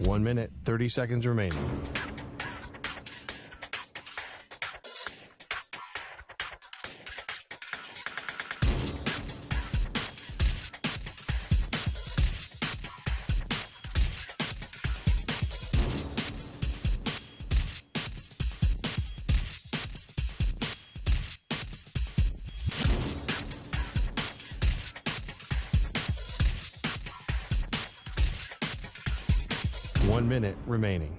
1 minute, 30 seconds remaining. One minute remaining.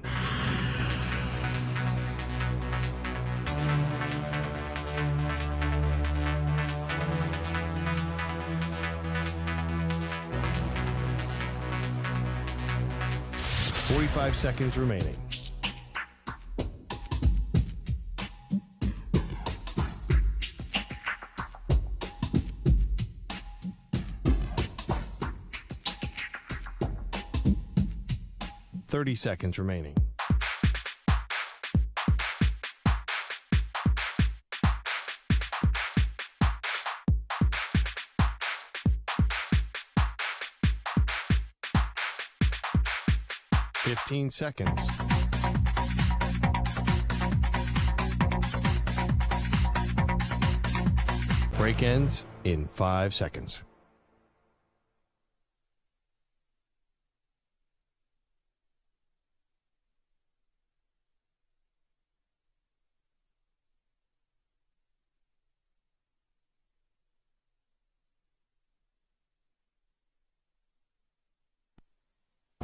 Forty-five seconds remaining. Thirty seconds remaining. Fifteen seconds. Break ends in 5 seconds.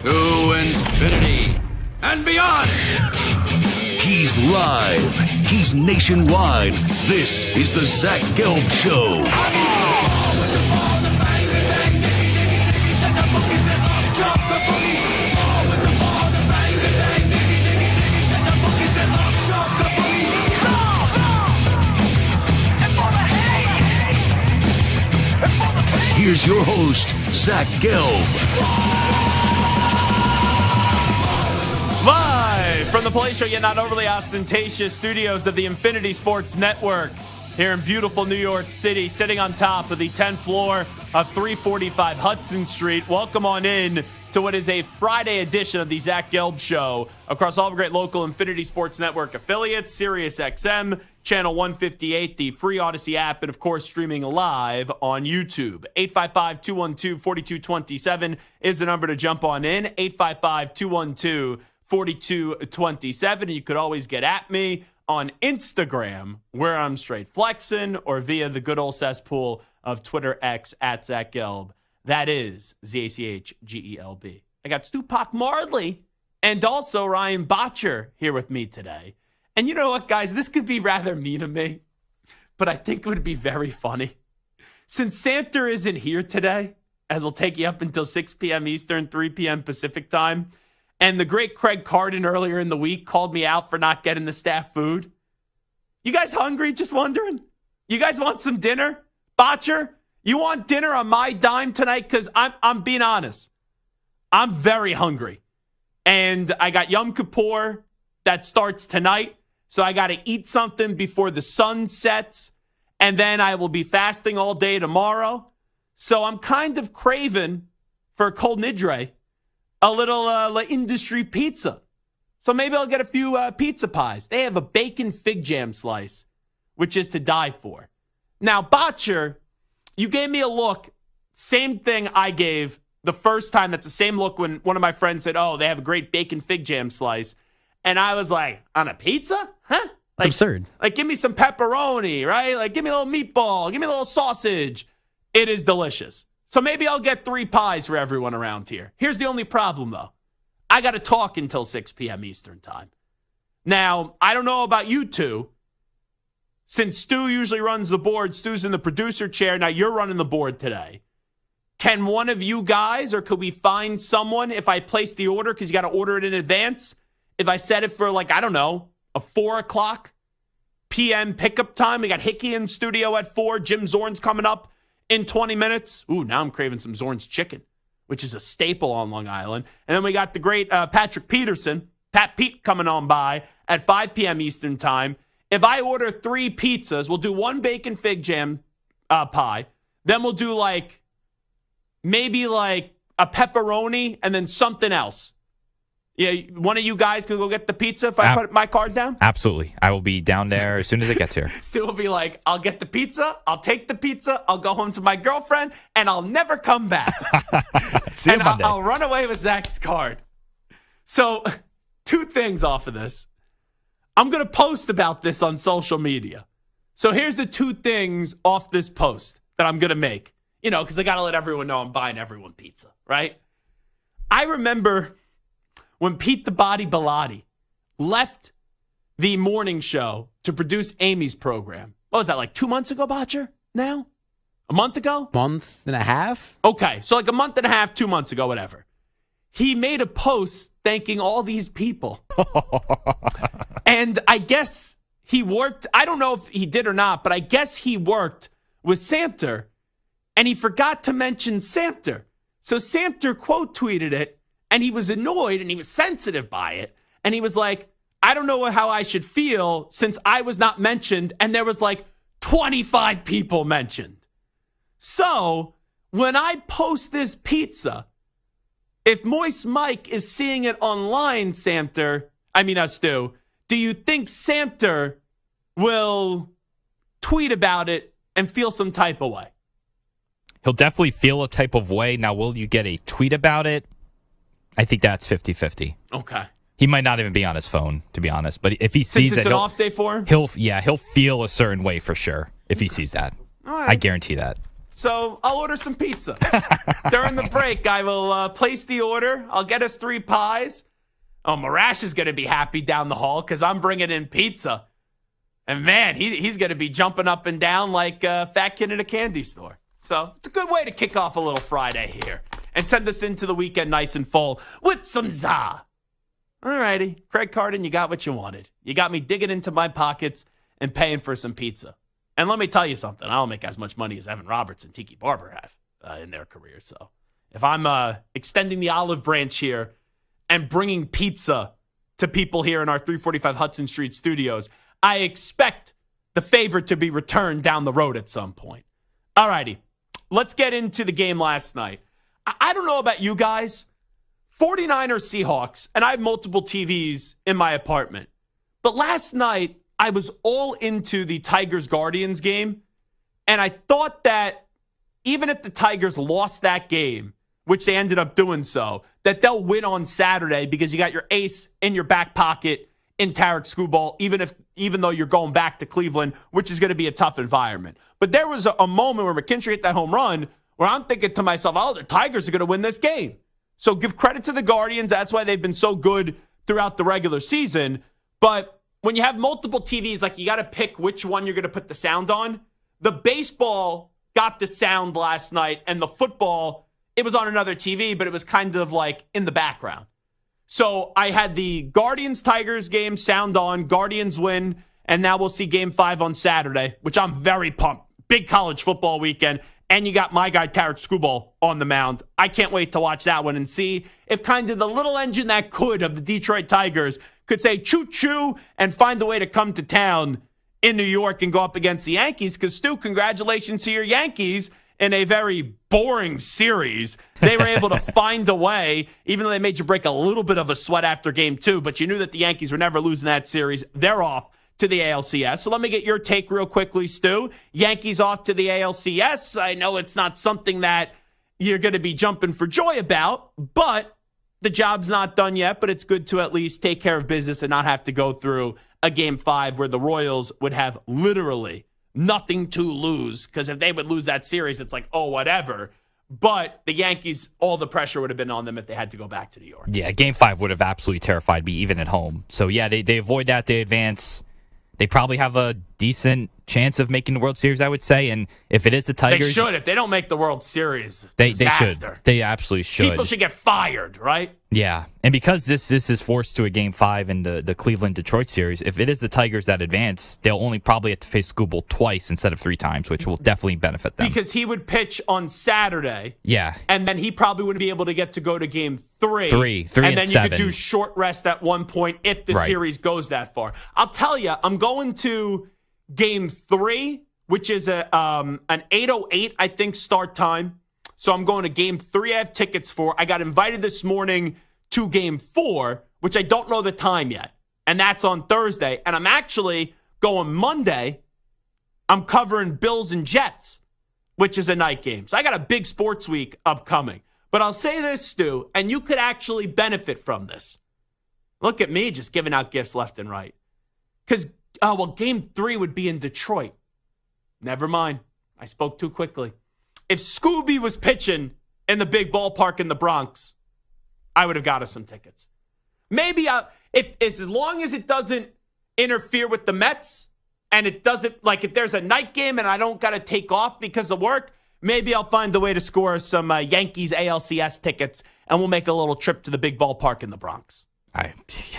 To infinity and beyond. He's live. He's nationwide. This is the Zach Gelb Show. Here's your host, Zach Gelb. Live from the Play Show, yet not overly ostentatious studios of the Infinity Sports Network here in beautiful New York City, sitting on top of the 10th floor of 345 Hudson Street. Welcome on in to what is a Friday edition of the Zach Gelb Show across all the great local Infinity Sports Network affiliates, Sirius XM, Channel 158, the free Odyssey app, and of course streaming live on YouTube. 855-212-4227 is the number to jump on in. 855-212-4227. And you could always get at me on Instagram, where I'm straight flexing, or via the good old cesspool of Twitter X at Zach Gelb. That is ZACHGELB. I got Stupak Marley and also Ryan Botcher here with me today. And you know what, guys? This could be rather mean of me, but I think it would be very funny. Since Santa isn't here today, as we'll take you up until 6 p.m. Eastern, 3 p.m. Pacific time, and the great Craig Carden earlier in the week called me out for not getting the staff food. You guys hungry? Just wondering. You guys want some dinner? Botcher, you want dinner on my dime tonight? Because I'm being honest. I'm very hungry. And I got Yom Kippur that starts tonight. So I got to eat something before the sun sets. And then I will be fasting all day tomorrow. So I'm kind of craving for a cold nidre, a little La Industry pizza. So maybe I'll get a few pizza pies. They have a bacon fig jam slice, which is to die for. Now, Botcher, you gave me a look. Same thing I gave the first time. That's the same look when one of my friends said, oh, they have a great bacon fig jam slice. And I was like, on a pizza? Huh? Like, it's absurd. Like, give me some pepperoni, right? Like, give me a little meatball. Give me a little sausage. It is delicious. So maybe I'll get 3 pies for everyone around here. Here's the only problem, though. I got to talk until 6 p.m. Eastern time. Now, I don't know about you two. Since Stu usually runs the board, Stu's in the producer chair. Now you're running the board today. Can one of you guys, or could we find someone if I place the order, because you got to order it in advance, if I set it for, like, I don't know, a 4 o'clock p.m. pickup time? We got Hickey in studio at 4. Jim Zorn's coming up in 20 minutes. Ooh, now I'm craving some Zorn's chicken, which is a staple on Long Island. And then we got the great Patrick Peterson, Pat Pete, coming on by at 5 p.m. Eastern time. If I order 3 pizzas, we'll do 1 bacon fig jam pie. Then we'll do maybe a pepperoni and then something else. Yeah, one of you guys can go get the pizza if I put my card down? Absolutely. I will be down there as soon as it gets here. Stu will be like, I'll get the pizza, I'll take the pizza, I'll go home to my girlfriend, and I'll never come back. See you and Monday. I'll run away with Zach's card. So, 2 things off of this. I'm going to post about this on social media. So here's the 2 things off this post that I'm going to make. You know, because I got to let everyone know I'm buying everyone pizza, right? I remember when Pete the Body Bellotti left the morning show to produce Amy's program. What was that, like 2 months ago, Botcher? Now? A month ago? Month and a half? Okay, so like a month and a half, 2 months ago, whatever. He made a post thanking all these people. And I guess he worked, I don't know if he did or not, but I guess he worked with Samter, and he forgot to mention Samter. So Samter quote tweeted it, and he was annoyed, and he was sensitive by it. And he was like, I don't know how I should feel since I was not mentioned, and there was like 25 people mentioned. So when I post this pizza, if Moist Mike is seeing it online, Stu, do you think Samter will tweet about it and feel some type of way? He'll definitely feel a type of way. Now, will you get a tweet about it? I think that's 50-50. Okay. He might not even be on his phone, to be honest. But if he sees Since it's it, an off day for him? He'll feel a certain way for sure if he sees that. All right. I guarantee that. So I'll order some pizza. During the break, I will place the order. I'll get us 3 pies. Oh, Marash is going to be happy down the hall because I'm bringing in pizza. And, man, he's going to be jumping up and down like a fat kid in a candy store. So it's a good way to kick off a little Friday here and send us into the weekend nice and full with some za. All righty. Craig Carden, you got what you wanted. You got me digging into my pockets and paying for some pizza. And let me tell you something. I don't make as much money as Evan Roberts and Tiki Barber have in their career. So if I'm extending the olive branch here and bringing pizza to people here in our 345 Hudson Street studios, I expect the favor to be returned down the road at some point. All righty. Let's get into the game last night. I don't know about you guys. 49ers Seahawks, and I have multiple TVs in my apartment. But last night, I was all into the Tigers-Guardians game, and I thought that even if the Tigers lost that game, which they ended up doing so, that they'll win on Saturday because you got your ace in your back pocket in Tarek Skubal, even though you're going back to Cleveland, which is going to be a tough environment. But there was a moment where McKinstry hit that home run where I'm thinking to myself, oh, the Tigers are going to win this game. So give credit to the Guardians. That's why they've been so good throughout the regular season. But when you have multiple TVs, like you got to pick which one you're going to put the sound on. The baseball got the sound last night, and the football, it was on another TV, but it was kind of like in the background. So I had the Guardians-Tigers game sound on, Guardians win, and now we'll see Game 5 on Saturday, which I'm very pumped. Big college football weekend, and you got my guy Tarek Skubal on the mound. I can't wait to watch that one and see if kind of the little engine that could of the Detroit Tigers could say choo-choo and find a way to come to town in New York and go up against the Yankees. Because, Stu, congratulations to your Yankees. In a very boring series, they were able to find a way, even though they made you break a little bit of a sweat after Game 2, but you knew that the Yankees were never losing that series. They're off to the ALCS. So let me get your take real quickly, Stu. Yankees off to the ALCS. I know it's not something that you're going to be jumping for joy about, but the job's not done yet, but it's good to at least take care of business and not have to go through a Game 5 where the Royals would have literally nothing to lose, because if they would lose that series, it's like, oh, whatever. But the Yankees, all the pressure would have been on them if they had to go back to New York. Yeah, Game 5 would have absolutely terrified me, even at home. So, yeah, they avoid that. They advance. They probably have a decent chance of making the World Series, I would say. And if it is the Tigers... They should. If they don't make the World Series, they disaster. should. They absolutely should. People should get fired, right? Yeah, and because this is forced to a Game 5 in the Cleveland-Detroit series, if it is the Tigers that advance, they'll only probably have to face Skubal twice instead of 3 times, which will definitely benefit them. Because he would pitch on Saturday. Yeah. And then he probably wouldn't be able to get to go to Game 3. 3 and then 7. You could do short rest at one point if the series goes that far. I'll tell you, I'm going to Game 3, which is an 8:08, I think, start time. So I'm going to Game 3 I have tickets for. I got invited this morning to Game 4, which I don't know the time yet. And that's on Thursday. And I'm actually going Monday. I'm covering Bills and Jets, which is a night game. So I got a big sports week upcoming. But I'll say this, Stu, and you could actually benefit from this. Look at me just giving out gifts left and right. Because, game 3 would be in Detroit. Never mind. I spoke too quickly. If Scooby was pitching in the big ballpark in the Bronx, I would have got us some tickets. Maybe if as long as it doesn't interfere with the Mets, and it doesn't, like if there's a night game and I don't got to take off because of work, maybe I'll find a way to score some Yankees ALCS tickets, and we'll make a little trip to the big ballpark in the Bronx.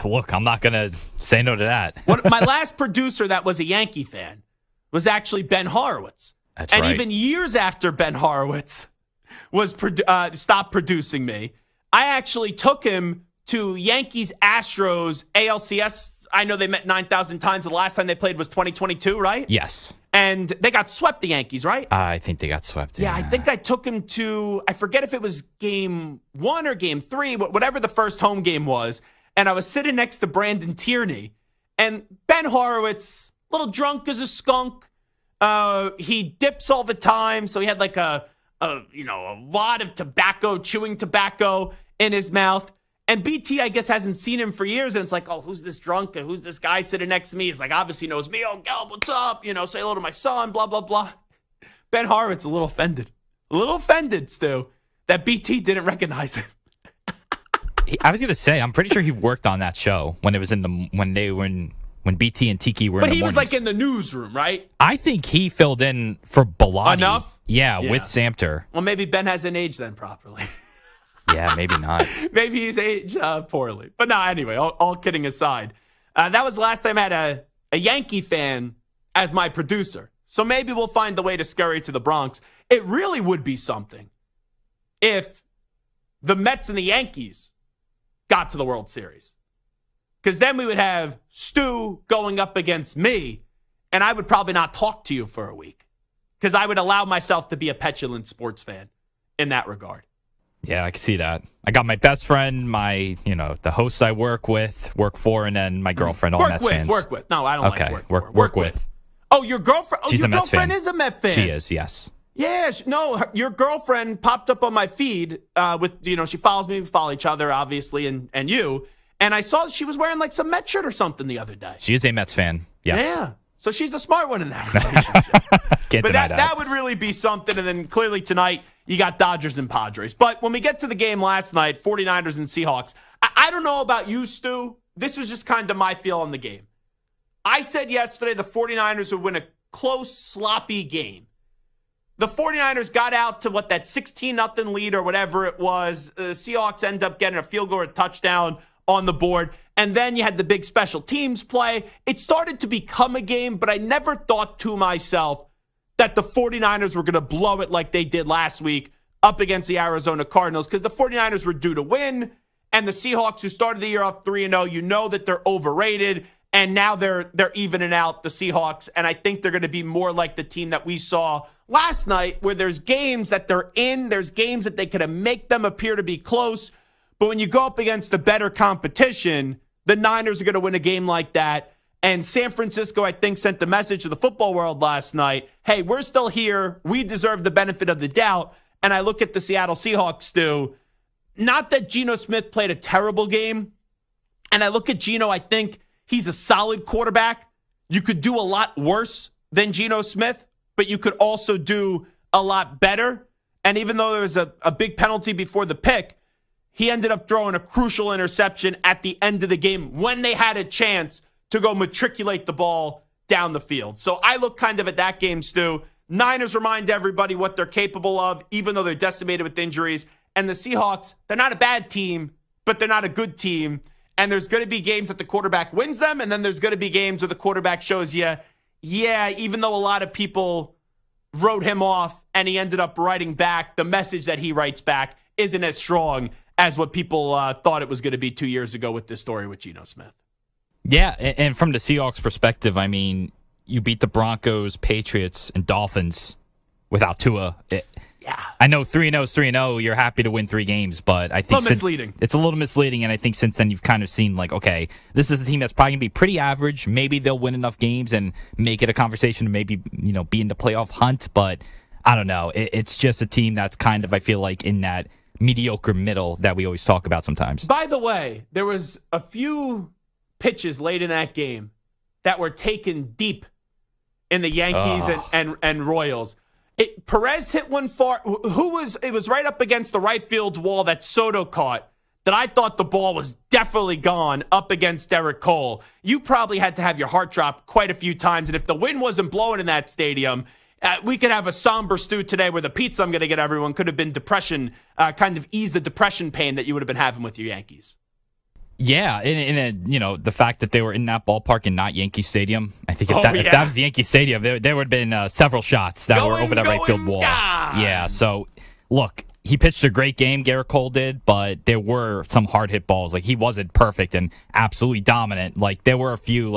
Look, I'm not going to say no to that. My last producer that was a Yankee fan was actually Ben Horowitz. That's and right. even years after Ben Horowitz was stopped producing me, I actually took him to Yankees Astros ALCS. I know they met 9,000 times. The last time they played was 2022, right? Yes. And they got swept, the Yankees, right? I think they got swept. Yeah, I think I took him to, I forget if it was game 1 or game 3, whatever the first home game was. And I was sitting next to Brandon Tierney. And Ben Horowitz, a little drunk as a skunk. He dips all the time. So he had like a lot of tobacco, chewing tobacco in his mouth. And BT, I guess, hasn't seen him for years. And it's like, oh, who's this drunk? And who's this guy sitting next to me? He's like, obviously knows me. Oh, Gelb, what's up? Say hello to my son, blah, blah, blah. Ben Horowitz, a little offended, Stu, that BT didn't recognize him. I was going to say, I'm pretty sure he worked on that show when it was when BT and Tiki were in the mornings. But he was like in the newsroom, right? I think he filled in for Bilotti. Enough? Yeah, with Samter. Well, maybe Ben hasn't aged then properly. Yeah, maybe not. Maybe he's aged poorly. But no, anyway, all kidding aside. That was the last time I had a Yankee fan as my producer. So maybe we'll find the way to scurry to the Bronx. It really would be something if the Mets and the Yankees got to the World Series. Because then we would have Stu going up against me, and I would probably not talk to you for a week. Because I would allow myself to be a petulant sports fan in that regard. Yeah, I can see that. I got my best friend, the hosts I work for, and then my girlfriend, all Mets fans. Work with. No, I don't like work with. Oh, your girlfriend? Oh, She's your a Mets girlfriend fan. is a Met fan. She is, yes. Yeah, your girlfriend popped up on my feed with, she follows me, we follow each other, obviously, and you. And I saw that she was wearing like some Mets shirt or something the other day. She is a Mets fan, yes. Yeah. So she's the smart one in that relationship. Can't but deny that would really be something. And then clearly tonight, you got Dodgers and Padres. But when we get to the game last night, 49ers and Seahawks, I don't know about you, Stu. This was just kind of my feel on the game. I said yesterday the 49ers would win a close, sloppy game. The 49ers got out to that 16-0 lead or whatever it was. The Seahawks end up getting a field goal or a touchdown on the board. And then you had the big special teams play. It started to become a game, but I never thought to myself that the 49ers were going to blow it like they did last week up against the Arizona Cardinals, because the 49ers were due to win, and the Seahawks, who started the year off 3-0, you know that they're overrated, and now they're evening out the Seahawks, and I think they're going to be more like the team that we saw last night, where there's games that they're in, there's games that they could make them appear to be close, but when you go up against the better competition, the Niners are going to win a game like that. And San Francisco, I think, sent the message to the football world last night, hey, we're still here. We deserve the benefit of the doubt. And I look at the Seattle Seahawks, Stu. Not that Geno Smith played a terrible game. And I look at Geno, I think he's a solid quarterback. You could do a lot worse than Geno Smith, but you could also do a lot better. And even though there was a big penalty before the pick, he ended up throwing a crucial interception at the end of the game when they had a chance to go matriculate the ball down the field. So I look kind of at that game, Stu. Niners remind everybody what they're capable of, even though they're decimated with injuries. And the Seahawks, they're not a bad team, but they're not a good team. And there's going to be games that the quarterback wins them, and then there's going to be games where the quarterback shows you, yeah, even though a lot of people wrote him off and he ended up writing back, the message that he writes back isn't as strong as what people thought it was going to be 2 years ago with this story with Geno Smith. Yeah, and from the Seahawks perspective, I mean, you beat the Broncos, Patriots, and Dolphins without Tua. I know 3-0 is 3-0. You're happy to win 3 games, but I think misleading. It's a little misleading, and I think since then you've kind of seen like, okay, this is a team that's probably gonna be pretty average. Maybe they'll win enough games and make it a conversation to maybe be in the playoff hunt. But I don't know. It's just a team that's kind of, I feel like, in that mediocre middle that we always talk about sometimes. By the way, there was a few pitches late in that game that were taken deep in the Yankees and Royals. Perez hit one far. It was right up against the right field wall that Soto caught, that I thought the ball was definitely gone up against Derek Cole. You probably had to have your heart drop quite a few times. And if the wind wasn't blowing in that stadium, we could have a somber stew today where the pizza I'm going to get everyone could have been depression, kind of ease the depression pain that you would have been having with your Yankees. Yeah, the fact that they were in that ballpark and not Yankee Stadium. I think if that was the Yankee Stadium, there would have been several shots that were over that right field wall. Yeah, so look, he pitched a great game, Garrett Cole did, but there were some hard hit balls. Like, he wasn't perfect and absolutely dominant. Like, there were a few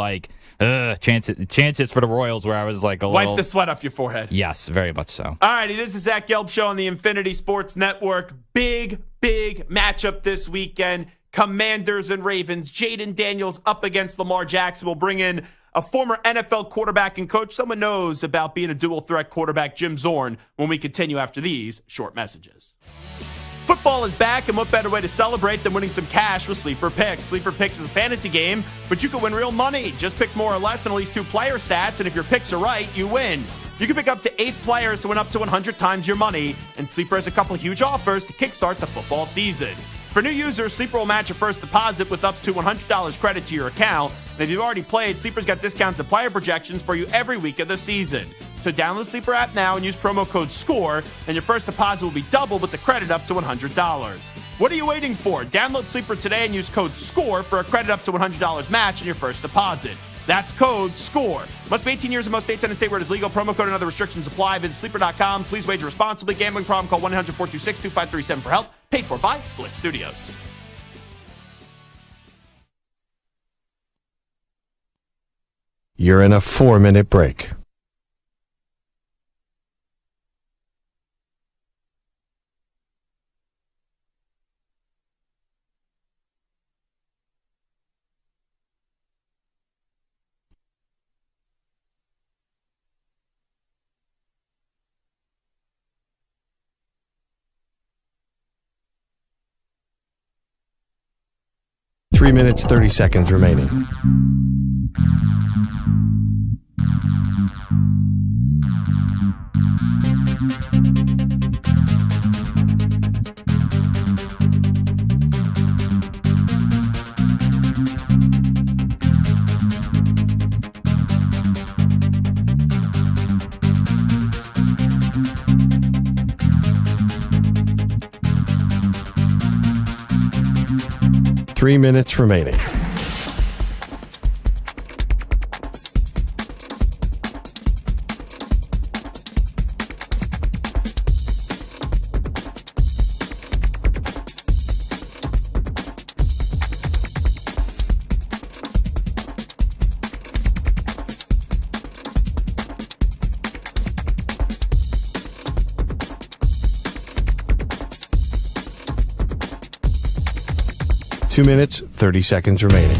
chances for the Royals where I was like wipe the sweat off your forehead. Yes, very much so. All right, it is the Zach Gelb Show on the Infinity Sports Network. Big matchup this weekend. Commanders and Ravens. Jaden Daniels up against Lamar Jackson. Will bring in a former NFL quarterback and coach. Someone knows about being a dual threat quarterback, Jim Zorn, when we continue after these short messages. Football is back, and what better way to celebrate than winning some cash with Sleeper Picks? Sleeper Picks is a fantasy game, but you can win real money. Just pick more or less on at least 2 player stats, and if your picks are right, you win. You can pick up to 8 players to win up to 100 times your money, and Sleeper has a couple huge offers to kickstart the football season. For new users, Sleeper will match your first deposit with up to $100 credit to your account. And if you've already played, Sleeper's got discounted player projections for you every week of the season. So download the Sleeper app now and use promo code SCORE, and your first deposit will be doubled with the credit up to $100. What are you waiting for? Download Sleeper today and use code SCORE for a credit up to $100 match on your first deposit. That's code SCORE. Must be 18 years in most states and a state where it is legal. Promo code and other restrictions apply. Visit sleeper.com. Please wager responsibly. Gambling problem? Call 1-800-426-2537 for help. Paid for by Blitz Studios. You're in a 4-minute break. Three minutes, 30 seconds remaining. Three minutes remaining. Two minutes, 30 seconds remaining.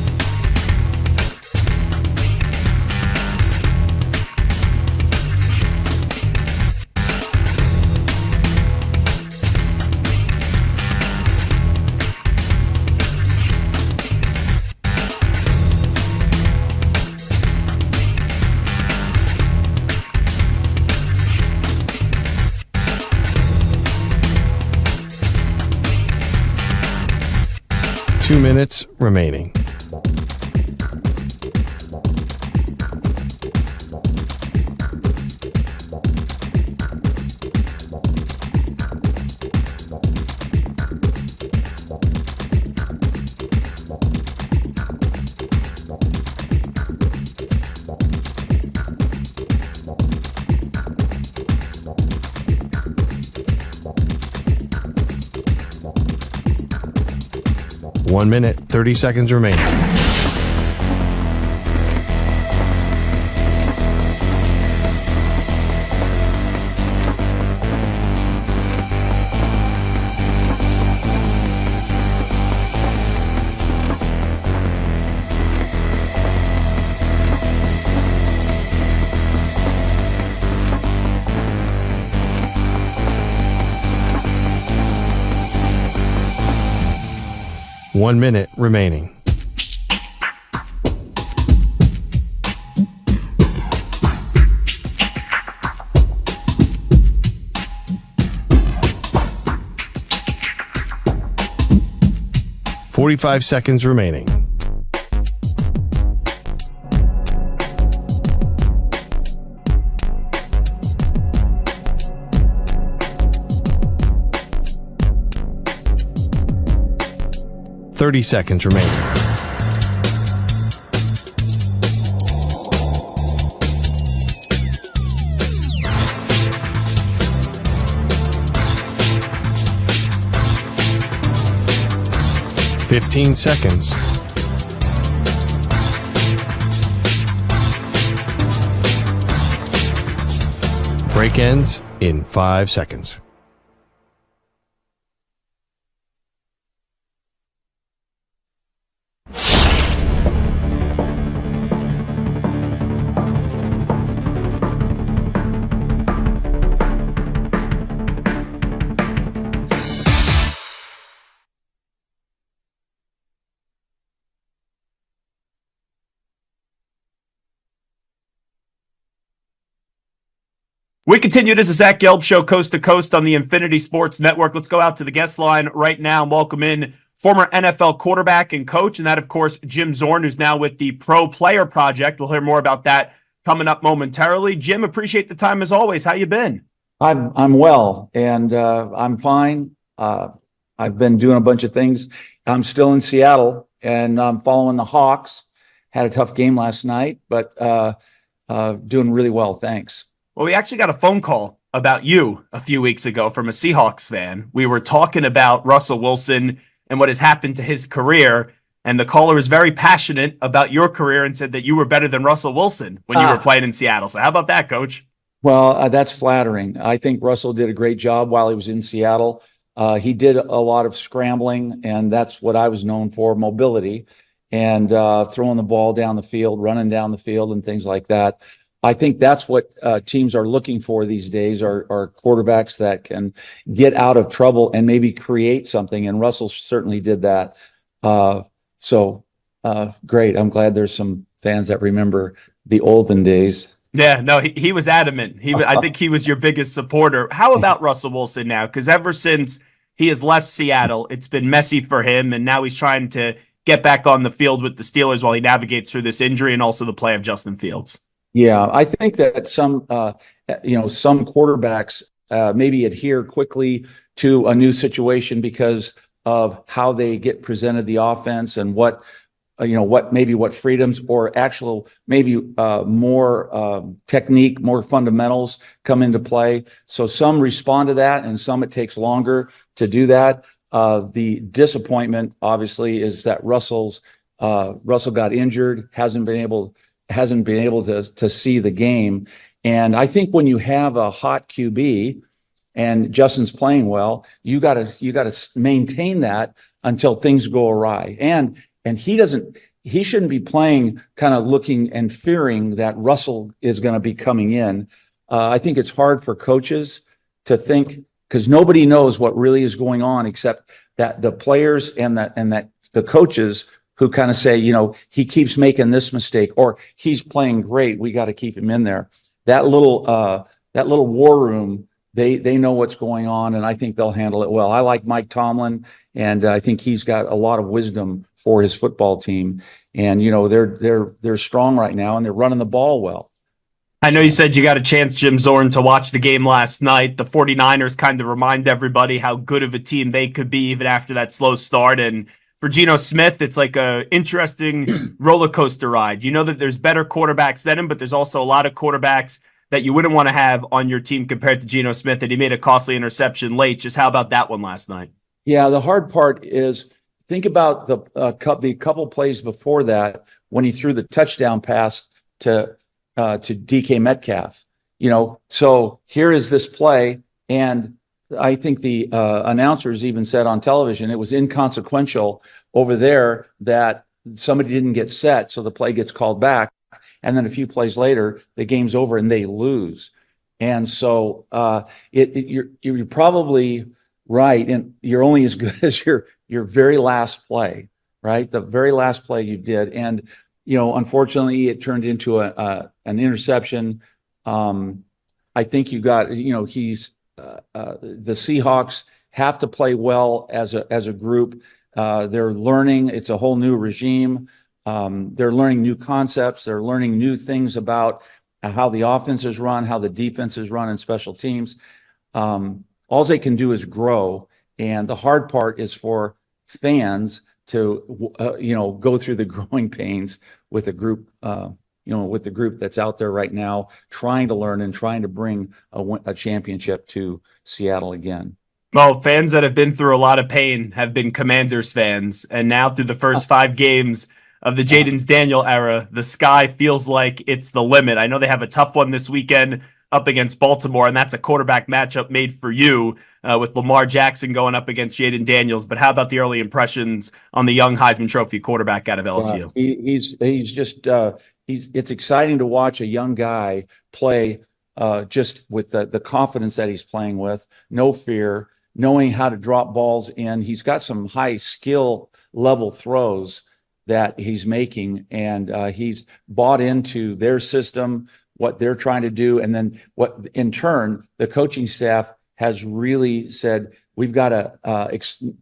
Two minutes remaining. One minute, 30 seconds remaining. 1 minute remaining. "45 seconds remaining. "30 seconds remaining. "15 seconds. Break ends in 5 seconds. We continue. This is Zach Gelb Show, coast to coast on the Infinity Sports Network. Let's go out to the guest line right now and welcome in former NFL quarterback and coach, and that, of course, Jim Zorn, who's now with the Pro Player Project. We'll hear more about that coming up momentarily. Jim, appreciate the time as always. How you been? I'm well, and I'm fine. I've been doing a bunch of things. I'm still in Seattle, and I'm following the Hawks. Had a tough game last night, but doing really well, thanks. Well, we actually got a phone call about you a few weeks ago from a Seahawks fan. We were talking about Russell Wilson and what has happened to his career, and the caller was very passionate about your career and said that you were better than Russell Wilson when you were playing in Seattle. So how about that, Coach? Well, that's flattering. I think Russell did a great job while he was in Seattle. He did a lot of scrambling, and that's what I was known for, mobility, and throwing the ball down the field, running down the field, and things like that. I think that's what teams are looking for these days are quarterbacks that can get out of trouble and maybe create something. And Russell certainly did that. So great. I'm glad there's some fans that remember the olden days. Yeah, no, he was adamant. I think he was your biggest supporter. How about Russell Wilson now? Because ever since he has left Seattle, it's been messy for him. And now he's trying to get back on the field with the Steelers while he navigates through this injury and also the play of Justin Fields. Yeah, I think that some quarterbacks maybe adhere quickly to a new situation because of how they get presented the offense and what freedoms or actual maybe more technique, more fundamentals come into play. So some respond to that, and some it takes longer to do that. The disappointment, obviously, is that Russell got injured, hasn't been able to see the game. And I think when you have a hot QB and Justin's playing well, you got to maintain that until things go awry. And he shouldn't be playing kind of looking and fearing that Russell is going to be coming in. I think it's hard for coaches to think, because nobody knows what really is going on except that the players and that the coaches who kind of say, he keeps making this mistake or he's playing great, we got to keep him in there. That little war room, they know what's going on, and I think they'll handle it well. I like Mike Tomlin, and I think he's got a lot of wisdom for his football team. And they're strong right now, and they're running the ball well. I know you said you got a chance, Jim Zorn, to watch the game last night. The 49ers kind of remind everybody how good of a team they could be even after that slow start. And for Geno Smith, it's like a interesting roller coaster ride. You know that there's better quarterbacks than him, but there's also a lot of quarterbacks that you wouldn't want to have on your team compared to Geno Smith, and he made a costly interception late. Just how about that one last night? Yeah, the hard part is think about the couple plays before that when he threw the touchdown pass to DK Metcalf. So here is this play, and I think the announcers even said on television it was inconsequential over there that somebody didn't get set, so the play gets called back. And then a few plays later, the game's over and they lose. And so you're probably right, and you're only as good as your your very last play, right? The very last play you did. And, unfortunately it turned into an interception. I think you got, the Seahawks have to play well as a group. They're learning. It's a whole new regime. They're learning new concepts. They're learning new things about how the offense is run, how the defense is run, and special teams. All they can do is grow. And the hard part is for fans to, go through the growing pains with a group, with the group that's out there right now, trying to learn and trying to bring a championship to Seattle again. Well, fans that have been through a lot of pain have been Commanders fans. And now through the first 5 games of the Jaden Daniels era, the sky feels like it's the limit. I know they have a tough one this weekend up against Baltimore, and that's a quarterback matchup made for you with Lamar Jackson going up against Jaden Daniels. But how about the early impressions on the young Heisman Trophy quarterback out of LSU? It's exciting to watch a young guy play just with the confidence that he's playing with, no fear, knowing how to drop balls in. He's got some high skill level throws that he's making, and he's bought into their system, what they're trying to do. And then what in turn, the coaching staff has really said, we've got to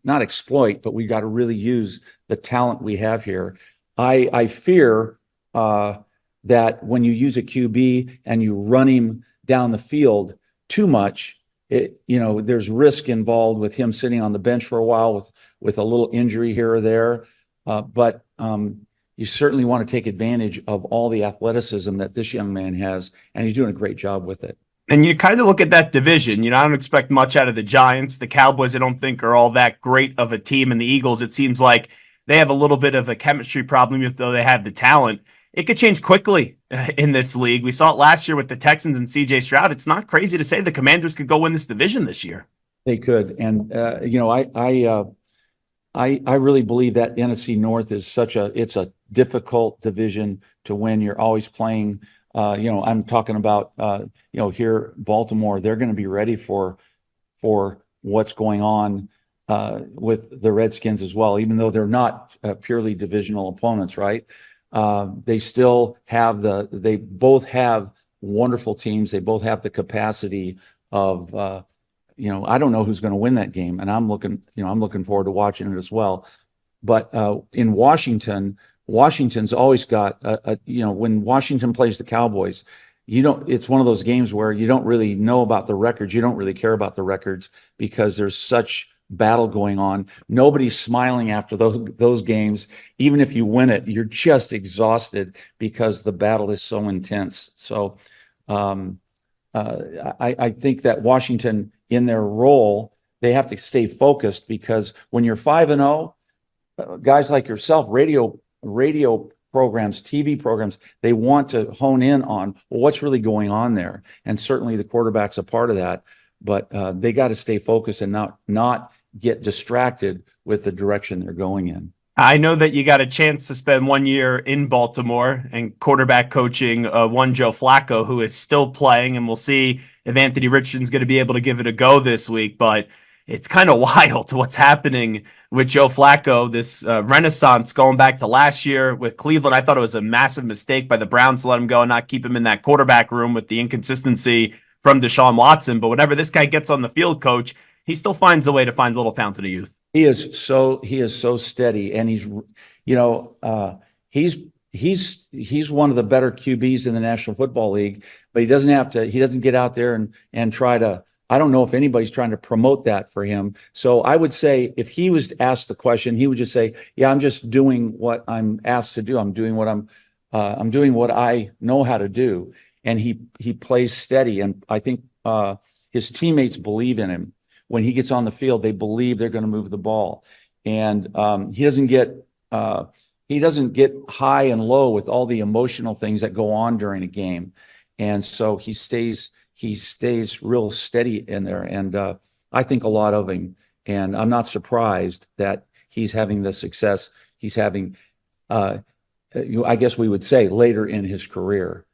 not exploit, but we've got to really use the talent we have here. I fear that when you use a QB and you run him down the field too much, there's risk involved with him sitting on the bench for a while with a little injury here or there. But you certainly want to take advantage of all the athleticism that this young man has, and he's doing a great job with it. And you kind of look at that division. I don't expect much out of the Giants. The Cowboys, I don't think, are all that great of a team. And the Eagles, it seems like they have a little bit of a chemistry problem, even though they have the talent. It could change quickly in this league. We saw it last year with the Texans and C.J. Stroud. It's not crazy to say the Commanders could go win this division this year. They could. And, I really believe that NFC North is it's a difficult division to win. You're always playing, I'm talking about, here, Baltimore, they're going to be ready for what's going on with the Redskins as well, even though they're not purely divisional opponents, right? They still have they both have wonderful teams. They both have the capacity of, I don't know who's going to win that game, and I'm looking forward to watching it as well. But in Washington's always got, when Washington plays the Cowboys, it's one of those games where you don't really know about the records. You don't really care about the records because there's such battle going on. Nobody's smiling after those games. Even if you win it, you're just exhausted because the battle is so intense. So I think that Washington, in their role, they have to stay focused, because when you're 5-0, guys like yourself, radio programs, TV programs, they want to hone in on what's really going on there. And certainly the quarterback's a part of that, but they got to stay focused and not get distracted with the direction they're going in. I know that you got a chance to spend 1 year in Baltimore and quarterback coaching one Joe Flacco, who is still playing, and we'll see if Anthony Richardson's going to be able to give it a go this week. But it's kind of wild what's happening with Joe Flacco, this renaissance going back to last year with Cleveland. I thought it was a massive mistake by the Browns to let him go and not keep him in that quarterback room with the inconsistency from Deshaun Watson. But whenever this guy gets on the field, coach, he still finds a way to find a little fountain of youth. He is so steady, and he's one of the better QBs in the National Football League, but he doesn't get out there and try to, I don't know if anybody's trying to promote that for him. So I would say if he was asked the question, he would just say, yeah, I'm just doing what I'm asked to do. I'm doing what I know how to do. And he plays steady. And I think his teammates believe in him. When he gets on the field, they believe they're going to move the ball. And he doesn't get high and low with all the emotional things that go on during a game. And so he stays real steady in there. And I think a lot of him. And I'm not surprised that he's having the success he's having, I guess we would say, later in his career.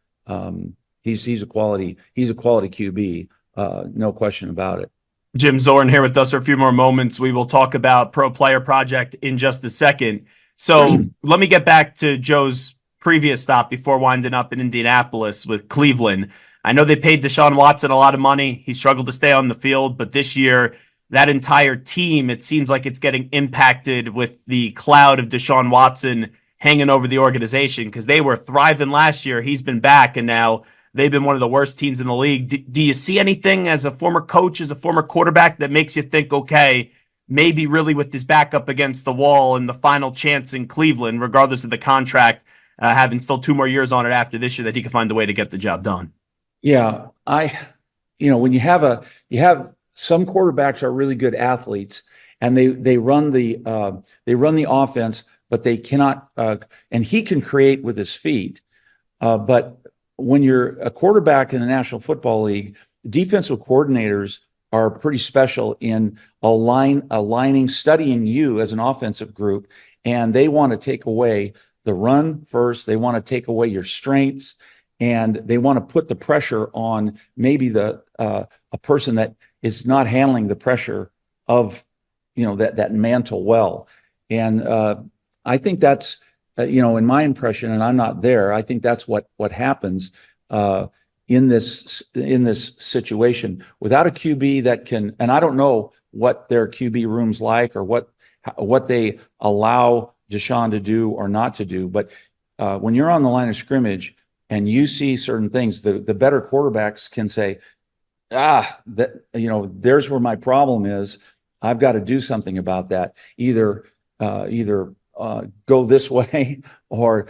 He's a quality QB, no question about it. Jim Zorn here with us for a few more moments. We will talk about Pro Player Project in just a second. So let me get back to Joe's previous stop before winding up in Indianapolis with Cleveland. I know they paid Deshaun Watson a lot of money. He struggled to stay on the field, but this year, that entire team, it seems like it's getting impacted with the cloud of Deshaun Watson hanging over the organization because they were thriving last year. He's been back, and now they've been one of the worst teams in the league. Do you see anything as a former coach, as a former quarterback, that makes you think, okay, maybe really with this back up against the wall and the final chance in Cleveland, regardless of the contract, having still 2 more years on it after this year, that he can find a way to get the job done? Yeah, when you have some quarterbacks are really good athletes, and they run the offense, but they cannot. And he can create with his feet, but when you're a quarterback in the National Football League, defensive coordinators are pretty special in aligning, studying you as an offensive group, and they want to take away the run first. They want to take away your strengths, and they want to put the pressure on maybe a person that is not handling the pressure of that mantle well. And I think that's in my impression, and I'm not there, I think that's what happens in this situation. Without a QB that can, and I don't know what their QB room's like or what they allow Deshaun to do or not to do, but when you're on the line of scrimmage and you see certain things, the better quarterbacks can say, there's where my problem is. I've got to do something about that. Either go this way or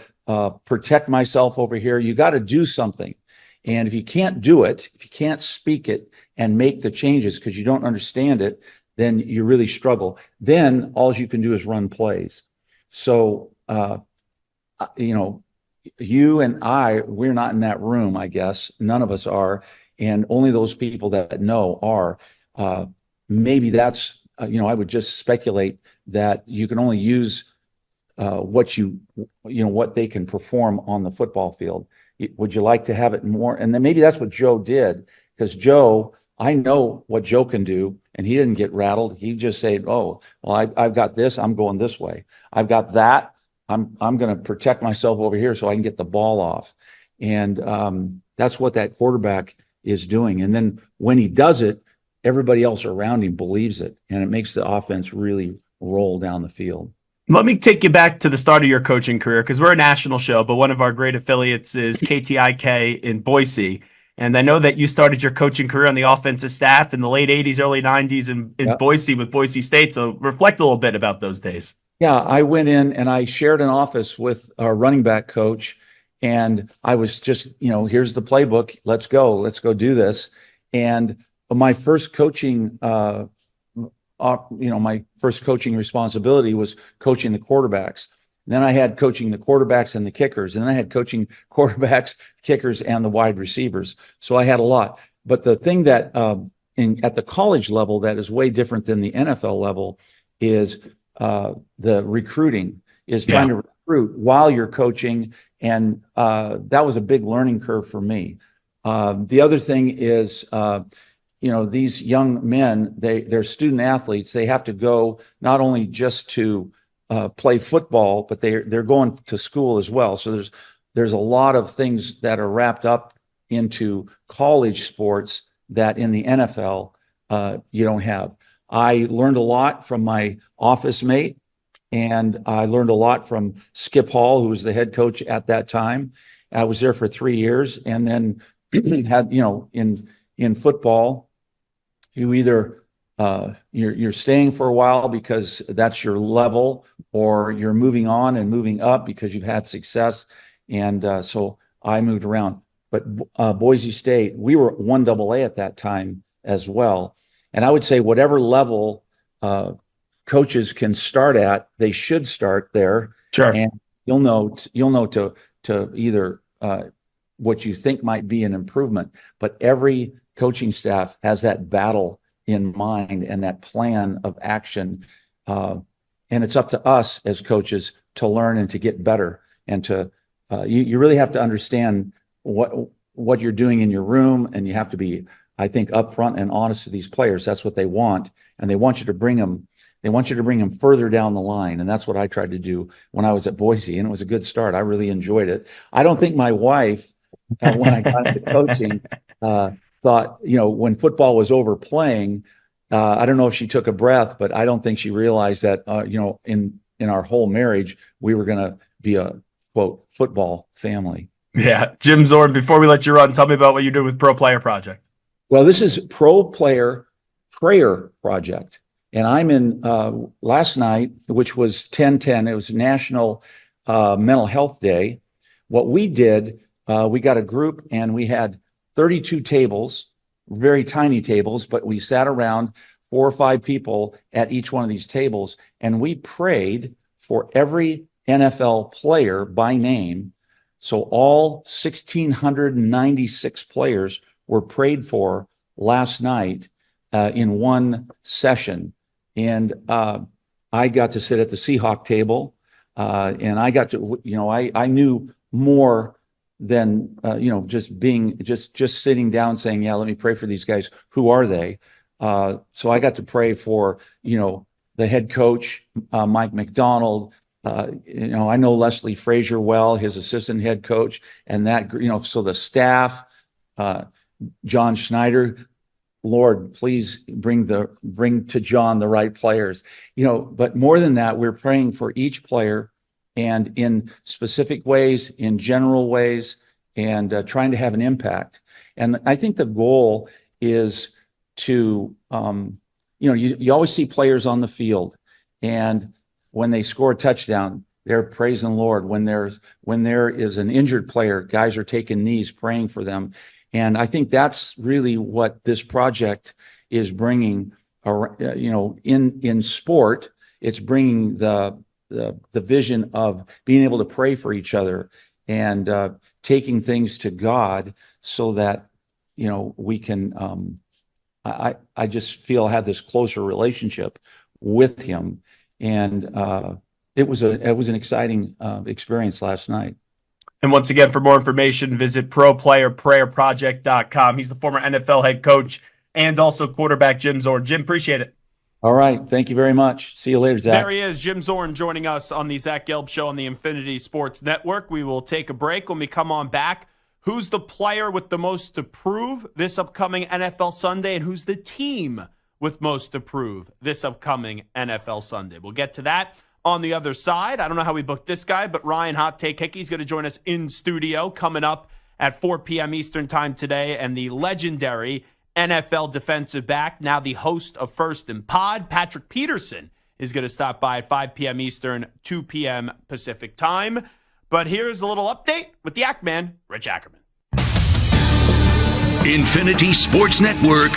protect myself over here. You got to do something. And if you can't do it, if you can't speak it and make the changes because you don't understand it, then you really struggle. Then all you can do is run plays. So, you and I, we're not in that room, I guess. None of us are. And only those people that know are. Maybe that's, I would just speculate that you can only use what they can perform on the football field. Would you like to have it more? And then maybe that's what Joe did, because Joe, I know what Joe can do, and he didn't get rattled. He just said, "Oh, well, I've got this. I'm going this way. I've got that. I'm going to protect myself over here so I can get the ball off." And that's what that quarterback is doing. And then when he does it, everybody else around him believes it, and it makes the offense really roll down the field. Let me take you back to the start of your coaching career, because we're a national show, but one of our great affiliates is KTIK in Boise. And I know that you started your coaching career on the offensive staff in the late 80s, early 90s in Boise with Boise State. So reflect a little bit about those days. Yeah, I went in and I shared an office with our running back coach. And I was just, here's the playbook. Let's go do this. And my first coaching my first coaching responsibility was coaching the quarterbacks. And then I had coaching the quarterbacks and the kickers. And then I had coaching quarterbacks, kickers, and the wide receivers. So I had a lot. But the thing that at the college level that is way different than the NFL level is the recruiting, is trying to recruit while you're coaching. And that was a big learning curve for me. The other thing is, these young men, they're student athletes. They have to go not only just to play football, but they're going to school as well. So there's a lot of things that are wrapped up into college sports that in the NFL you don't have. I learned a lot from my office mate, and I learned a lot from Skip Hall, who was the head coach at that time. I was there for 3 years, and then had in football, you either you're staying for a while because that's your level, or you're moving on and moving up because you've had success. And so I moved around. But Boise State, we were 1AA at that time as well. And I would say whatever level coaches can start at, they should start there. Sure. And you'll know to either what you think might be an improvement, but every coaching staff has that battle in mind and that plan of action. And it's up to us as coaches to learn and to get better. And to you really have to understand what you're doing in your room, and you have to be I think, upfront and honest to these players. That's what they want, and they want you to bring them. They want you to bring them further down the line, and that's what I tried to do when I was at Boise, and it was a good start. I really enjoyed it. I don't think my wife, when I got into coaching, thought, when football was over playing, I don't know if she took a breath, but I don't think she realized that, in our whole marriage, we were going to be a, quote, football family. Yeah. Jim Zorn, before we let you run, tell me about what you do with Pro Player Project. Well, this is Pro Player Prayer Project. And I'm in last night, which was 10/10. It was National Mental Health Day. What we did, we got a group and we had 32 tables, very tiny tables, but we sat around 4 or 5 people at each one of these tables, and we prayed for every NFL player by name. So all 1,696 players were prayed for last night in one session. And I got to sit at the Seahawk table, and I got to, I knew more than, just sitting down saying, yeah, let me pray for these guys. Who are they? So I got to pray for, the head coach, Mike McDonald. I know Leslie Frazier well, his assistant head coach, and that, so the staff, John Schneider. Lord, please bring to John the right players, but more than that, we're praying for each player and in specific ways, in general ways, and trying to have an impact. And I think the goal is to, you always see players on the field, and when they score a touchdown, they're praising the Lord. When there is an injured player, guys are taking knees, praying for them. And I think that's really what this project is bringing, in sport. It's bringing the vision of being able to pray for each other and taking things to God so that, we can, I just feel have this closer relationship with him. And it was an exciting experience last night. And once again, for more information, visit ProPlayerPrayerProject.com. He's the former NFL head coach and also quarterback Jim Zorn. Jim, appreciate it. All right. Thank you very much. See you later, Zach. There he is, Jim Zorn, joining us on the Zach Gelb Show on the Infinity Sports Network. We will take a break. When we come on back, who's the player with the most to prove this upcoming NFL Sunday, and who's the team with most to prove this upcoming NFL Sunday? We'll get to that on the other side. I don't know how we booked this guy, but Ryan Hot Take Hickey is going to join us in studio coming up at 4 p.m. Eastern time today. And the legendary NFL defensive back, now the host of First and Pod, Patrick Peterson, is going to stop by at 5 p.m. Eastern, 2 p.m. Pacific time. But here's a little update with the Act Man, Rich Ackerman. Infinity Sports Network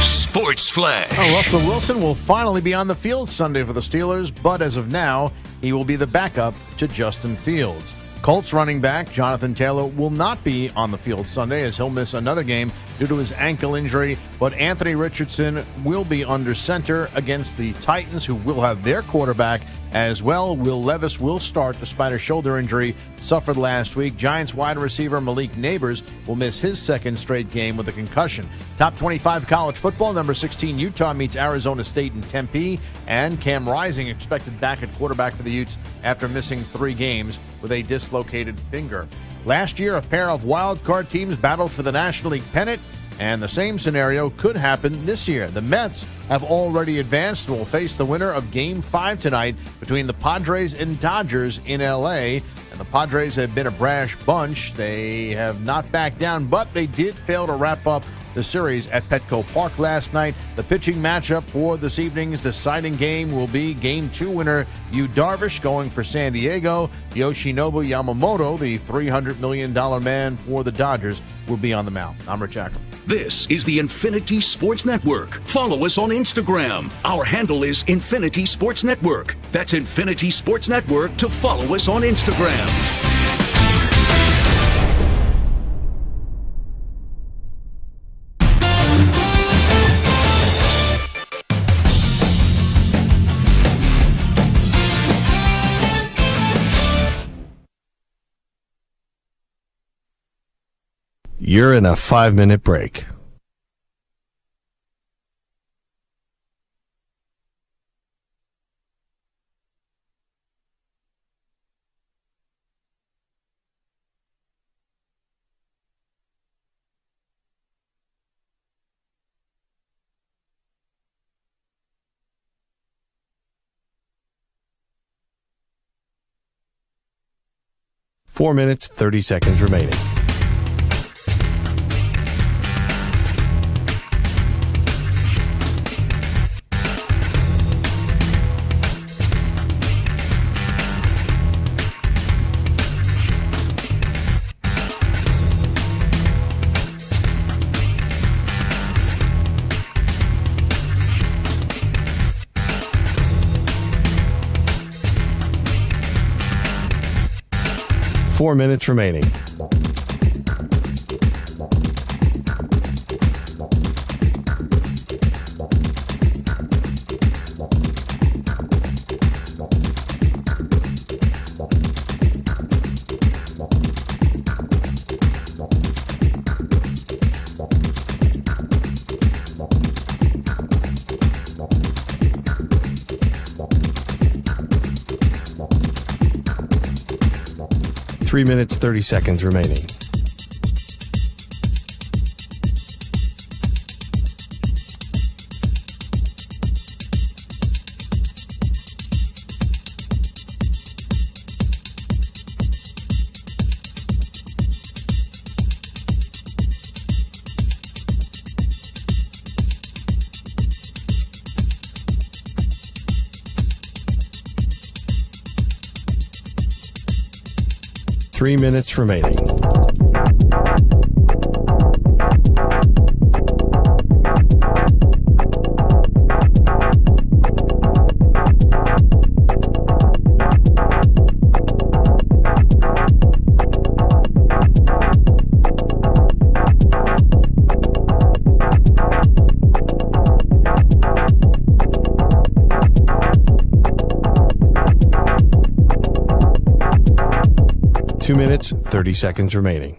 Sports Flash. Russell Wilson will finally be on the field Sunday for the Steelers, but as of now, he will be the backup to Justin Fields. Colts running back Jonathan Taylor will not be on the field Sunday as he'll miss another game due to his ankle injury, but Anthony Richardson will be under center against the Titans, who will have their quarterback as well. Will Levis will start despite a shoulder injury suffered last week. Giants wide receiver Malik Neighbors will miss his second straight game with a concussion. Top 25 college football, number 16 Utah meets Arizona State in Tempe, and Cam Rising expected back at quarterback for the Utes after missing 3 games with a dislocated finger. Last year, a pair of wild card teams battled for the National League pennant, and the same scenario could happen this year. The Mets have already advanced and will face the winner of Game 5 tonight between the Padres and Dodgers in L.A., and the Padres have been a brash bunch. They have not backed down, but they did fail to wrap up the series at Petco Park last night. The pitching matchup for this evening's deciding game will be Game 2 winner Yu Darvish going for San Diego. Yoshinobu Yamamoto, the $300 million man for the Dodgers, will be on the mound. I'm Rich Ackerman. This is the Infinity Sports Network. Follow us on Instagram. Our handle is Infinity Sports Network. That's Infinity Sports Network to follow us on Instagram. You're in a 5-minute break. 4 minutes, 30 seconds remaining. Four minutes remaining. Three minutes, 30 seconds remaining. Three minutes remaining. Two minutes, 30 seconds remaining.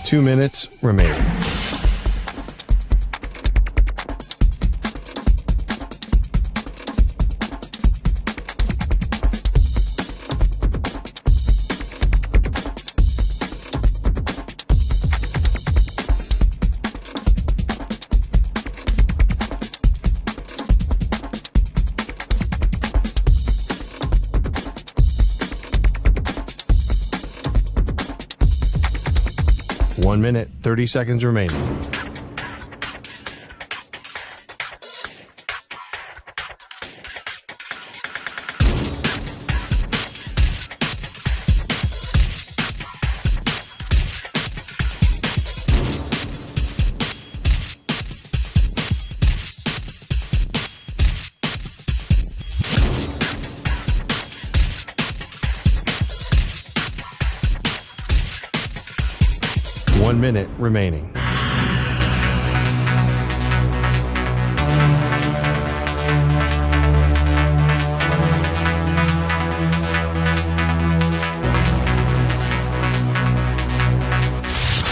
Two minutes remaining. One minute, 30 seconds remaining. One minute remaining.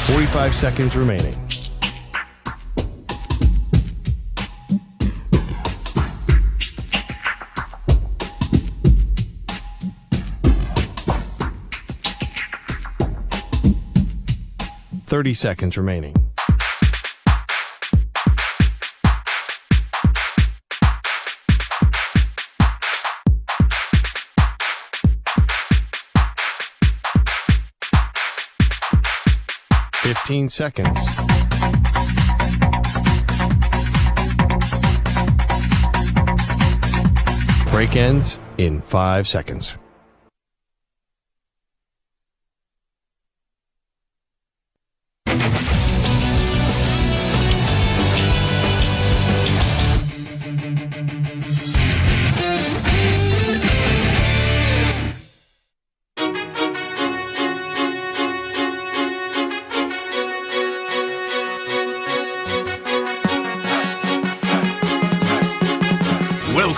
Forty-five seconds remaining. 30 seconds remaining. Fifteen seconds. Break ends in 5 seconds.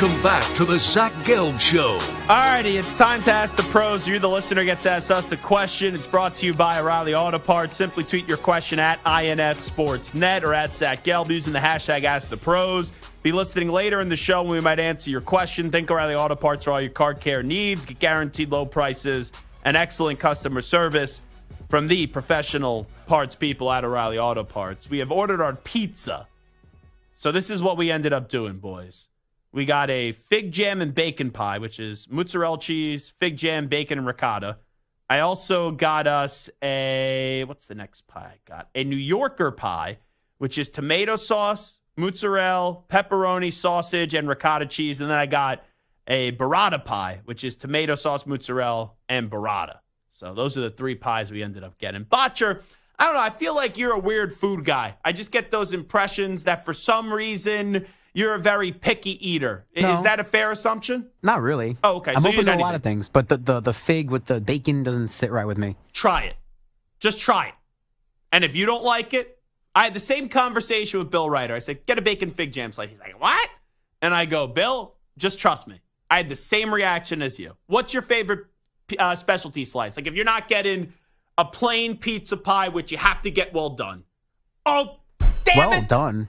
Welcome back to the Zach Gelb Show. Alrighty, it's time to ask the pros. You, the listener, gets to ask us a question. It's brought to you by O'Reilly Auto Parts. Simply tweet your question at INFSportsNet or at Zach Gelb using the hashtag #AskThePros. Be listening later in the show when we might answer your question. Think O'Reilly Auto Parts for all your car care needs. Get guaranteed low prices and excellent customer service from the professional parts people at O'Reilly Auto Parts. We have ordered our pizza. So this is what we ended up doing, boys. We got a fig jam and bacon pie, which is mozzarella cheese, fig jam, bacon, and ricotta. I also got us what's the next pie I got? A New Yorker pie, which is tomato sauce, mozzarella, pepperoni, sausage, and ricotta cheese. And then I got a burrata pie, which is tomato sauce, mozzarella, and burrata. So those are the 3 pies we ended up getting. Botcher, I don't know. I feel like you're a weird food guy. I just get those impressions that for some reason you're a very picky eater. No. Is that a fair assumption? Not really. Oh, okay. I'm So open to a lot of things, but the fig with the bacon doesn't sit right with me. Try it. Just try it. And if you don't like it, I had the same conversation with Bill Ryder. I said, get a bacon fig jam slice. He's like, what? And I go, Bill, just trust me. I had the same reaction as you. What's your favorite specialty slice? Like if you're not getting a plain pizza pie, which you have to get well done. Oh, damn it. Well done.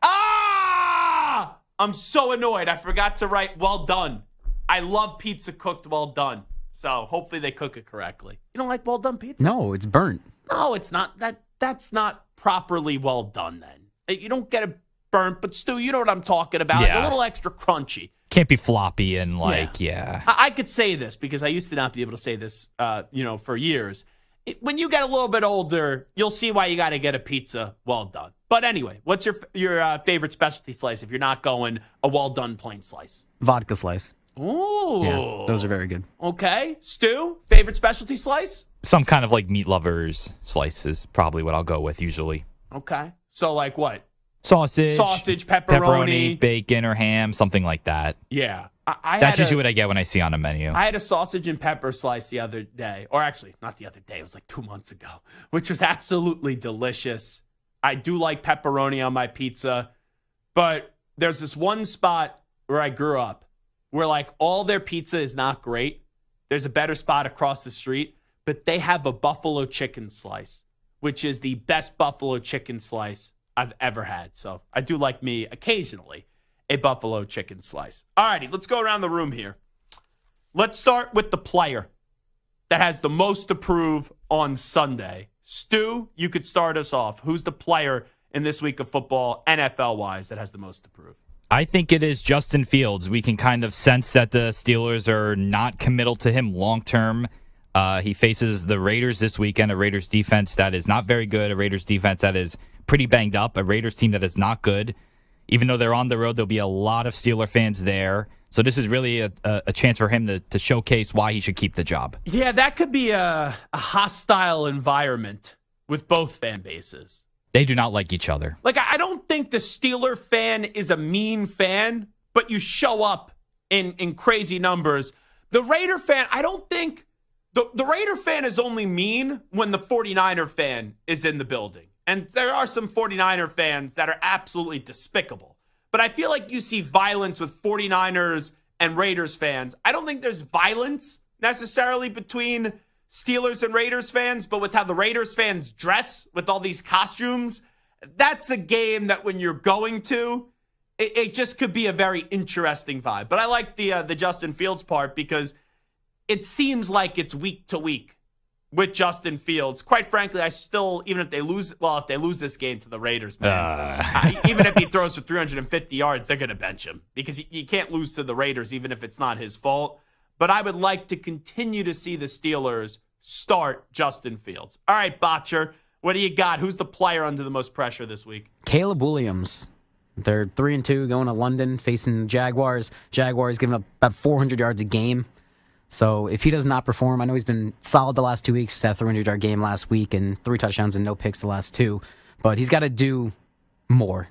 Ah! I'm so annoyed. I forgot to write well done. I love pizza cooked well done. So hopefully they cook it correctly. You don't like well done pizza? No, it's burnt. No, it's not. That's not properly well done then. You don't get it burnt, but Stu, you know what I'm talking about. Yeah. Like a little extra crunchy. Can't be floppy and I could say this because I used to not be able to say this, for years. When you get a little bit older, you'll see why you got to get a pizza well done. But anyway, what's your favorite specialty slice if you're not going a well done plain slice? Vodka slice. Ooh. Yeah, those are very good. Okay. Stu, favorite specialty slice? Some kind of like meat lovers slice is probably what I'll go with usually. Okay. So like what? Sausage, pepperoni, bacon, or ham, something like that. Yeah. That's usually what I get when I see on a menu. I had a sausage and pepper slice the other day, or actually not the other day, it was like 2 months ago, which was absolutely delicious. I do like pepperoni on my pizza, but there's this one spot where I grew up where like all their pizza is not great. There's a better spot across the street, but they have a buffalo chicken slice, which is the best buffalo chicken slice I've ever had. So I do like me occasionally a buffalo chicken slice. All righty, let's go around the room here. Let's start with the player that has the most to prove on Sunday. Stu, you could start us off. Who's the player in this week of football, NFL-wise, that has the most to prove? I think it is Justin Fields. We can kind of sense that the Steelers are not committal to him long-term. He faces the Raiders this weekend, a Raiders defense that is not very good, a Raiders defense that is pretty banged up, a Raiders team that is not good. Even though they're on the road, there'll be a lot of Steeler fans there. So this is really a chance for him to showcase why he should keep the job. Yeah, that could be a hostile environment with both fan bases. They do not like each other. Like, I don't think the Steeler fan is a mean fan, but you show up in crazy numbers. The Raider fan, I don't think the Raider fan is only mean when the 49er fan is in the building. And there are some 49er fans that are absolutely despicable. But I feel like you see violence with 49ers and Raiders fans. I don't think there's violence necessarily between Steelers and Raiders fans, but with how the Raiders fans dress with all these costumes, that's a game that when you're going to, it just could be a very interesting vibe. But I like the Justin Fields part because it seems like it's week to week with Justin Fields. Quite frankly, I still, even if they lose this game to the Raiders, man, even if he throws for 350 yards, they're going to bench him because you can't lose to the Raiders, even if it's not his fault. But I would like to continue to see the Steelers start Justin Fields. All right, Botcher, what do you got? Who's the player under the most pressure this week? Caleb Williams. They're 3-2 going to London facing Jaguars. Jaguars giving up about 400 yards a game. So if he does not perform, I know he's been solid the last 2 weeks. Had a 300-yard game last week and 3 touchdowns and no picks the last 2. But he's got to do more.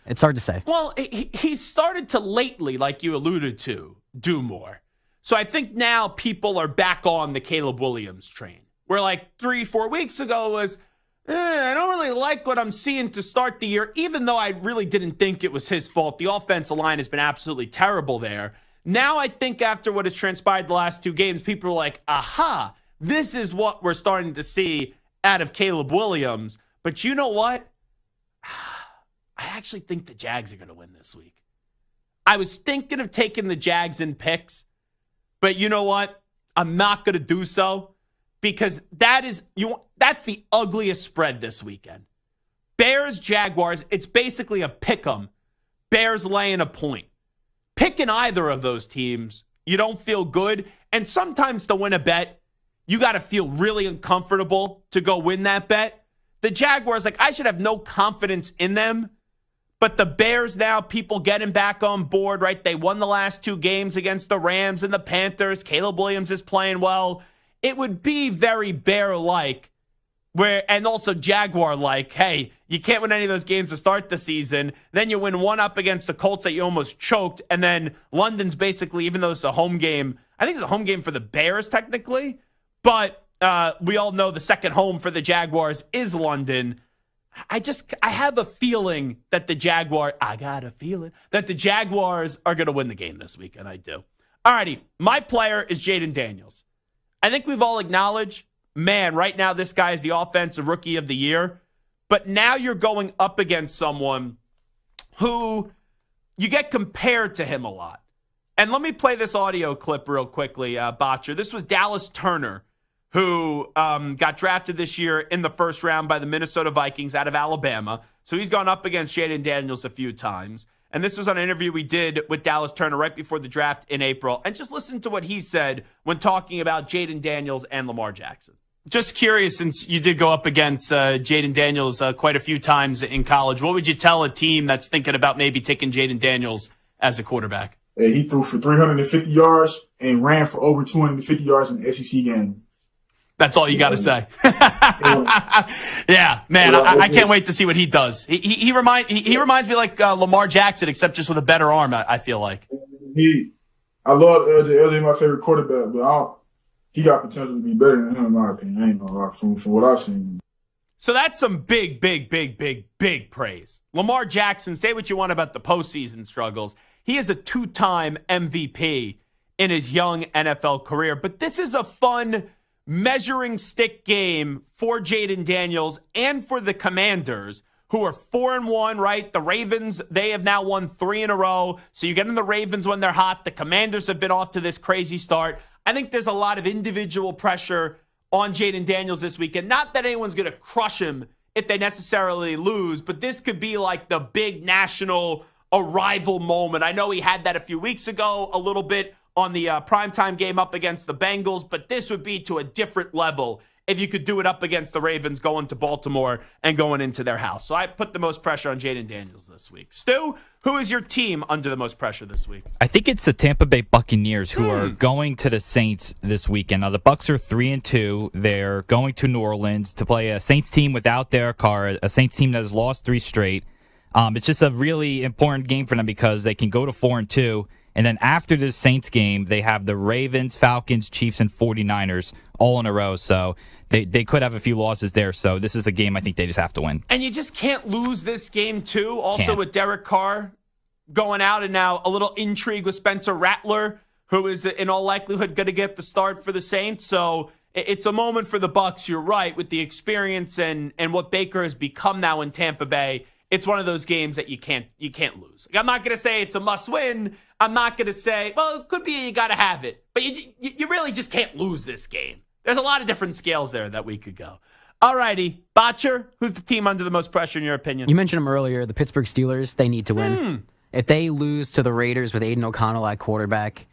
It's hard to say. Well, he started to lately, like you alluded to, do more. So I think now people are back on the Caleb Williams train. Where like 3-4 weeks ago was, I don't really like what I'm seeing to start the year, even though I really didn't think it was his fault. The offensive line has been absolutely terrible there. Now I think after what has transpired the last 2 games, people are like, aha, this is what we're starting to see out of Caleb Williams. But you know what? I actually think the Jags are going to win this week. I was thinking of taking the Jags in picks, but you know what? I'm not going to do so because that's the ugliest spread this weekend. Bears, Jaguars, it's basically a pick 'em. Bears laying a point. Picking either of those teams, you don't feel good. And sometimes to win a bet, you got to feel really uncomfortable to go win that bet. The Jaguars, I should have no confidence in them. But the Bears now, people getting back on board, right? They won the last 2 games against the Rams and the Panthers. Caleb Williams is playing well. It would be very Bear-like, and also Jaguar-like. Hey, you can't win any of those games to start the season. Then you win one up against the Colts that you almost choked. And then London's basically, even though it's a home game, I think it's a home game for the Bears technically. But we all know the second home for the Jaguars is London. I have a feeling that the Jaguars are going to win the game this week, and I do. All righty, my player is Jaden Daniels. I think we've all acknowledged, man, right now this guy is the offensive rookie of the year. But now you're going up against someone who you get compared to him a lot. And let me play this audio clip real quickly, Botcher. This was Dallas Turner, who got drafted this year in the first round by the Minnesota Vikings out of Alabama. So he's gone up against Jaden Daniels a few times. And this was on an interview we did with Dallas Turner right before the draft in April. And just listen to what he said when talking about Jaden Daniels and Lamar Jackson. Just curious, since you did go up against Jaden Daniels quite a few times in college, what would you tell a team that's thinking about maybe taking Jaden Daniels as a quarterback? Hey, he threw for 350 yards and ran for over 250 yards in the SEC game. That's all you got to say. Yeah, man, I can't wait to see what he does. He reminds me like Lamar Jackson, except just with a better arm, I feel like. I love LJ. LJ is my favorite quarterback, but he got potential to be better than him, in my opinion. I ain't gonna lie, from what I've seen. So that's some big praise. Lamar Jackson, say what you want about the postseason struggles. He is a 2-time MVP in his young NFL career, but this is a fun measuring stick game for Jaden Daniels and for the Commanders, who are 4-1, right? The Ravens, they have now won 3 in a row. So you get in the Ravens when they're hot. The Commanders have been off to this crazy start. I think there's a lot of individual pressure on Jaden Daniels this weekend. Not that anyone's going to crush him if they necessarily lose, but this could be like the big national arrival moment. I know he had that a few weeks ago, a little bit on the primetime game up against the Bengals, but this would be to a different level if you could do it up against the Ravens going to Baltimore and going into their house. So I put the most pressure on Jaden Daniels this week. Stu, who is your team under the most pressure this week? I think it's the Tampa Bay Buccaneers who are going to the Saints this weekend. Now, the Bucs are 3-2. They're going to New Orleans to play a Saints team without Derek Carr, a Saints team that has lost 3 straight. It's just a really important game for them because they can go to 4-2. And then after this Saints game, they have the Ravens, Falcons, Chiefs, and 49ers all in a row. So they could have a few losses there. So this is the game I think they just have to win. And you just can't lose this game, too. Also with Derek Carr going out, and now a little intrigue with Spencer Rattler, who is in all likelihood going to get the start for the Saints. So it's a moment for the Bucs. You're right, with the experience and what Baker has become now in Tampa Bay. It's one of those games that you can't lose. I'm not going to say it's a must-win. I'm not going to say, well, it could be you got to have it. But you really just can't lose this game. There's a lot of different scales there that we could go. All righty. Botcher, who's the team under the most pressure in your opinion? You mentioned them earlier, the Pittsburgh Steelers. They need to win. If they lose to the Raiders with Aiden O'Connell at quarterback,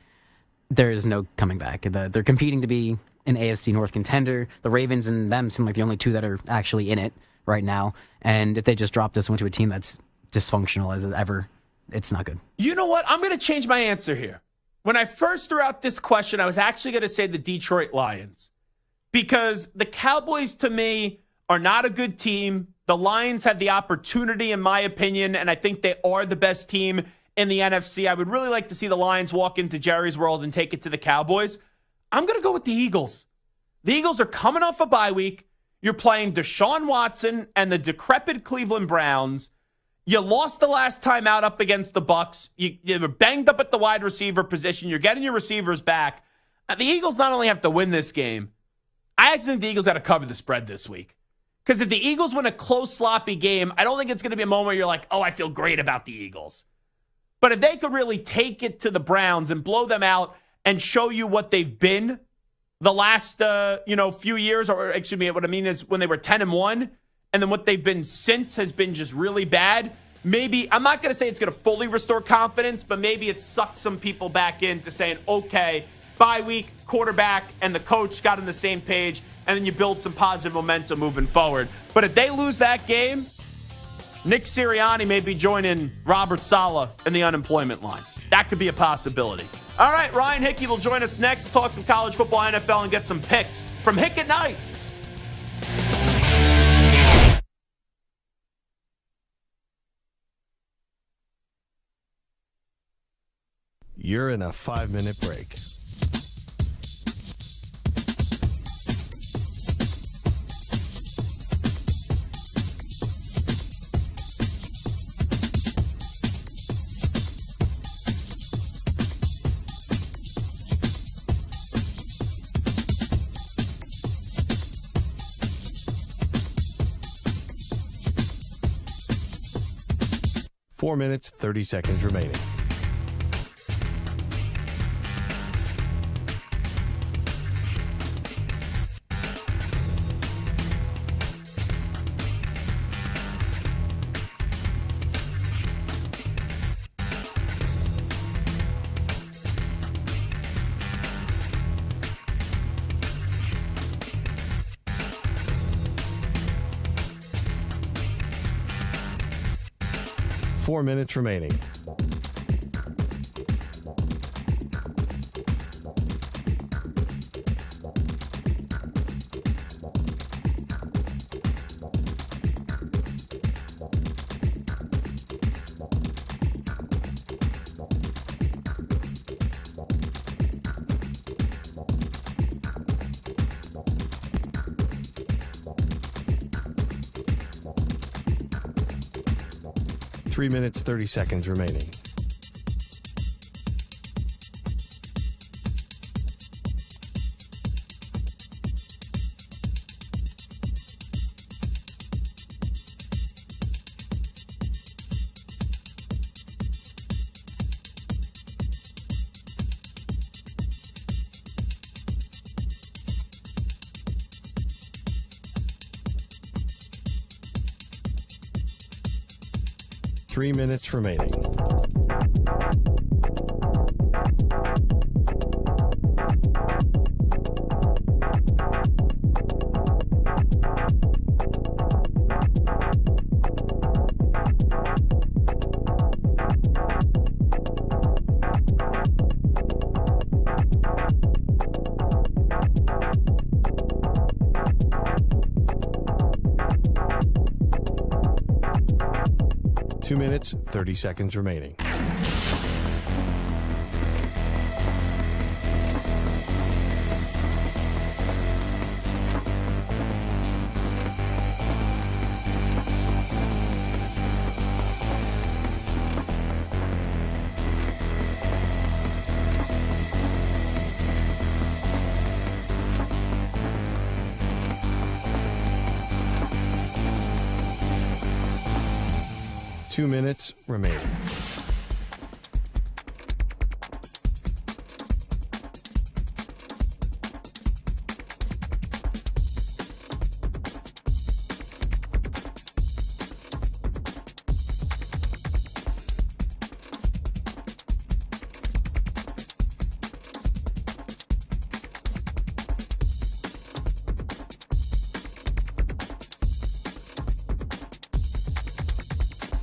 there's no coming back. They're competing to be an AFC North contender. The Ravens and them seem like the only two that are actually in it right now. And if they just drop this one to a team that's dysfunctional as ever, it's not good. You know what? I'm going to change my answer here. When I first threw out this question, I was actually going to say the Detroit Lions. Because the Cowboys, to me, are not a good team. The Lions have the opportunity, in my opinion, and I think they are the best team in the NFC. I would really like to see the Lions walk into Jerry's World and take it to the Cowboys. I'm going to go with the Eagles. The Eagles are coming off a bye week. You're playing Deshaun Watson and the decrepit Cleveland Browns. You lost the last time out up against the Bucs. You were banged up at the wide receiver position. You're getting your receivers back. The Eagles not only have to win this game, I actually think the Eagles got to cover the spread this week. Because if the Eagles win a close, sloppy game, I don't think it's going to be a moment where you're like, oh, I feel great about the Eagles. But if they could really take it to the Browns and blow them out and show you what they've been the last few years, or excuse me, what I mean is when they were 10-1, and then what they've been since has been just really bad. Maybe, I'm not going to say it's going to fully restore confidence, but maybe it sucks some people back into saying, okay, bye week, quarterback, and the coach got on the same page, and then you build some positive momentum moving forward. But if they lose that game, Nick Sirianni may be joining Robert Saleh in the unemployment line. That could be a possibility. All right, Ryan Hickey will join us next to talk some college football, NFL, and get some picks from Hick at Night. You're in a 5-minute break. Four minutes, 30 seconds remaining. Four minutes remaining. Three minutes, 30 seconds remaining. Three minutes remaining. Two minutes, 30 seconds remaining. Two minutes remaining.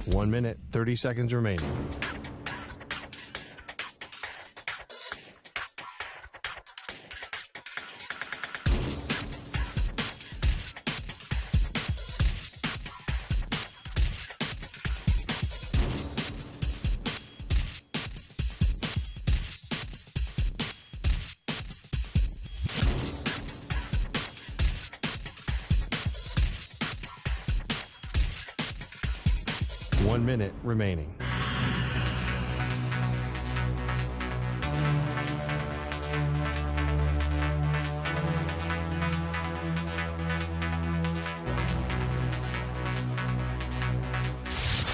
One minute, 30 seconds remaining. 1 minute remaining.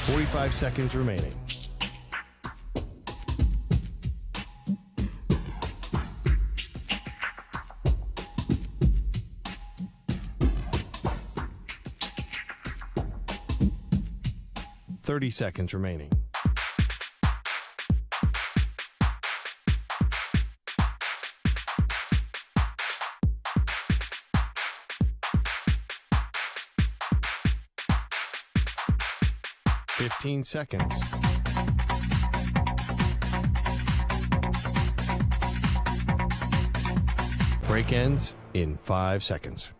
"45 seconds remaining. "30 seconds remaining. "15 seconds. Break ends in 5 seconds.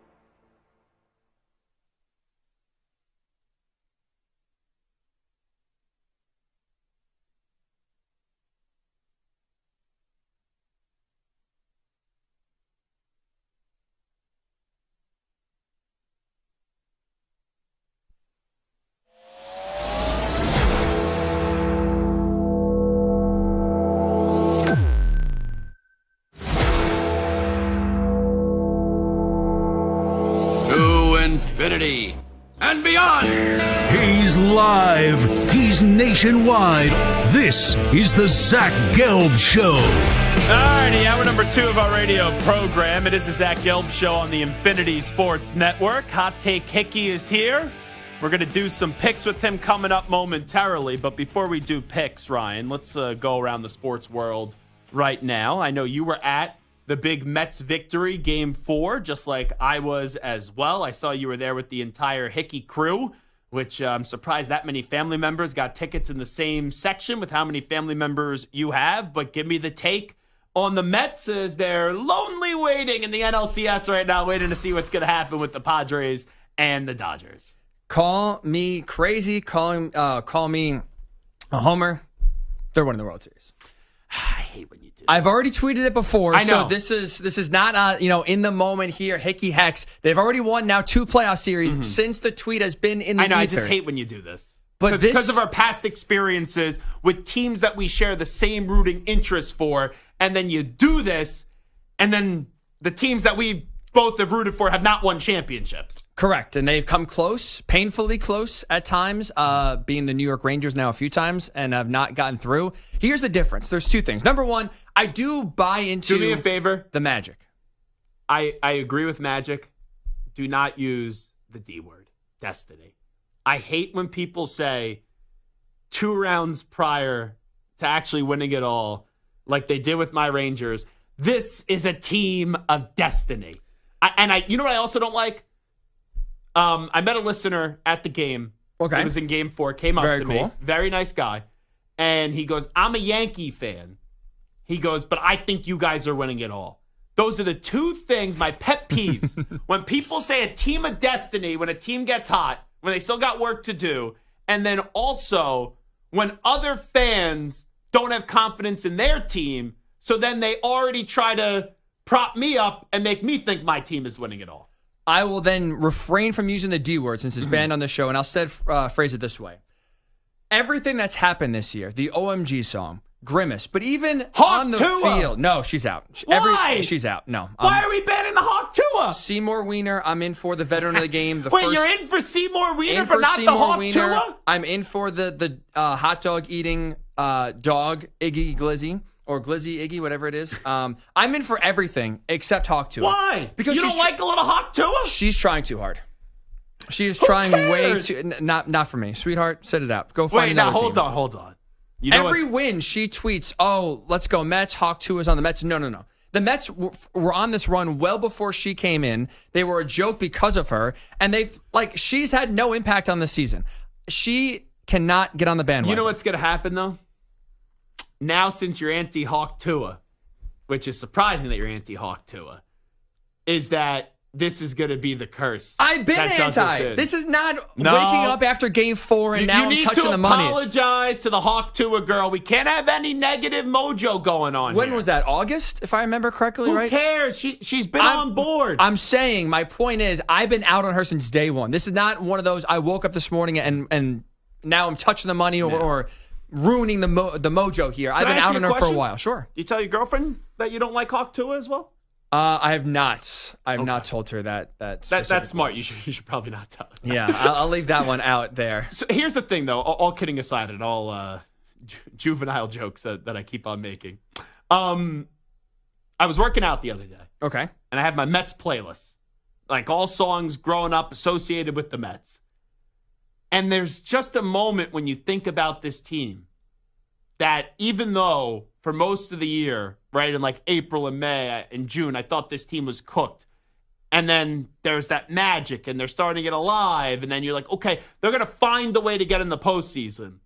Infinity and beyond. He's live. He's nationwide. This is the Zach Gelb Show. Alrighty, hour number 2 of our radio program. It is the Zach Gelb Show on the Infinity Sports Network. Hot Take Hickey is here. We're going to do some picks with him coming up momentarily. But before we do picks, Ryan, let's go around the sports world right now. I know you were at the big Mets victory, Game 4, just like I was as well. I saw you were there with the entire Hickey crew, which I'm surprised that many family members got tickets in the same section with how many family members you have. But give me the take on the Mets as they're lonely waiting in the NLCS right now, waiting to see what's going to happen with the Padres and the Dodgers. Call me crazy, call me a homer. They're winning the World Series. I hate when you do this. I've already tweeted it before. I know. So this is not in the moment here. Hickey Hex. They've already won now 2 playoff series since the tweet has been in the I know. ether. I just hate when you do this. But because of our past experiences with teams that we share the same rooting interests for, and then you do this, and then the teams that we both have rooted for have not won championships. Correct. And they've come close, painfully close at times, being the New York Rangers now a few times, and have not gotten through. Here's the difference. There's 2 things. Number one, I do buy into... Do me a favor. The Magic. I agree with Magic. Do not use the D word, destiny. I hate when people say 2 rounds prior to actually winning it all, like they did with my Rangers, this is a team of destiny. You know what I also don't like? I met a listener at the game. Okay. It was in Game 4. Came up to me. Very nice guy. And he goes, I'm a Yankee fan. He goes, but I think you guys are winning it all. Those are the 2 things, my pet peeves. When people say a team of destiny, when a team gets hot, when they still got work to do, and then also when other fans don't have confidence in their team, so then they already try to prop me up and make me think my team is winning it all. I will then refrain from using the D word since it's banned on the show, and I'll instead phrase it this way. Everything that's happened this year, the OMG song, Grimace, but even on the field. No, she's out. Why? She's out. No. Why are we banning the Hawk Tua? Seymour Wiener, I'm in for the veteran of the game. You're in for Seymour Wiener, but not the Hawk Tua? I'm in for the hot dog eating dog, Iggy Glizzy. Or Glizzy, Iggy, whatever it is. I'm in for everything except Hawk Tua. Why? Because you don't like a little Hawk Tua? She's trying too hard. She is Who trying cares? way too... Not for me. Sweetheart, set it out. Go find Wait, another now, team. hold on. You know Every win, she tweets, oh, let's go Mets. Hawk Tua's on the Mets. No. The Mets were on this run well before she came in. They were a joke because of her. And she's had no impact on the season. She cannot get on the bandwagon. You know what's going to happen, though? Now, since you're anti-Hawk Tua, which is surprising that you're anti-Hawk Tua, is that this is going to be the curse. I've been anti. This is not waking up after Game 4 and now I'm touching the money. You need to apologize to the Hawk Tua girl. We can't have any negative mojo going on When here. was that? August, if I remember correctly, Who right? Who cares? She's been on board. I'm saying, my point is, I've been out on her since day one. This is not one of those, I woke up this morning and now I'm touching the money or ruining the mojo here. I've been out on her for a while. Sure. You tell your girlfriend that you don't like Hawk Tua as well? I have not. I have not told her that. That's smart. You should probably not tell her. Yeah, I'll leave that one out there. So here's the thing, though. All kidding aside, and all juvenile jokes that I keep on making. I was working out the other day. Okay. And I have my Mets playlist, like all songs growing up associated with the Mets. And there's just a moment when you think about this team that even though for most of the year, right, in like April and May and June, I thought this team was cooked. And then there's that magic and they're starting to get alive. And then you're like, okay, they're going to find a way to get in the postseason.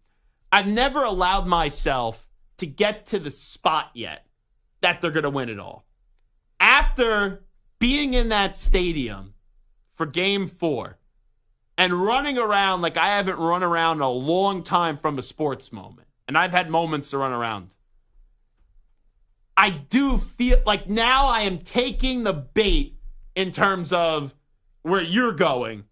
I've never allowed myself to get to the spot yet that they're going to win it all. After being in that stadium for Game 4 and running around like I haven't run around in a long time from a sports moment, and I've had moments to run around, I do feel like now I am taking the bait in terms of where you're going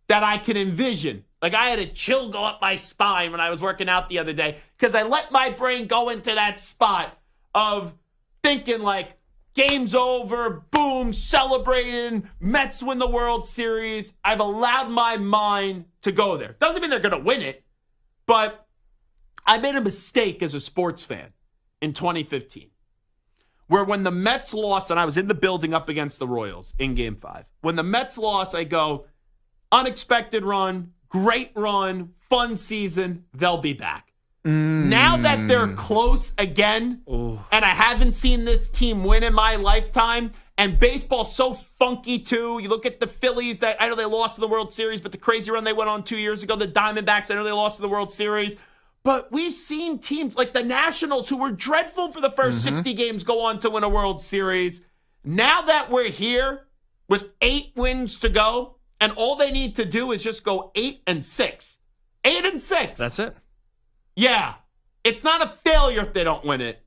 that I can envision. Like I had a chill go up my spine when I was working out the other day because I let my brain go into that spot of thinking like, game's over, boom, celebrating, Mets win the World Series. I've allowed my mind to go there. Doesn't mean they're going to win it, but I made a mistake as a sports fan in 2015, where when the Mets lost, and I was in the building up against the Royals in Game 5, when the Mets lost, I go, unexpected run, great run, fun season, they'll be back. Now that they're close again, and I haven't seen this team win in my lifetime, and baseball's so funky too. You look at the Phillies that I know they lost in the World Series, but the crazy run they went on 2 years ago, the Diamondbacks, I know they lost in the World Series. But we've seen teams like the Nationals, who were dreadful for the first 60 games, go on to win a World Series. Now that we're here with 8 wins to go, and all they need to do is just go 8-6. 8-6. That's it. Yeah, it's not a failure if they don't win it,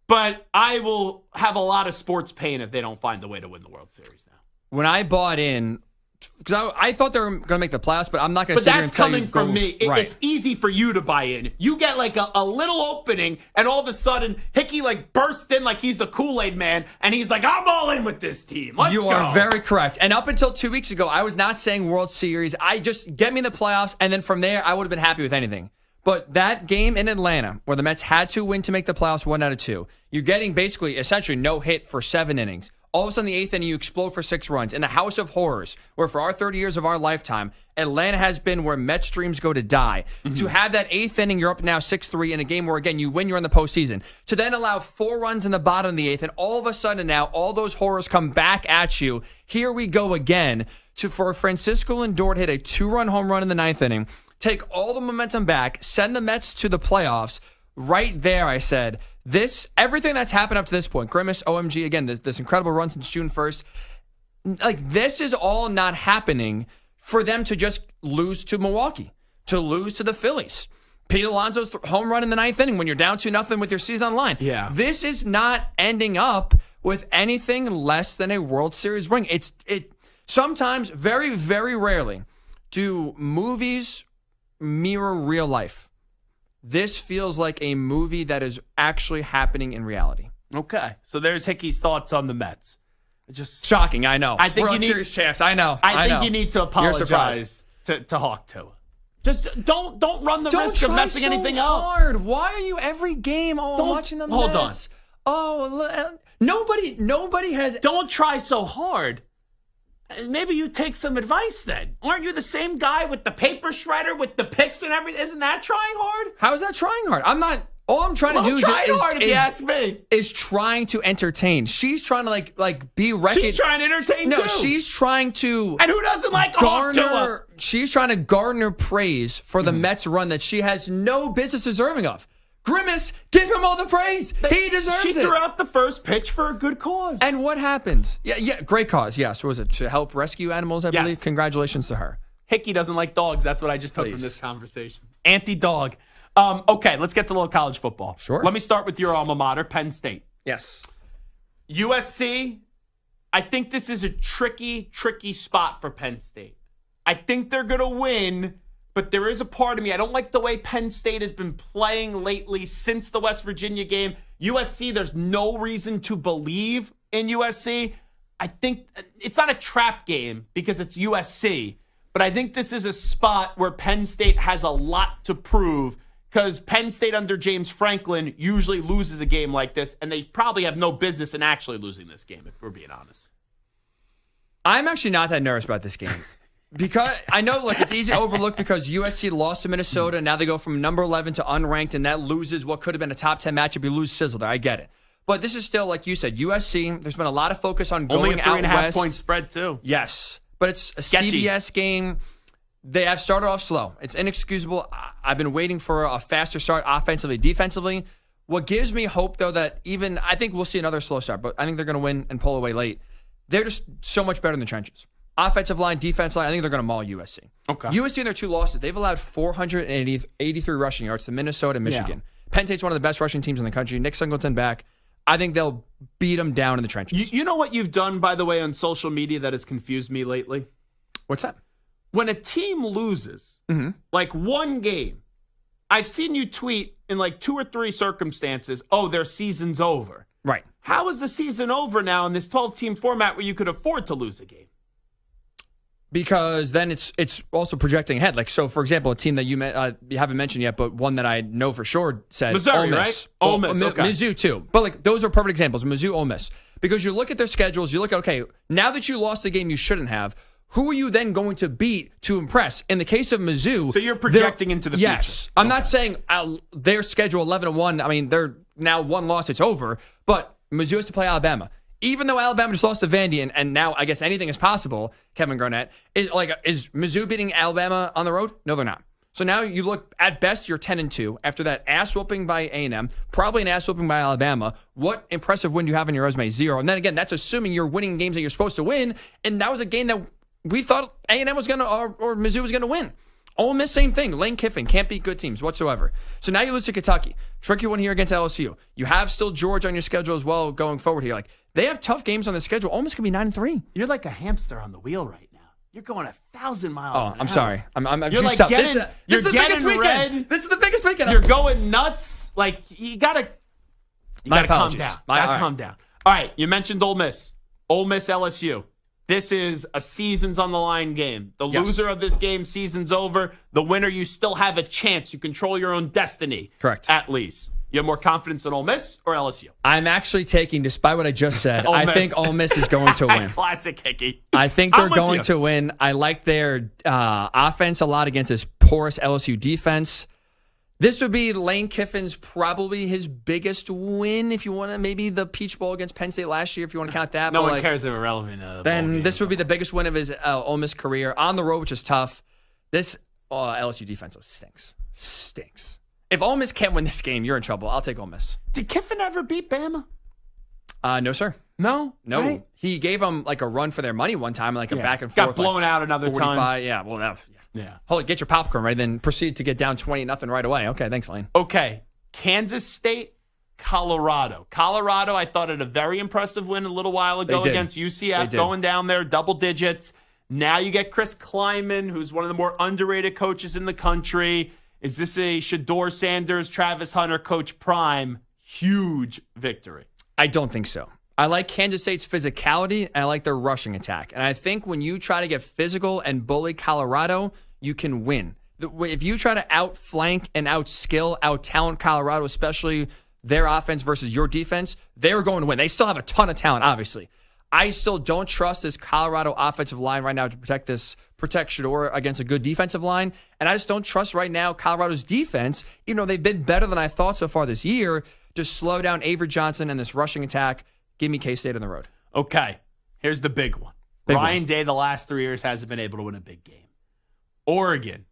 but I will have a lot of sports pain if they don't find a way to win the World Series now. When I bought in, because I thought they were going to make the playoffs, but I'm not going to sit here and tell you. But that's coming from me. It's easy for you to buy in. You get like a little opening, and all of a sudden, Hickey like bursts in like he's the Kool-Aid man, and he's like, I'm all in with this team. Let's go. You are very correct. And up until 2 weeks ago, I was not saying World Series. I just get me in the playoffs, and then from there, I would have been happy with anything. But that game in Atlanta, where the Mets had to win to make the playoffs 1 out of 2, you're getting basically essentially no hit for 7 innings. All of a sudden, the 8th inning, you explode for 6 runs. In the house of horrors, where for our 30 years of our lifetime, Atlanta has been where Mets dreams go to die. To have that 8th inning, you're up now 6-3 in a game where, again, you win, you're in the postseason. To then allow 4 runs in the bottom of the 8th, and all of a sudden now, all those horrors come back at you. Here we go again for Francisco Lindor to hit a 2-run home run in the 9th inning. Take all the momentum back, send the Mets to the playoffs. Right there, I said, everything that's happened up to this point, Grimace, OMG, again, this incredible run since June 1st, like this is all not happening for them to just lose to Milwaukee, to lose to the Phillies. Pete Alonso's home run in the 9th inning when you're down 2-0 with your season on line. Yeah. This is not ending up with anything less than a World Series ring. It sometimes, very, very rarely, do movies mirror real life. This feels like a movie that is actually happening in reality. Okay, so there's Hickey's thoughts on the Mets. Just shocking, I know. I think World you need Series champs. I know. I think you need to apologize to Hawk Tua. Just don't run the risk of messing anything hard. up. Why are you every game watching them? Hold on. Nobody has. Don't try so hard. Maybe you take some advice then. Aren't you the same guy with the paper shredder, with the picks and everything? Isn't that trying hard? How is that trying hard? I'm not. All I'm trying to do if you ask me, is trying to entertain. She's trying to like be wrecked. She's trying to entertain too. No, she's trying to. And who doesn't like garner? She's trying to garner praise for the Mets run that she has no business deserving of. Grimace, give him all the praise. He deserves it. She threw out the first pitch for a good cause. And what happened? Yeah, great cause. Yes, was it to help rescue animals? I believe. Congratulations to her. Hickey doesn't like dogs. That's what I just took from this conversation. Anti-dog. Okay, let's get to a little college football. Sure. Let me start with your alma mater, Penn State. Yes. USC, I think this is a tricky spot for Penn State. I think they're going to win, But there is a part of me, I don't like the way Penn State has been playing lately since the West Virginia game. USC, there's no reason to believe in USC. I think it's not a trap game because it's USC, but I think this is a spot where Penn State has a lot to prove because Penn State under James Franklin usually loses a game like this, and they probably have no business in actually losing this game, if we're being honest. I'm actually not that nervous about this game. Because I know, like, it's easy to overlook because USC lost to Minnesota, and now they go from number 11 to unranked, and that loses what could have been a top 10 matchup. You lose sizzle there. I get it. But this is still, like you said, USC. There's been a lot of focus on going out west. Only a 3.5 point spread, too. Yes. But it's a sketchy CBS game. They have started off slow. It's inexcusable. I've been waiting for a faster start offensively, defensively. What gives me hope, though, that even I think we'll see another slow start, but I think they're going to win and pull away late. They're just so much better in the trenches. Offensive line, defense line, I think they're going to maul USC. Okay. USC in their 2 losses, they've allowed 483 rushing yards to Minnesota and Michigan. Yeah. Penn State's one of the best rushing teams in the country. Nick Singleton back. I think they'll beat them down in the trenches. You know what you've done, by the way, on social media that has confused me lately? What's that? When a team loses, like one game, I've seen you tweet in like 2 or 3 circumstances, oh, their season's over. Right. How is the season over now in this 12-team format where you could afford to lose a game? Because then it's also projecting ahead. Like, so, for example, a team that you haven't mentioned yet, but one that I know for sure said Missouri, Ole Miss. right? Ole Miss, okay. Mizzou, too. But, like, those are perfect examples. Mizzou, Ole Miss. Because you look at their schedules, you look at, okay, now that you lost the game you shouldn't have, who are you then going to beat to impress? In the case of Mizzou... So you're projecting into the future. Yes. I'm not saying their schedule 11-1. I mean, they're now 1 loss, it's over. But Mizzou has to play Alabama. Even though Alabama just lost to Vandy, and now I guess anything is possible, Kevin Garnett, is Mizzou beating Alabama on the road? No, they're not. So now you look, at best, you're 10-2. After that ass-whooping by A&M, probably an ass-whooping by Alabama, what impressive win do you have on your resume? 0. And then again, that's assuming you're winning games that you're supposed to win, and that was a game that we thought A&M was going to, or Mizzou was going to win. Ole Miss, same thing. Lane Kiffin can't beat good teams whatsoever. So now you lose to Kentucky. Tricky one here against LSU. You have still Georgia on your schedule as well going forward here. Like, they have tough games on the schedule. Ole Miss could be 9-3. You're like a hamster on the wheel right now. You're going 1,000 miles an hour. I'm sorry. I'm you're like tough. getting, this is the biggest weekend. Red. This is the biggest weekend. You're going nuts. Like, you gotta calm down. Calm down. All right, you mentioned Ole Miss. Ole Miss LSU. This is a seasons on the line game. The loser of this game, season's over. The winner, you still have a chance. You control your own destiny. Correct. At least. You have more confidence in Ole Miss or LSU? I'm actually taking, despite what I just said, I think Ole Miss is going to win. Classic Hickey. I think they're going to win. I like their offense a lot against this porous LSU defense. This would be Lane Kiffin's probably his biggest win if you want to, maybe the Peach Bowl against Penn State last year, if you want to count that. No one cares if irrelevant. Then this would be the biggest win of his Ole Miss career. On the road, which is tough. This LSU defense stinks. If Ole Miss can't win this game, you're in trouble. I'll take Ole Miss. Did Kiffin ever beat Bama? No, sir. No? Right? He gave them like a run for their money one time, like a back and forth. Got blown out another 45. time. Yeah, well, Yeah. Hold it, get your popcorn ready, then proceed to get down 20-0 right away. Okay, thanks, Lane. Okay. Kansas State, Colorado. Colorado, I thought had a very impressive win a little while ago against UCF, going down there, double digits. Now you get Chris Kleiman, who's one of the more underrated coaches in the country. Is this a Shedeur Sanders, Travis Hunter, Coach Prime? Huge victory. I don't think so. I like Kansas State's physicality, and I like their rushing attack. And I think when you try to get physical and bully Colorado, you can win. If you try to outflank and outskill, out-talent Colorado, especially their offense versus your defense, they're going to win. They still have a ton of talent, obviously. I still don't trust this Colorado offensive line right now to protect Shedeur against a good defensive line. And I just don't trust right now Colorado's defense, even though they've been better than I thought so far this year, to slow down Avery Johnson and this rushing attack. Give me K-State on the road. Okay, here's the big one. Ryan Day, the last 3 years, hasn't been able to win a big game. Oregon.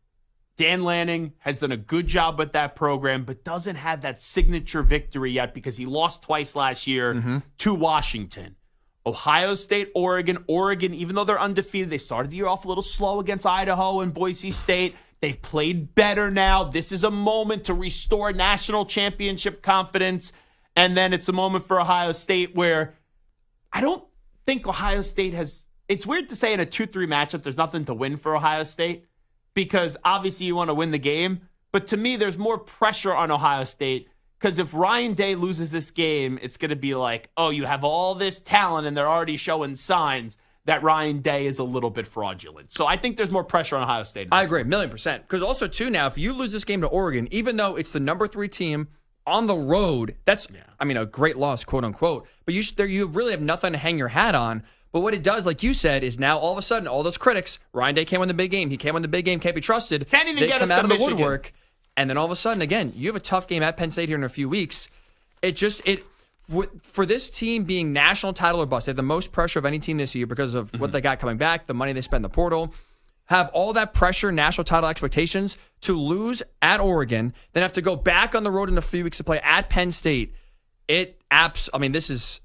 Dan Lanning has done a good job with that program, but doesn't have that signature victory yet because he lost twice last year to Washington. Ohio State, Oregon. Oregon, even though they're undefeated, they started the year off a little slow against Idaho and Boise State. They've played better now. This is a moment to restore national championship confidence. And then it's a moment for Ohio State where I don't think Ohio State has – it's weird to say in a 2-3 matchup there's nothing to win for Ohio State because obviously you want to win the game. But to me, there's more pressure on Ohio State because if Ryan Day loses this game, it's going to be like, oh, you have all this talent and they're already showing signs that Ryan Day is a little bit fraudulent. So I think there's more pressure on Ohio State. I agree, 1,000,000%. Because also, too, now, if you lose this game to Oregon, even though it's the number 3 team on the road, that's, a great loss, quote unquote. But you really have nothing to hang your hat on. But what it does, like you said, is now all of a sudden, all those critics, Ryan Day can't win the big game. He can't win the big game, can't be trusted. Can't even they get come us out to of the Michigan. woodwork. And then all of a sudden, again, you have a tough game at Penn State here in a few weeks. For this team being national title or bust, they have the most pressure of any team this year because of what they got coming back, the money they spend in the portal. Have all that pressure, national title expectations, to lose at Oregon, then have to go back on the road in a few weeks to play at Penn State. This is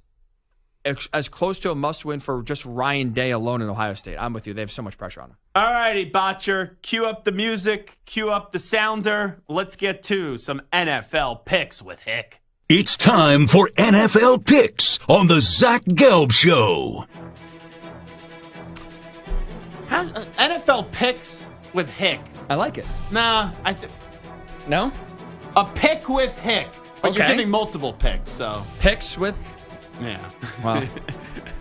as close to a must-win for just Ryan Day alone in Ohio State. I'm with you. They have so much pressure on them. All righty, Botcher. Cue up the music. Cue up the sounder. Let's get to some NFL picks with Hick. It's time for NFL Picks on the Zach Gelb Show. NFL picks with Hick. I like it. Nah, No? A pick with Hick. But you're Okay. giving multiple picks, so. Picks with... Yeah. Wow.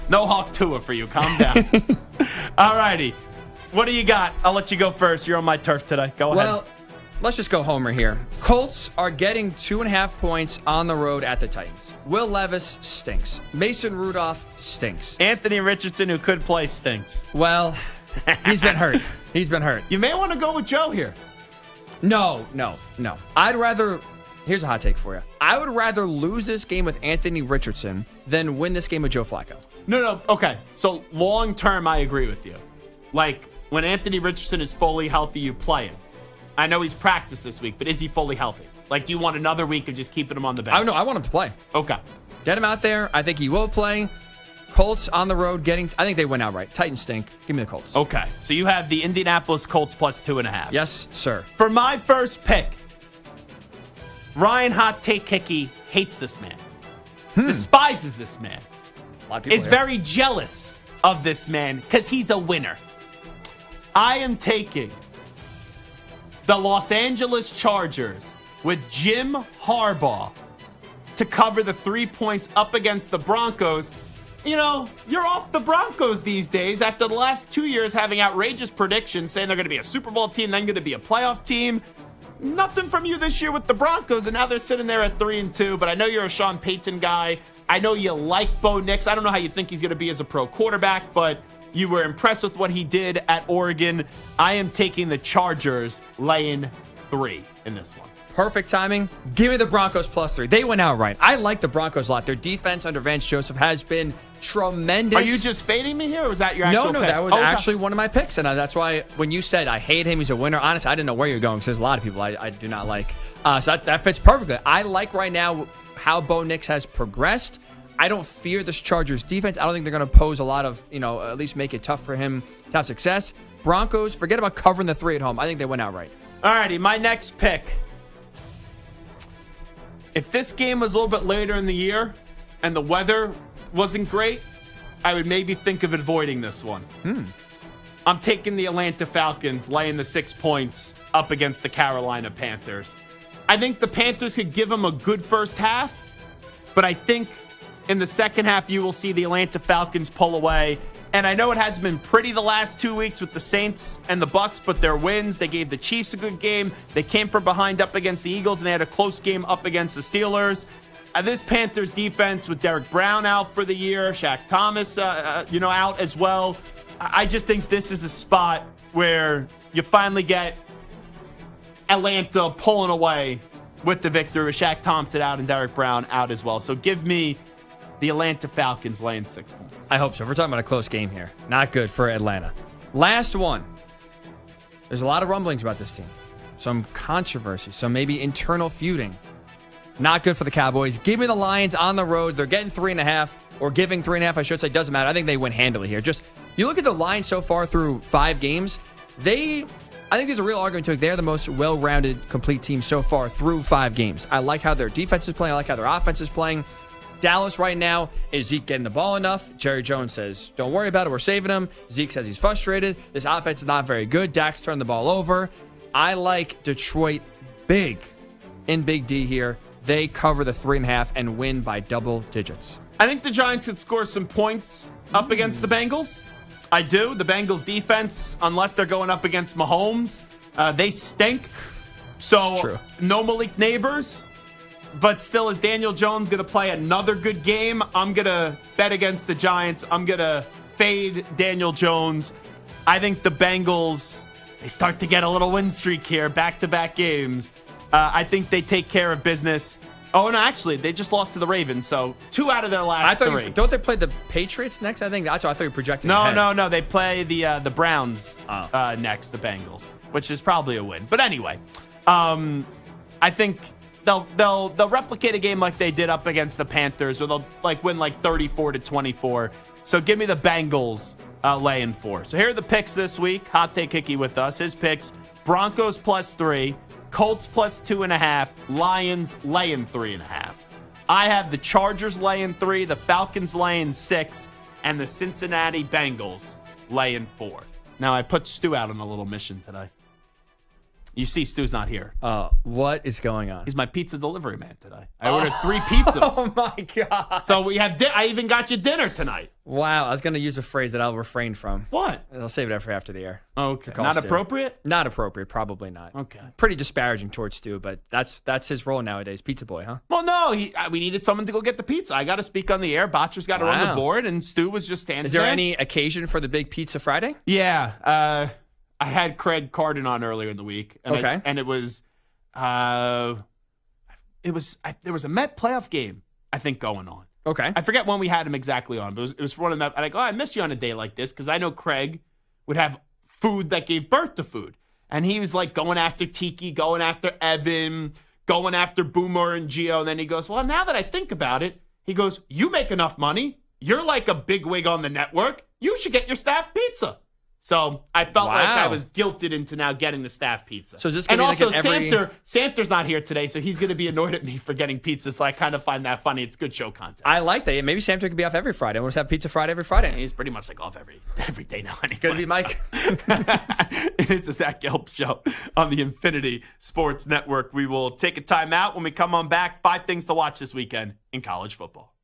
No Hawk Tua for you. Calm down. All righty. What do you got? I'll let you go first. You're on my turf today. Go ahead. Well, let's just go homer here. Colts are getting 2.5 points on the road at the Titans. Will Levis stinks. Mason Rudolph stinks. Anthony Richardson, who could play, stinks. Well, he's been hurt. He's been hurt. You may want to go with Joe here. No. I'd rather... Here's a hot take for you. I would rather lose this game with Anthony Richardson than win this game with Joe Flacco. No. Okay. So long term, I agree with you. Like when Anthony Richardson is fully healthy, you play him. I know he's practiced this week, but is he fully healthy? Like, do you want another week of just keeping him on the bench? I want him to play. Okay. Get him out there. I think he will play. Colts on the road I think they win outright. Titans stink. Give me the Colts. Okay. So you have the Indianapolis Colts plus 2.5. Yes, sir. For my first pick, Ryan Hot Take Hickey hates this man. Despises this man. A lot of people Is here. very jealous of this man because he's a winner. I am taking the Los Angeles Chargers with Jim Harbaugh to cover the 3 points up against the Broncos. You know, you're off the Broncos these days after the last 2 years having outrageous predictions saying they're going to be a Super Bowl team, then going to be a playoff team. Nothing from you this year with the Broncos, and now they're sitting there at 3-2. But I know you're a Sean Payton guy. I know you like Bo Nix. I don't know how you think he's going to be as a pro quarterback, but you were impressed with what he did at Oregon. I am taking the Chargers laying 3 in this one. Perfect timing. Give me the Broncos plus 3. They went outright. I like the Broncos a lot. Their defense under Vance Joseph has been tremendous. Are you just fading me here, or was that your actual No, pick? that was actually one of my picks. And that's why when you said I hate him, he's a winner, honestly, I didn't know where you're going because there's a lot of people I do not like. So that fits perfectly. I like right now how Bo Nix has progressed. I don't fear this Chargers defense. I don't think they're going to pose a lot of, at least make it tough for him to have success. Broncos, forget about covering the 3 at home. I think they went outright. All righty, my next pick. If this game was a little bit later in the year and the weather wasn't great, I would maybe think of avoiding this one. I'm taking the Atlanta Falcons, laying the 6 points up against the Carolina Panthers. I think the Panthers could give them a good first half, but I think in the second half you will see the Atlanta Falcons pull away. And I know it hasn't been pretty the last 2 weeks with the Saints and the Bucks, but their wins, they gave the Chiefs a good game. They came from behind up against the Eagles, and they had a close game up against the Steelers. This Panthers defense with Derek Brown out for the year, Shaq Thomas, out as well. I just think this is a spot where you finally get Atlanta pulling away with the victory with Shaq Thompson out and Derek Brown out as well. So give me the Atlanta Falcons laying 6 points. I hope so. We're talking about a close game here. Not good for Atlanta. Last one. There's a lot of rumblings about this team. Some controversy, some maybe internal feuding. Not good for the Cowboys. Give me the Lions on the road. They're getting 3.5, or giving 3.5, I should say. Doesn't matter. I think they win handily here. Just, you look at the Lions so far through 5 games, I think there's a real argument to it. They're the most well-rounded, complete team so far through 5 games. I like how their defense is playing. I like how their offense is playing. Dallas right now, is Zeke getting the ball enough? Jerry Jones says, don't worry about it. We're saving him. Zeke says he's frustrated. This offense is not very good. Dak's turned the ball over. I like Detroit big in Big D here. They cover the 3.5 and win by double digits. I think the Giants could score some points up against the Bengals. I do. The Bengals defense, unless they're going up against Mahomes, they stink. So no Malik Neighbors. But still, is Daniel Jones going to play another good game? I'm going to bet against the Giants. I'm going to fade Daniel Jones. I think the Bengals, they start to get a little win streak here, back-to-back games. I think they take care of business. Oh, no, actually, they just lost to the Ravens, so 2 out of their last 3. Don't they play the Patriots next? I think that's what I thought you were projecting. No. They play the Browns next, the Bengals, which is probably a win. But anyway, I think they'll replicate a game like they did up against the Panthers, where they'll win 34-24. So give me the Bengals laying 4. So here are the picks this week. Hot Take Hickey with us. His picks: Broncos +3, Colts +2.5, Lions laying 3.5. I have the Chargers laying 3, the Falcons laying 6, and the Cincinnati Bengals laying 4. Now I put Stu out on a little mission today. You see, Stu's not here. What is going on? He's my pizza delivery man today. I ordered 3 pizzas. Oh, my God. So we have I even got you dinner tonight. Wow. I was going to use a phrase that I'll refrain from. What? I'll save it for after the air. Okay. Not appropriate? Not appropriate. Probably not. Okay. Pretty disparaging towards Stu, but that's his role nowadays. Pizza boy, huh? Well, no. We needed someone to go get the pizza. I got to speak on the air. Botcher's got to run the board, and Stu was just standing there. Is there any occasion for the big Pizza Friday? Yeah. I had Craig Carden on earlier in the week, and it was, there was a Met playoff game, I think, going on. Okay. I forget when we had him exactly on, but it was for one of them. And I go, I miss you on a day like this, because I know Craig would have food that gave birth to food. And he was going after Tiki, going after Evan, going after Boomer and Gio. And then he goes, well, now that I think about it, he goes, you make enough money. You're like a bigwig on the network. You should get your staff pizza. So I felt like I was guilted into now getting the staff pizza. So is this and also Samter's not here today, so he's going to be annoyed at me for getting pizza. So I kind of find that funny. It's good show content. I like that. Maybe Samter could be off every Friday. We'll just have Pizza Friday every Friday. He's pretty much off every day now. It's going to be Mike. It is the Zach Gelb Show on the Infinity Sports Network. We will take a timeout. When we come on back, 5 things to watch this weekend in college football.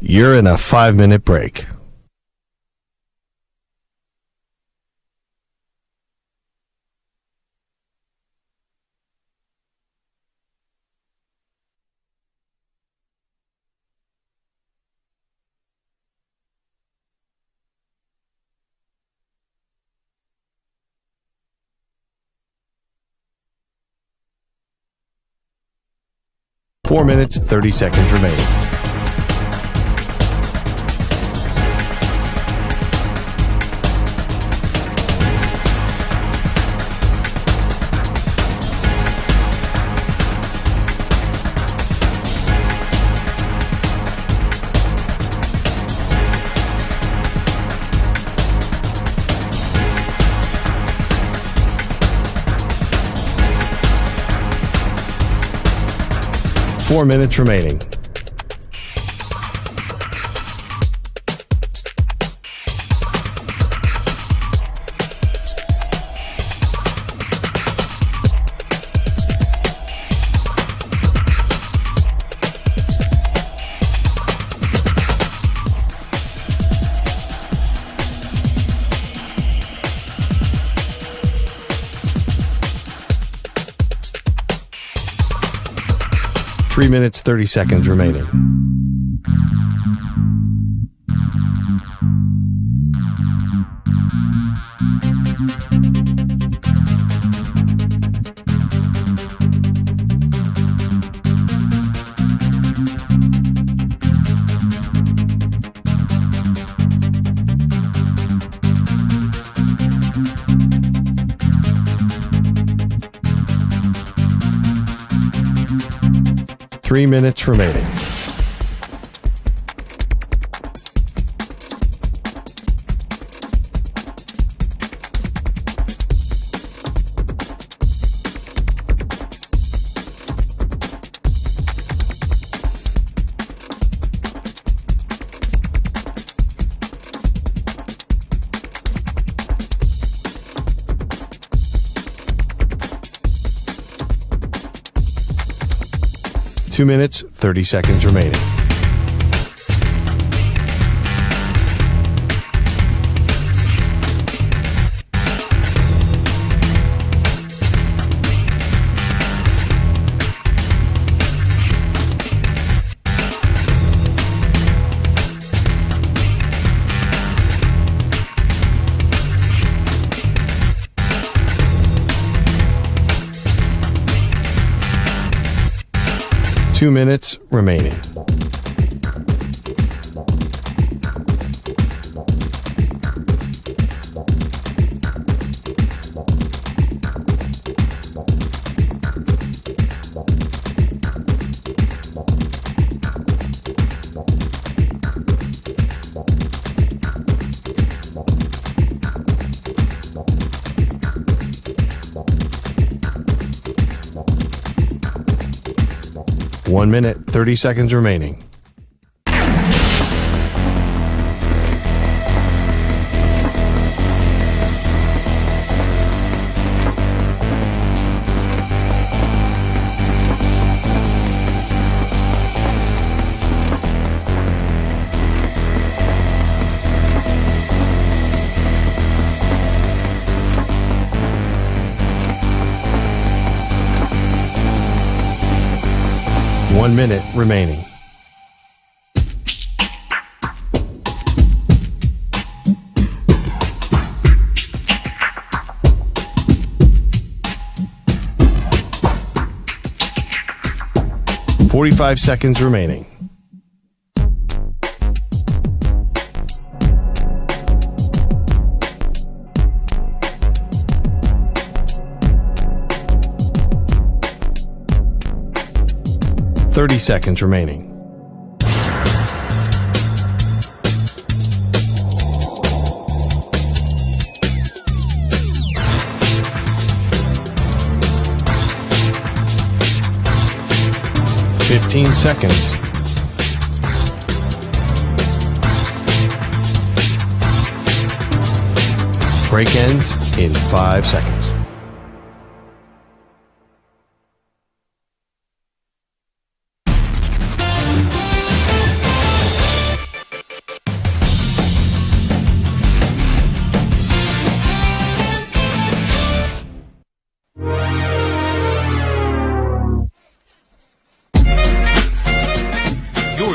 You're in a 5-minute break. Four minutes, 30 seconds remaining. Four minutes remaining. Three minutes, 30 seconds remaining. Three minutes remaining. 2 minutes, 30 seconds remaining. Two minutes remaining. One minute, 30 seconds remaining. One minute remaining. Forty-five seconds remaining. Thirty seconds remaining. Fifteen seconds. Break ends in 5 seconds.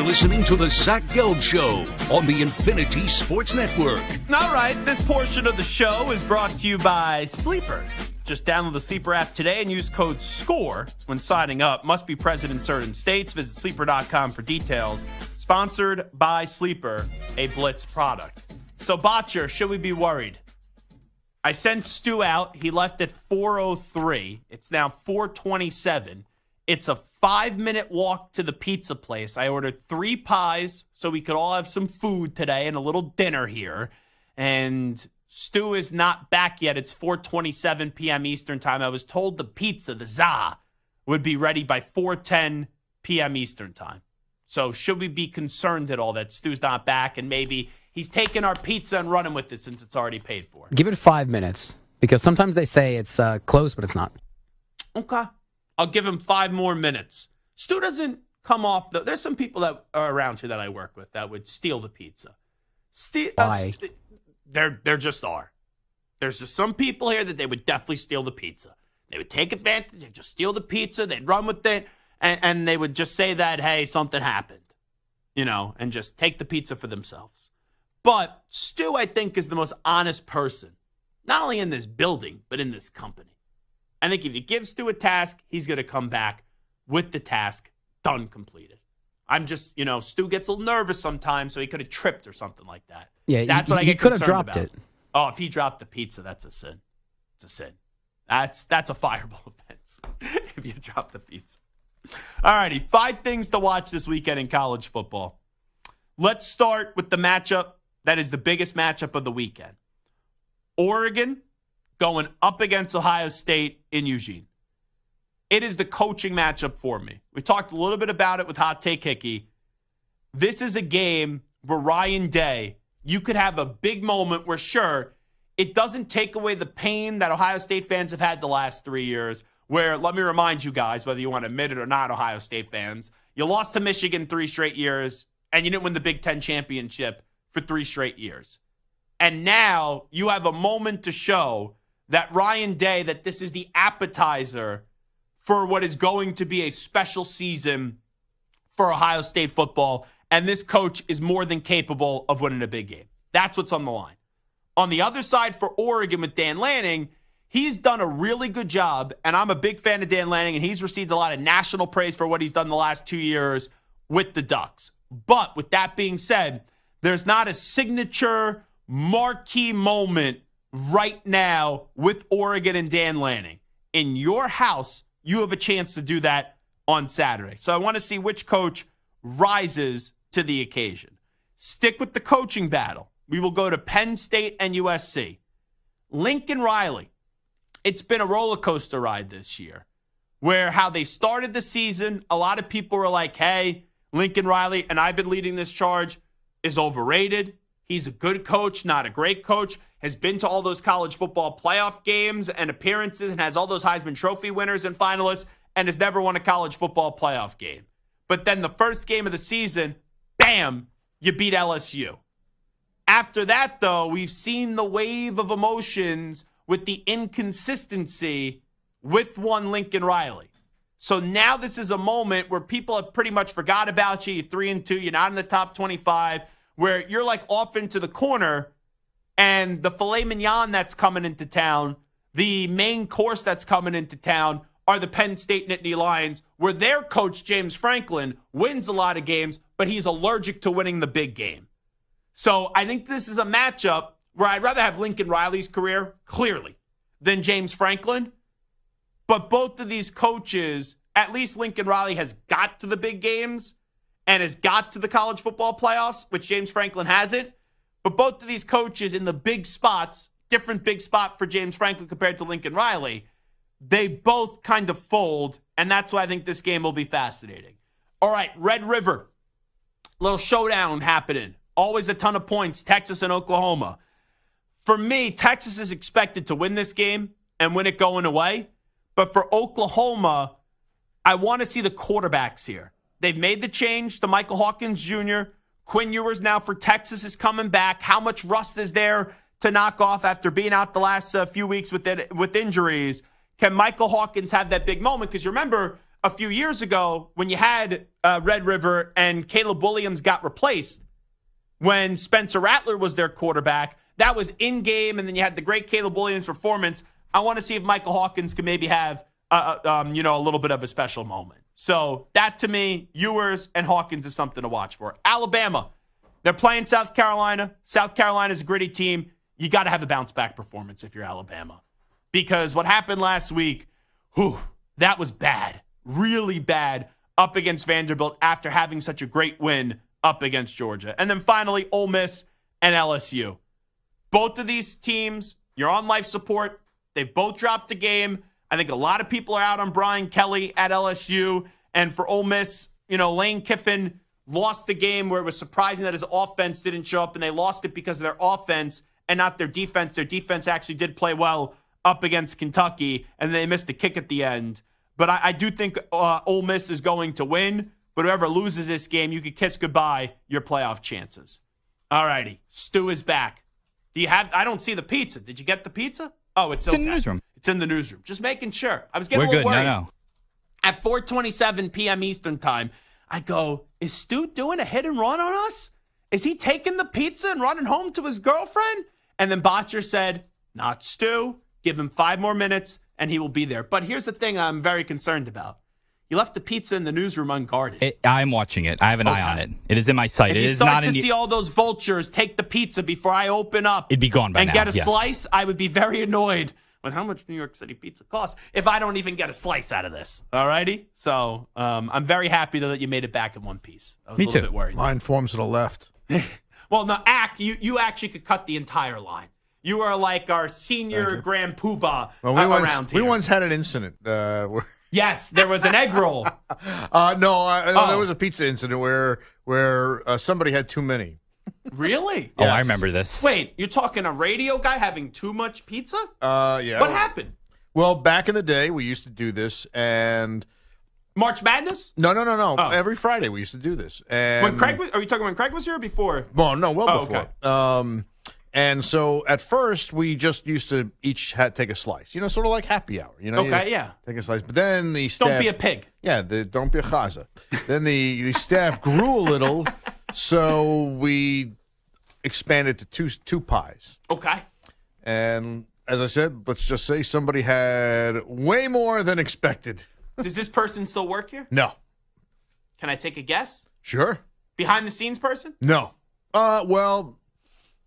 Listening to the Zach Gelb Show on the Infinity Sports Network. All right, this portion of the show is brought to you by Sleeper. Just download the Sleeper app today and use code SCORE when signing up. Must be present in certain states. Visit sleeper.com for details. Sponsored by Sleeper, a Blitz product. So, Botcher, should we be worried? I sent Stu out. He left at 4:03. It's now 4:27. It's a 5-minute walk to the pizza place. I ordered 3 pies so we could all have some food today and a little dinner here. And Stu is not back yet. It's 4:27 p.m. Eastern time. I was told the pizza, the za, would be ready by 4:10 p.m. Eastern time. So should we be concerned at all that Stu's not back and maybe he's taking our pizza and running with it since it's already paid for? Give it 5 minutes because sometimes they say it's close, but it's not. Okay. I'll give him 5 more minutes. Stu doesn't come off the... There's some people that are around here that I work with that would steal the pizza. Why? There just are. There's just some people here that they would definitely steal the pizza. They would take advantage. They'd just steal the pizza. They'd run with it. And they would just say that, hey, something happened. And just take the pizza for themselves. But Stu, I think, is the most honest person. Not only in this building, but in this company. I think if you give Stu a task, he's going to come back with the task done, completed. I'm just, Stu gets a little nervous sometimes, so he could have tripped or something like that. Yeah, that's what I get could have concerned dropped about. it. Oh, if he dropped the pizza, that's a sin. It's a sin. That's a fireable offense if you drop the pizza. All righty, 5 things to watch this weekend in college football. Let's start with the matchup that is the biggest matchup of the weekend. Oregon going up against Ohio State in Eugene. It is the coaching matchup for me. We talked a little bit about it with Hot Take Hickey. This is a game where Ryan Day, you could have a big moment where, sure, it doesn't take away the pain that Ohio State fans have had the last 3 years, where, let me remind you guys, whether you want to admit it or not, Ohio State fans, you lost to Michigan 3 straight years, and you didn't win the Big Ten championship for 3 straight years. And now you have a moment to show that Ryan Day, that this is the appetizer for what is going to be a special season for Ohio State football. And this coach is more than capable of winning a big game. That's what's on the line. On the other side for Oregon with Dan Lanning, he's done a really good job, and I'm a big fan of Dan Lanning, and he's received a lot of national praise for what he's done the last 2 years with the Ducks. But with that being said, there's not a signature marquee moment right now with Oregon and Dan Lanning. In your house, you have a chance to do that on Saturday. So I want to see which coach rises to the occasion. Stick with the coaching battle. We will go to Penn State and USC. Lincoln Riley. It's been a roller coaster ride this year, where how they started the season, a lot of people were like, hey, Lincoln Riley, and I've been leading this charge, is overrated. He's a good coach, not a great coach, has been to all those college football playoff games and appearances and has all those Heisman Trophy winners and finalists and has never won a college football playoff game. But then the first game of the season, bam, you beat LSU. After that, though, we've seen the wave of emotions with the inconsistency with one Lincoln Riley. So now this is a moment where people have pretty much forgot about you. You're 3-2. You're not in the top 25, where you're like off into the corner, and the filet mignon that's coming into town, the main course that's coming into town, are the Penn State Nittany Lions, where their coach, James Franklin, wins a lot of games, but he's allergic to winning the big game. So I think this is a matchup where I'd rather have Lincoln Riley's career, clearly, than James Franklin. But both of these coaches, at least Lincoln Riley has got to the big games and has got to the college football playoffs, which James Franklin hasn't. But both of these coaches in the big spots, different big spot for James Franklin compared to Lincoln Riley, they both kind of fold, and that's why I think this game will be fascinating. All right, Red River, little showdown happening. Always a ton of points, Texas and Oklahoma. For me, Texas is expected to win this game and win it going away. But for Oklahoma, I want to see the quarterbacks here. They've made the change to Michael Hawkins Jr. Quinn Ewers now for Texas is coming back. How much rust is there to knock off after being out the last few weeks with injuries? Can Michael Hawkins have that big moment? Because remember, a few years ago, when you had Red River and Caleb Williams got replaced, when Spencer Rattler was their quarterback, that was in-game, and then you had the great Caleb Williams performance. I want to see if Michael Hawkins can maybe have a little bit of a special moment. So that, to me, Ewers and Hawkins is something to watch for. Alabama, they're playing South Carolina. South Carolina is a gritty team. You got to have a bounce-back performance if you're Alabama. Because what happened last week, that was bad, really bad, up against Vanderbilt after having such a great win up against Georgia. And then finally, Ole Miss and LSU. Both of these teams, you're on life support. They've both dropped the game. I think a lot of people are out on Brian Kelly at LSU. And for Ole Miss, Lane Kiffin lost the game where it was surprising that his offense didn't show up, and they lost it because of their offense and not their defense. Their defense actually did play well up against Kentucky, and they missed the kick at the end. But I do think Ole Miss is going to win. But whoever loses this game, you could kiss goodbye your playoff chances. All righty. Stu is back. I don't see the pizza. Did you get the pizza? Oh, it's in the newsroom. It's in the newsroom. Just making sure. I was getting a little worried. No. At 4:27 p.m. Eastern time, I go, is Stu doing a hit and run on us? Is he taking the pizza and running home to his girlfriend? And then Botcher said, not Stu. Give him 5 more minutes, and he will be there. But here's the thing I'm very concerned about. You left the pizza in the newsroom unguarded. I'm watching it. I have an eye on it. It is in my sight. If you start to see all those vultures take the pizza before I open up, it'd be gone by now. And get a slice, I would be very annoyed with how much New York City pizza costs if I don't even get a slice out of this. All righty? So I'm very happy that you made it back in one piece. I was a little bit worried. Line forms to the left. Well, no, you actually could cut the entire line. You are like our senior grand poobah around here. We once had an incident where... Yes, there was an egg roll. There was a pizza incident where somebody had too many. Really? Oh, yes. I remember this. Wait, you're talking a radio guy having too much pizza? Yeah. What happened? Well, back in the day, we used to do this, and March Madness? No. Oh. Every Friday we used to do this. And When Craig was, are you talking when Craig was here or before? Well, no, before. Okay. And so at first we just used to each take a slice, sort of like happy hour. Okay, yeah. Take a slice. But then the staff. Don't be a pig. Yeah, don't be a chaza. Then the staff grew a little, so we expanded to two pies. Okay. And as I said, let's just say somebody had way more than expected. Does this person still work here? No. Can I take a guess? Sure. Behind the scenes person? No. Well,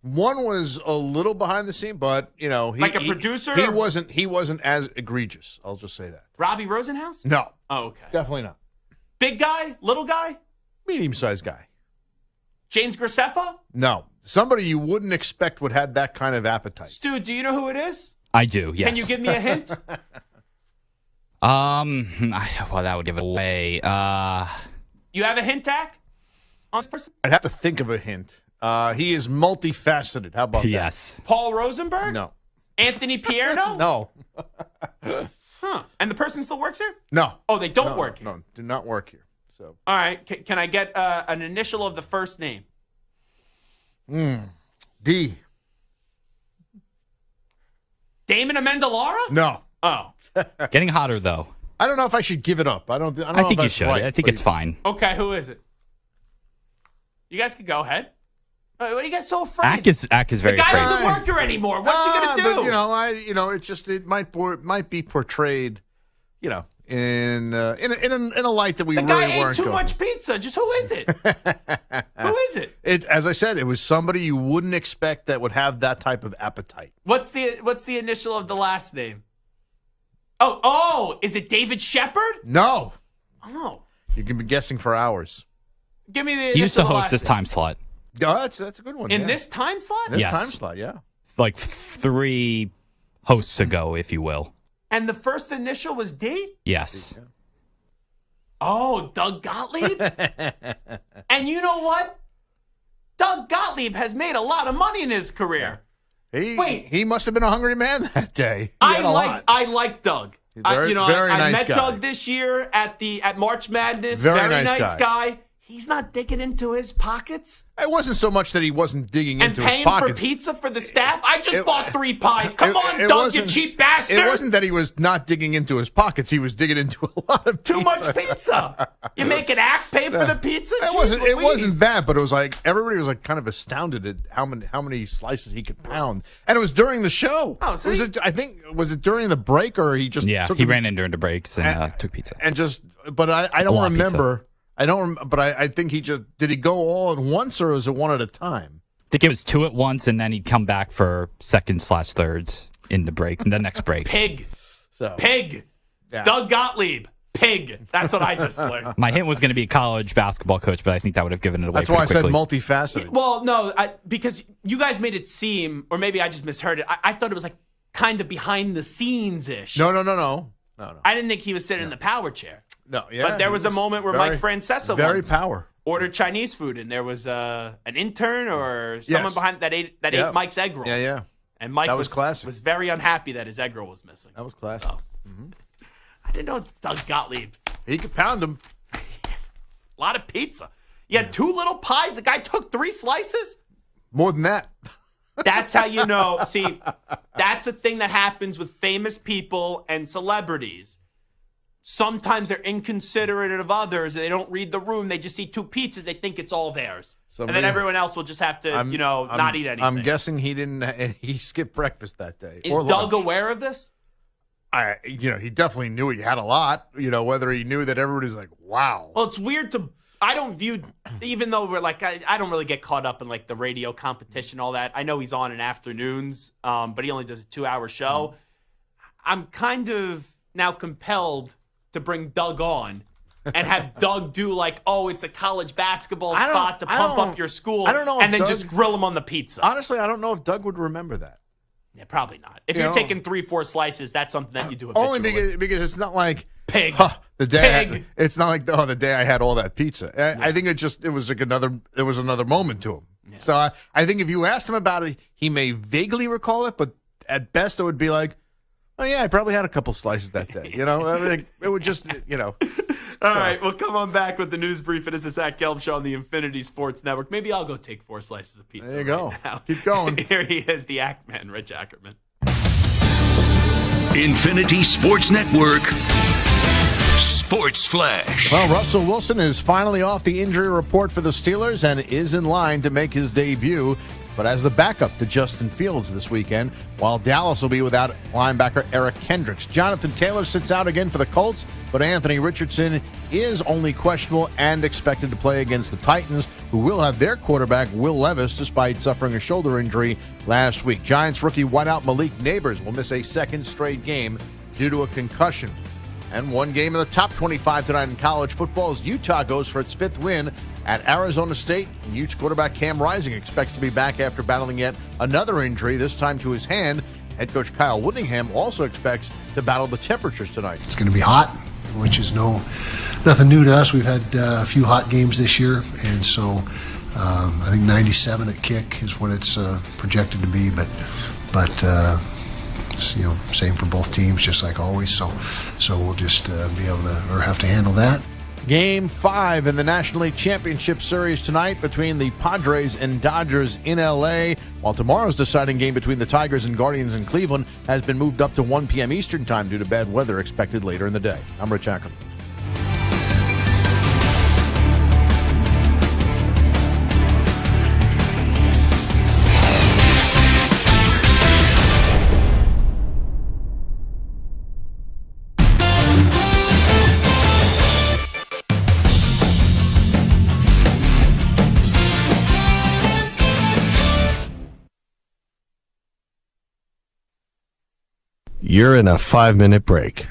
one was a little behind the scene, but like a producer. He wasn't as egregious. I'll just say that. Robbie Rosenhaus? No. Oh, okay. Definitely not. Big guy? Little guy? Medium-sized guy. James Graceffa? No. Somebody you wouldn't expect would have that kind of appetite. Stu, do you know who it is? I do. Yes. Can you give me a hint? Well, that would give it away. You have a hint, Dak, on this person? I'd have to think of a hint. He is multifaceted. How about that? Yes. Paul Rosenberg? No. Anthony Pierno? No. Huh. And the person still works here? No. Oh, they don't work here? No, do not work here. So. All right. Can I get an initial of the first name? D. Damon Amendolara? No. Oh. Getting hotter, though. I don't know if I should give it up. I don't know I think if you that's should. right, I think but it's fine. Okay, who is it? You guys can go ahead. What are you guys so afraid? Ack is very the guy afraid. doesn't work here anymore. What's he gonna do? But, it's just it might be portrayed, in a light that we the really guy ate weren't too going. much pizza. Just who is it? Who is it? As I said, it was somebody you wouldn't expect that would have that type of appetite. What's the initial of the last name? Oh, is it David Shepard? No. Oh. You can be guessing for hours. Give me the He used to initial of the host this last time slot. Oh, that's a good one. name. yeah. In this time slot? This Yes. time slot, yeah. Like 3 hosts ago, if you will. And the first initial was D? Yes. Oh, Doug Gottlieb? And you know what? Doug Gottlieb has made a lot of money in his career. He must have been a hungry man that day. He had a lot. I like Doug. Very I nice met guy. Doug this year at March Madness. Very nice guy. He's not digging into his pockets. It wasn't so much that he wasn't digging and into his paying pockets. for pizza for the staff. I just bought 3 pies. Come on, it Doug, you wasn't- cheap bastard. It wasn't that he was not digging into his pockets. He was digging into a lot of pizza. Too much pizza. You make an act pay for the pizza? It wasn't bad, but it was like everybody was like kind of astounded at how many slices he could pound, and it was during the show. Oh, so was it during the break or he just Yeah, took he it- ran in during the breaks and took pizza. and just. But I A don't lot of remember. I don't. But I think he just did. He go all at once or was it one at a time? I think it was 2 at once, and then he'd come back for seconds/thirds in the break, the next break. Pig. So Pig. Yeah. Doug Gottlieb. Pig. That's what I just learned. My hint was going to be a college basketball coach, but I think that would have given it away. That's why I pretty said quickly. multifaceted. Well, no, because you guys made it seem, or maybe I just misheard it. I thought it was like kind of behind the scenes ish. No. I didn't think he was sitting in the power chair. No, yeah. But there was a moment where Mike Francesa very once power ordered Chinese food, and there was an intern or someone Yes. behind that ate Mike's egg roll. Yeah. And Mike That was classic. was very unhappy that his egg roll was missing. That was classic. So, I didn't know Doug Gottlieb. He could pound them. A lot of pizza. You had 2 little pies. The guy took 3 slices. More than that. That's how you know. See, that's a thing that happens with famous people and celebrities. Sometimes they're inconsiderate of others and they don't read the room. They just eat 2 pizzas. They think it's all theirs. And then everyone else will just have to, not eat anything. I'm guessing he skipped breakfast that day. Is or Doug lunch. aware of this? He definitely knew he had a lot. Whether he knew that everybody was like, wow. Well, it's weird I don't view, even though we're like, I don't really get caught up in like the radio competition, all that. I know he's on in afternoons, but he only does a 2-hour show. I'm kind of now compelled to bring Doug on and have Doug do like, it's a college basketball spot to pump up your school. I don't know. And then just grill him on the pizza. Honestly, I don't know if Doug would remember that. Yeah, probably not. If you're taking 3-4 slices, that's something that you do Only habitually. because it's not like Pig. It's not like the day I had all that pizza. I think it was like another moment to him. Yeah. So I think if you asked him about it, he may vaguely recall it, but at best it would be like, Oh, yeah, I probably had a couple slices that day. It would just, All right, well, come on back with the news brief. It is the Zach Gelb Show on the Infinity Sports Network. Maybe I'll go take 4 slices of pizza. There you go. Now. Keep going. Here he is, the Act Man, Rich Ackerman. Infinity Sports Network Sports Flash. Well, Russell Wilson is finally off the injury report for the Steelers and is in line to make his debut, but as the backup to Justin Fields this weekend, while Dallas will be without linebacker Eric Kendricks. Jonathan Taylor sits out again for the Colts, but Anthony Richardson is only questionable and expected to play against the Titans, who will have their quarterback, Will Levis, despite suffering a shoulder injury last week. Giants rookie wideout Malik Neighbors will miss a second straight game due to a concussion. And one game in the top 25 tonight in college football as Utah goes for its 5th win at Arizona State. Utes quarterback Cam Rising expects to be back after battling yet another injury, this time to his hand. Head coach Kyle Whittingham also expects to battle the temperatures tonight. It's going to be hot, which is nothing new to us. We've had a few hot games this year, and so I think 97 at kick is what it's projected to be, but same for both teams, just like always. So we'll just be able to, or have to handle that. Game 5 in the National League Championship Series tonight between the Padres and Dodgers in L.A., while tomorrow's deciding game between the Tigers and Guardians in Cleveland has been moved up to 1 p.m. Eastern Time due to bad weather expected later in the day. I'm Rich Ackerman. You're in a 5-minute break.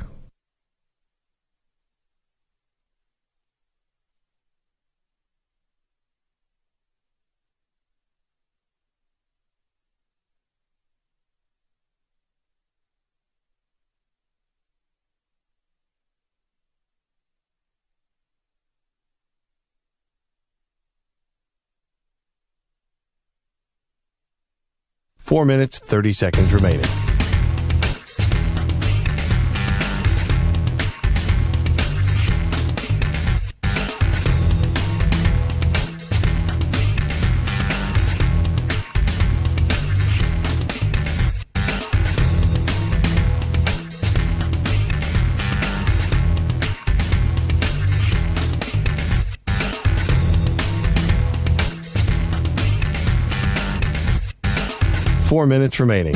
Four minutes, 30 seconds remaining. Four minutes remaining.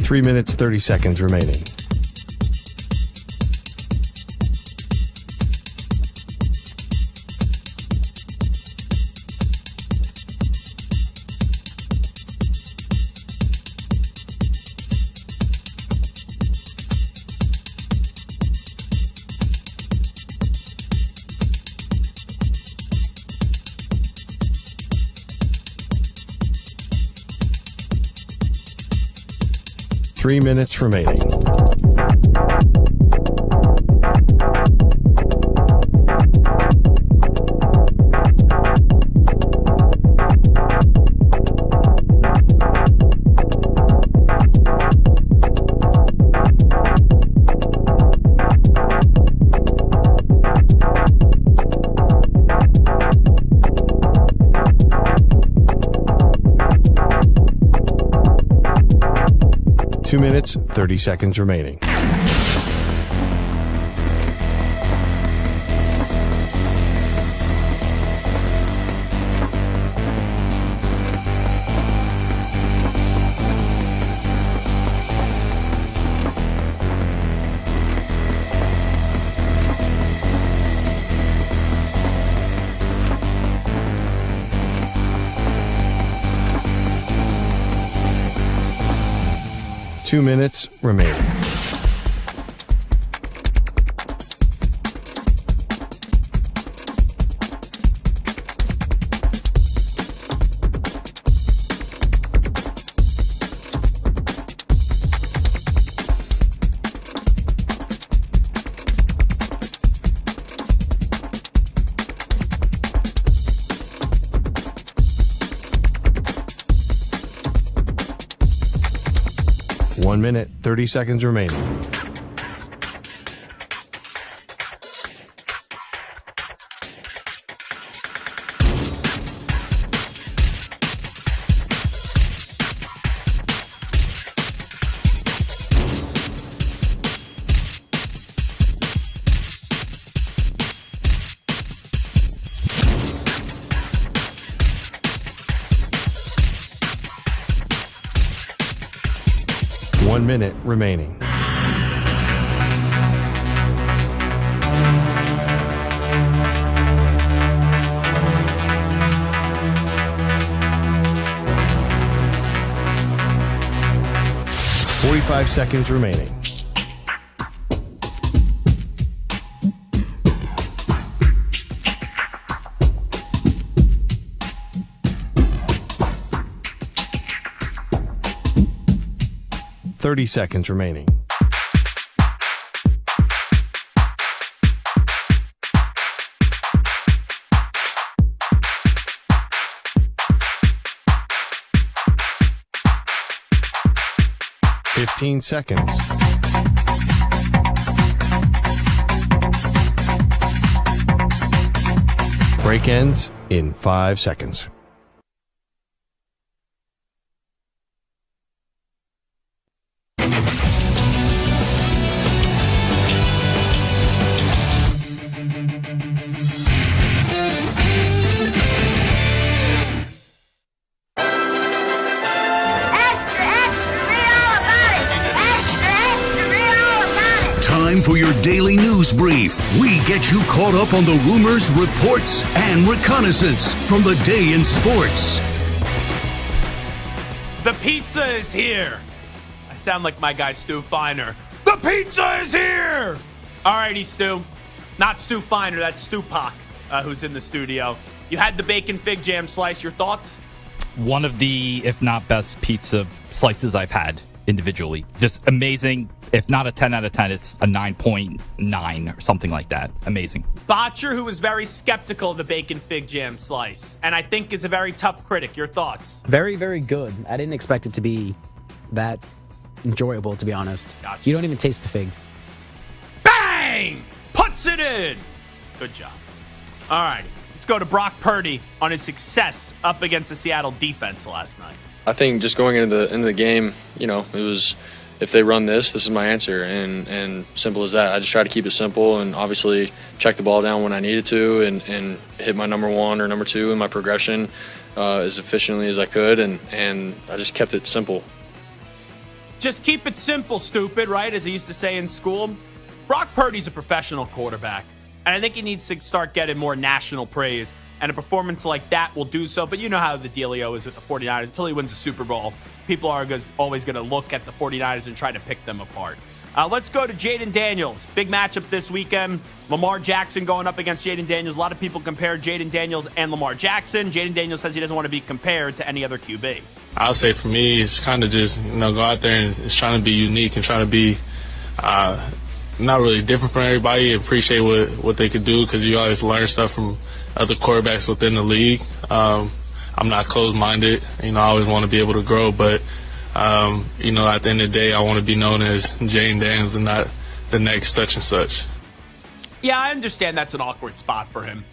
Three minutes, 30 seconds remaining. Three minutes remaining. Two minutes, 30 seconds remaining. Two minutes remaining. 1 minute, 30 seconds remaining. One minute remaining. Forty-five seconds remaining. Thirty seconds remaining. Fifteen seconds. Break ends in 5 seconds. Time for your daily news brief. We get you caught up on the rumors, reports, and reconnaissance from the day in sports. The pizza is here. I sound like my guy Stu Feiner. The pizza is here. All righty, Stu. Not Stu Feiner. That's Stu Pock, who's in the studio. You had the bacon fig jam slice. Your thoughts? One of the, if not best, pizza slices I've had individually. Just amazing. If not a 10 out of 10, it's a 9.9 or something like that. Amazing. Botcher, who was very skeptical of the bacon fig jam slice, and I think is a very tough critic. Your thoughts? Very, very good. I didn't expect it to be that enjoyable, to be honest. Gotcha. You don't even taste the fig. Bang! Puts it in. Good job. All right. Let's go to Brock Purdy on his success up against the Seattle defense last night. I think just going into the game, you know, it was, if they run this is my answer, and simple as that. I just try to keep it simple and obviously check the ball down when I needed to and hit my number one or number two in my progression as efficiently as I could, and I just kept it simple. Just keep it simple, stupid, right? As I used to say in school. Brock Purdy's a professional quarterback, and I think he needs to start getting more national praise. And a performance like that will do so. But you know how the dealio is with the 49ers. Until he wins a Super Bowl, people are always going to look at the 49ers and try to pick them apart. Let's go to Jaden Daniels. Big matchup this weekend. Lamar Jackson going up against Jaden Daniels. A lot of people compare Jaden Daniels and Lamar Jackson. Jaden Daniels says he doesn't want to be compared to any other QB. I'll say for me, it's kind of just, go out there and it's trying to be unique and trying to be not really different from everybody. Appreciate what they could do, because you always learn stuff from other quarterbacks within the league. I'm not closed-minded. I always want to be able to grow, but at the end of the day, I want to be known as Jaden Daniels and not the next such and such. Yeah, I understand that's an awkward spot for him,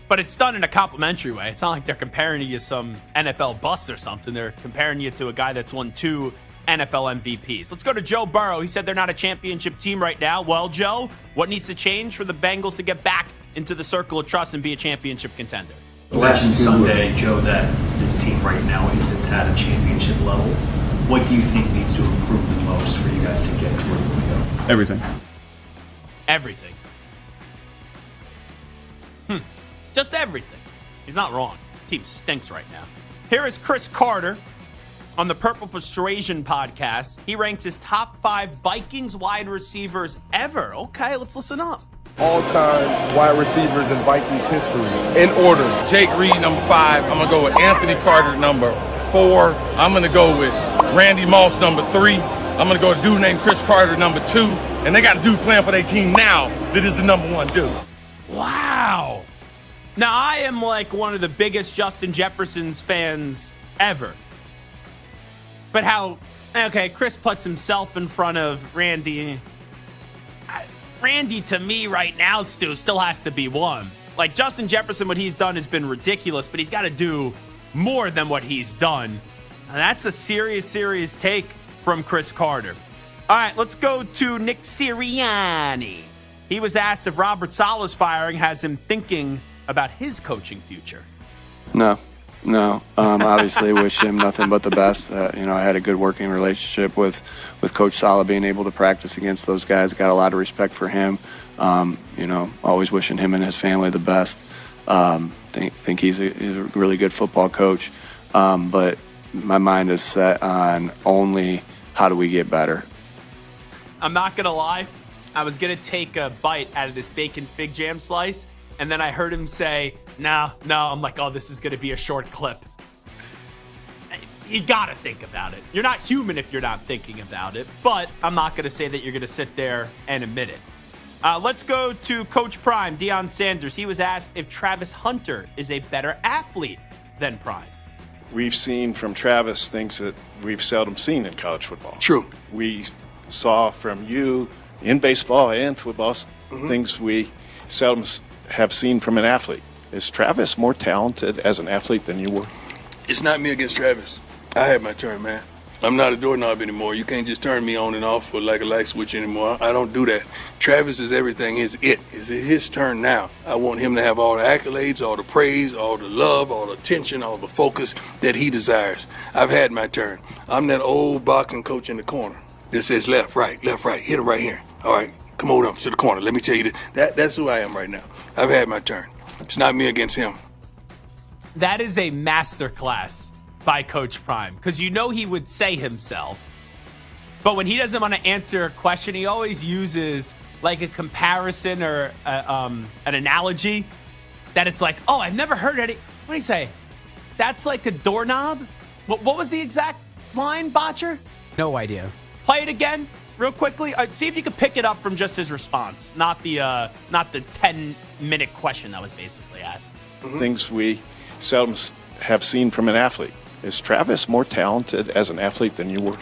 but it's done in a complimentary way. It's not like they're comparing you to some NFL bust or something. They're comparing you to a guy that's won 2 NFL MVPs. Let's go to Joe Burrow. He said they're not a championship team right now. Well, Joe, what needs to change for the Bengals to get back into the circle of trust and be a championship contender? You mentioned Sunday, Joe, that this team right now isn't at a championship level. What do you think needs to improve the most for you guys to get to where you want to go? Everything. Everything. Just everything. He's not wrong. The team stinks right now. Here is Chris Carter on the Purple Persuasion podcast. He ranks his top 5 Vikings wide receivers ever. Okay, let's listen up. All-time wide receivers in Vikings history. In order: Jake Reed, number 5. I'm going to go with Anthony Carter, number 4. I'm going to go with Randy Moss, number 3. I'm going to go with a dude named Chris Carter, number 2. And they got a dude playing for their team now that is the number 1 dude. Wow. Now, I am like one of the biggest Justin Jefferson's fans ever. But how Okay, Chris puts himself in front of Randy. Randy, to me, right now, Stu, still has to be one. Like, Justin Jefferson, what he's done has been ridiculous, but he's got to do more than what he's done. And that's a serious, serious take from Chris Carter. All right, let's go to Nick Sirianni. He was asked if Robert Saleh's firing has him thinking about his coaching future. No. Obviously, wish him nothing but the best. I had a good working relationship with Coach Saleh, being able to practice against those guys. Got a lot of respect for him. Always wishing him and his family the best. Think he's a really good football coach. But my mind is set on only how do we get better. I'm not going to lie. I was going to take a bite out of this bacon fig jam slice, and then I heard him say, no. I'm like, oh, this is going to be a short clip. You got to think about it. You're not human if you're not thinking about it, but I'm not going to say that you're going to sit there and admit it. Let's go to Coach Prime, Deion Sanders. He was asked if Travis Hunter is a better athlete than Prime. We've seen from Travis things that we've seldom seen in college football. True. We saw from you in baseball and football things we seldom have seen from an athlete. Is Travis more talented as an athlete than you were? It's not me against Travis. I had my turn, man. I'm not a doorknob anymore. You can't just turn me on and off with like a light switch anymore. I don't do that. Travis is everything. It's his turn now. I want him to have all the accolades, all the praise, all the love, all the attention, all the focus that he desires. I've had my turn. I'm that old boxing coach in the corner that says left, right. Hit him right here. All right, come on up to the corner. Let me tell you this. That's who I am right now. I've had my turn. It's not me against him. That is a masterclass by Coach Prime, because he would say himself, but when he doesn't want to answer a question, he always uses like a comparison or an analogy that it's like, oh, I've never heard any. What do you say? That's like a doorknob? What was the exact line, Botcher? No idea. Play it again real quickly. See if you could pick it up from just his response, not the 10-minute question that was basically asked. Things we seldom have seen from an athlete. Is Travis more talented as an athlete than you were?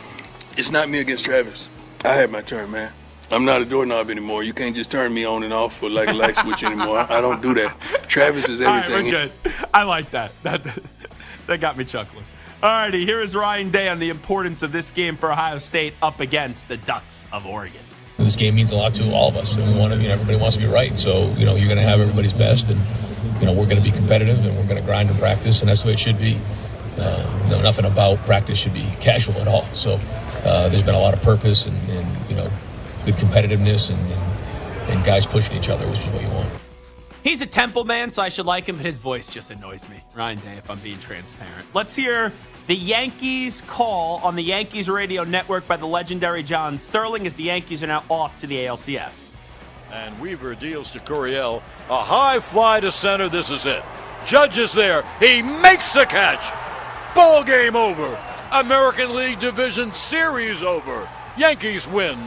It's not me against Travis. I had my turn, man. I'm not a doorknob anymore. You can't just turn me on and off with like a light switch anymore. I don't do that. Travis is everything. All right, we're good. I like that. That got me chuckling. All righty, here is Ryan Day on the importance of this game for Ohio State up against the Ducks of Oregon. This game means a lot to all of us. We want to, everybody wants to be right. So, you're going to have everybody's best, and we're going to be competitive, and we're going to grind and practice, and that's the way it should be. Nothing about practice should be casual at all. So there's been a lot of purpose and good competitiveness and guys pushing each other, which is what you want. He's a Temple man, so I should like him, but his voice just annoys me. Ryan Day, if I'm being transparent. Let's hear the Yankees call on the Yankees radio network by the legendary John Sterling as the Yankees are now off to the ALCS. And Weaver deals to Coryell. A high fly to center. This is it. Judge is there. He makes the catch. Ball game over. American League Division Series over. Yankees win.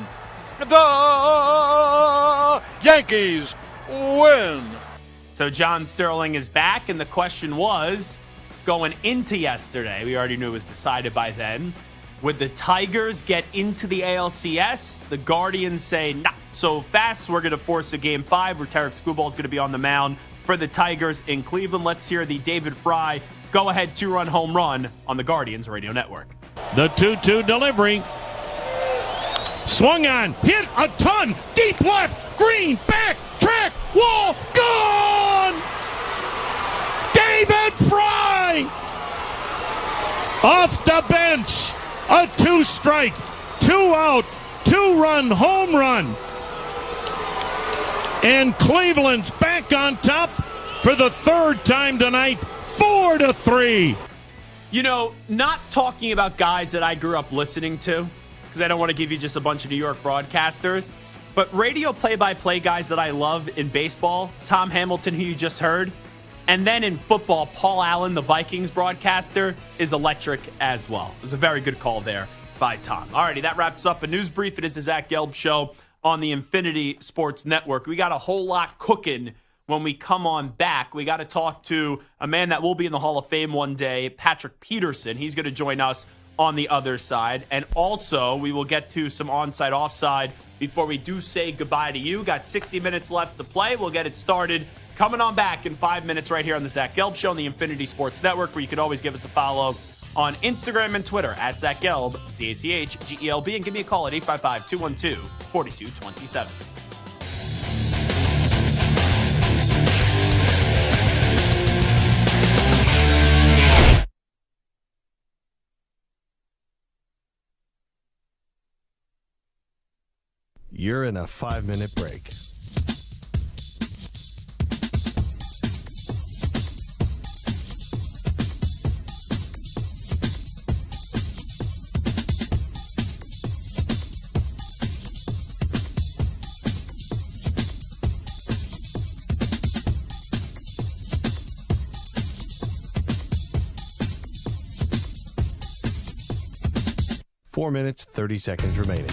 The Yankees win. So John Sterling is back, and the question was, going into yesterday, we already knew it was decided by then, would the Tigers get into the ALCS? The Guardians say, not so fast. We're going to force a Game 5 where Tarek Skubal is going to be on the mound for the Tigers in Cleveland. Let's hear the David Fry go-ahead two-run home run on the Guardians radio network. The 2-2 delivery. Swung on, hit a ton, deep left, green, back, track, wall, gone! David Fry! Off the bench, a 2-strike, 2-out, 2-run home run. And Cleveland's back on top for the third time tonight, 4-3. Not talking about guys that I grew up listening to, because I don't want to give you just a bunch of New York broadcasters, but radio play-by-play guys that I love in baseball, Tom Hamilton, who you just heard, and then in football, Paul Allen, the Vikings broadcaster, is electric as well. It was a very good call there by Tom. Alrighty, that wraps up a news brief. It is the Zach Gelb Show on the Infinity Sports Network. We got a whole lot cooking when we come on back. We got to talk to a man that will be in the Hall of Fame one day, Patrick Peterson. He's going to join us on the other side. And also, we will get to some onside, offside before we do say goodbye to you. Got 60 minutes left to play. We'll get it started coming on back in 5 minutes right here on the Zach Gelb Show on the Infinity Sports Network, where you could always give us a follow on Instagram and Twitter at Zach Gelb, CACHGELB, and give me a call at 855-212-4227. You're in a 5-minute break. Four minutes, 30 seconds remaining.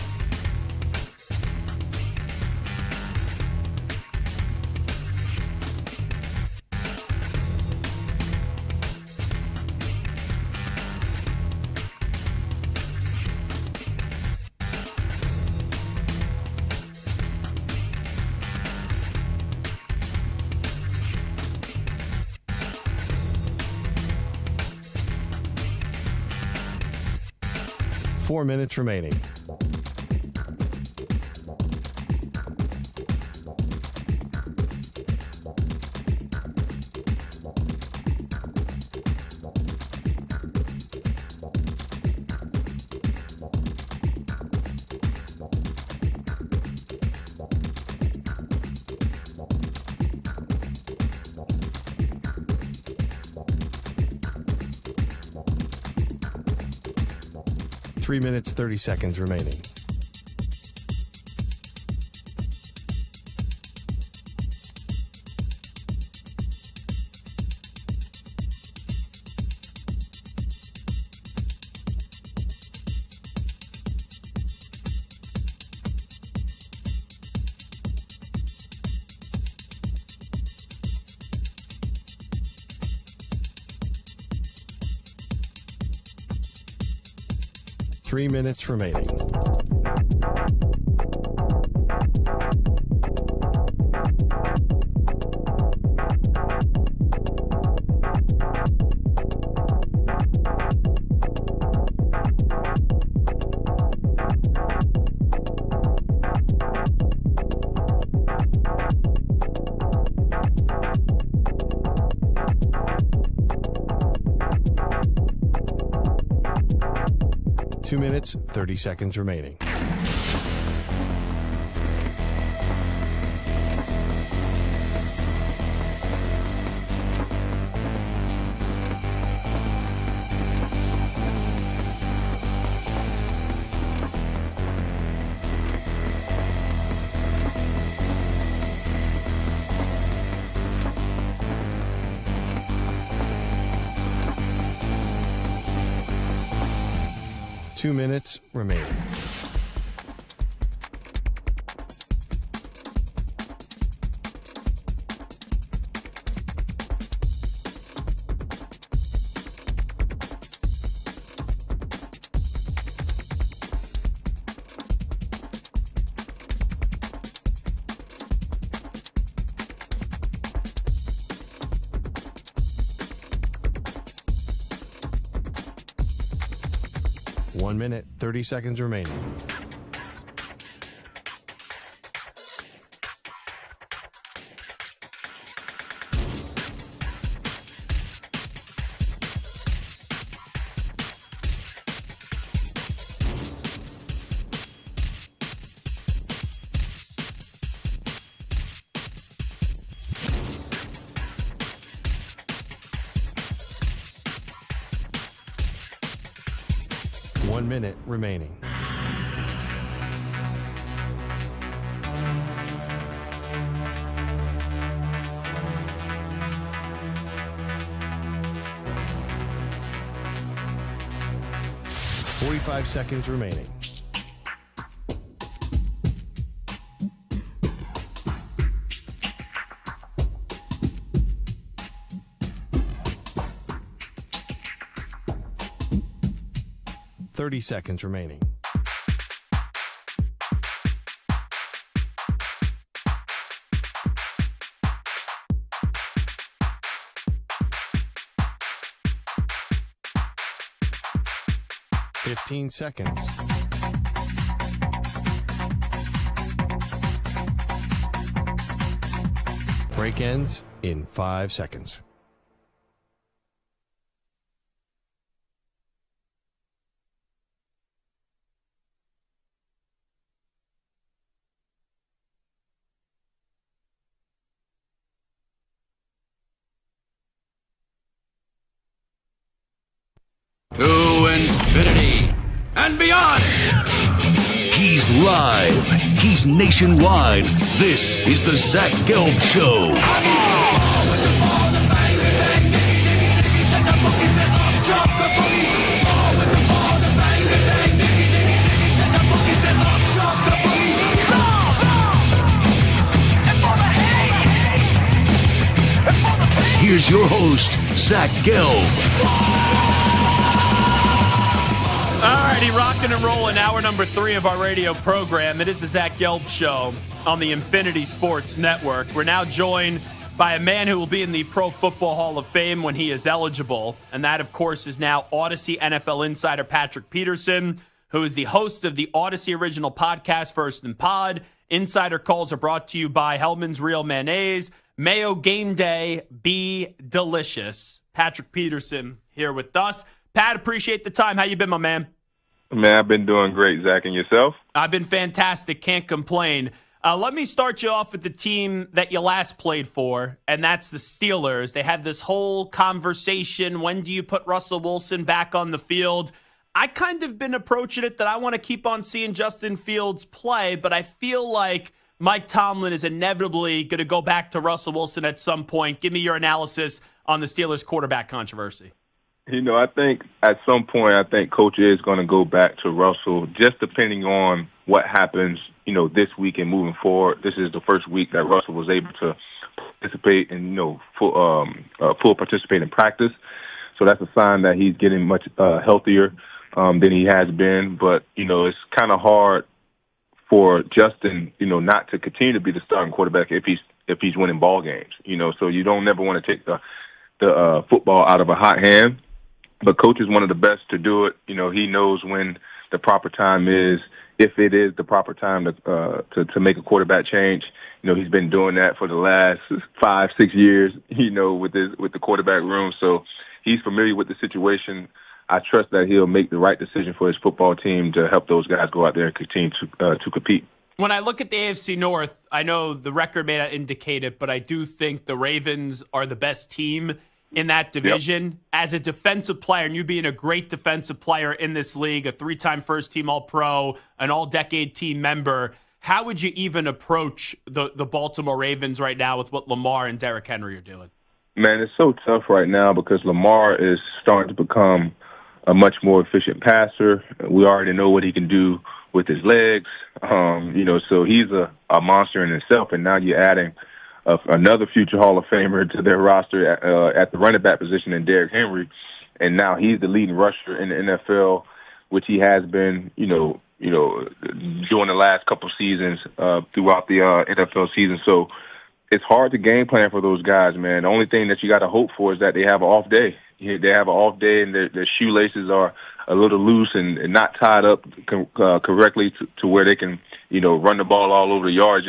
Four minutes remaining. Three minutes, 30 seconds remaining. Three minutes remaining. Two minutes, 30 seconds remaining. Two minutes remaining. One minute, 30 seconds remaining. One minute remaining. Forty-five seconds remaining. 30 seconds remaining. Fifteen seconds. Break ends in 5 seconds. To infinity and beyond. He's live. He's nationwide. This is the Zach Gelb Show. Here's your host, Zach Gelb. Alrighty, rocking and rolling. Hour number 3 of our radio program. It is the Zach Gelb Show on the Infinity Sports Network. We're now joined by a man who will be in the Pro Football Hall of Fame when he is eligible. And that, of course, is now Odyssey NFL insider Patrick Peterson, who is the host of the Odyssey original podcast, First and Pod. Insider calls are brought to you by Hellman's Real Mayonnaise. Mayo Game Day, be delicious. Patrick Peterson here with us. Pat, appreciate the time. How you been, my man? Man, I've been doing great, Zach. And yourself? I've been fantastic. Can't complain. Let me start you off with the team that you last played for, and that's the Steelers. They had this whole conversation. When do you put Russell Wilson back on the field? I kind of been approaching it that I want to keep on seeing Justin Fields play, but I feel like Mike Tomlin is inevitably going to go back to Russell Wilson at some point. Give me your analysis on the Steelers quarterback controversy. I think at some point, Coach is going to go back to Russell, just depending on what happens, this week and moving forward. This is the first week that Russell was able to participate in, full participate in practice. So that's a sign that he's getting much healthier than he has been. But, it's kind of hard for Justin, not to continue to be the starting quarterback if he's winning ball games. So you don't never want to take the football out of a hot hand. But Coach is one of the best to do it. He knows when the proper time is, if it is the proper time to make a quarterback change. He's been doing that for the last 5-6 years, with the quarterback room. So he's familiar with the situation. I trust that he'll make the right decision for his football team to help those guys go out there and continue to compete. When I look at the AFC North, I know the record may not indicate it, but I do think the Ravens are the best team in that division. Yep. As a defensive player, and you being a great defensive player in this league, a 3-time first-team All-Pro, an All-Decade team member, how would you even approach the Baltimore Ravens right now with what Lamar and Derrick Henry are doing? Man, it's so tough right now because Lamar is starting to become a much more efficient passer. We already know what he can do with his legs, so he's a monster in himself, and now you're adding another future Hall of Famer to their roster at the running back position in Derrick Henry, and now he's the leading rusher in the NFL, which he has been, during the last couple seasons throughout the NFL season. So it's hard to game plan for those guys, man. The only thing that you got to hope for is that they have an off day. They have an off day, and their shoelaces are a little loose and not tied up correctly to where they can, run the ball all over the yard.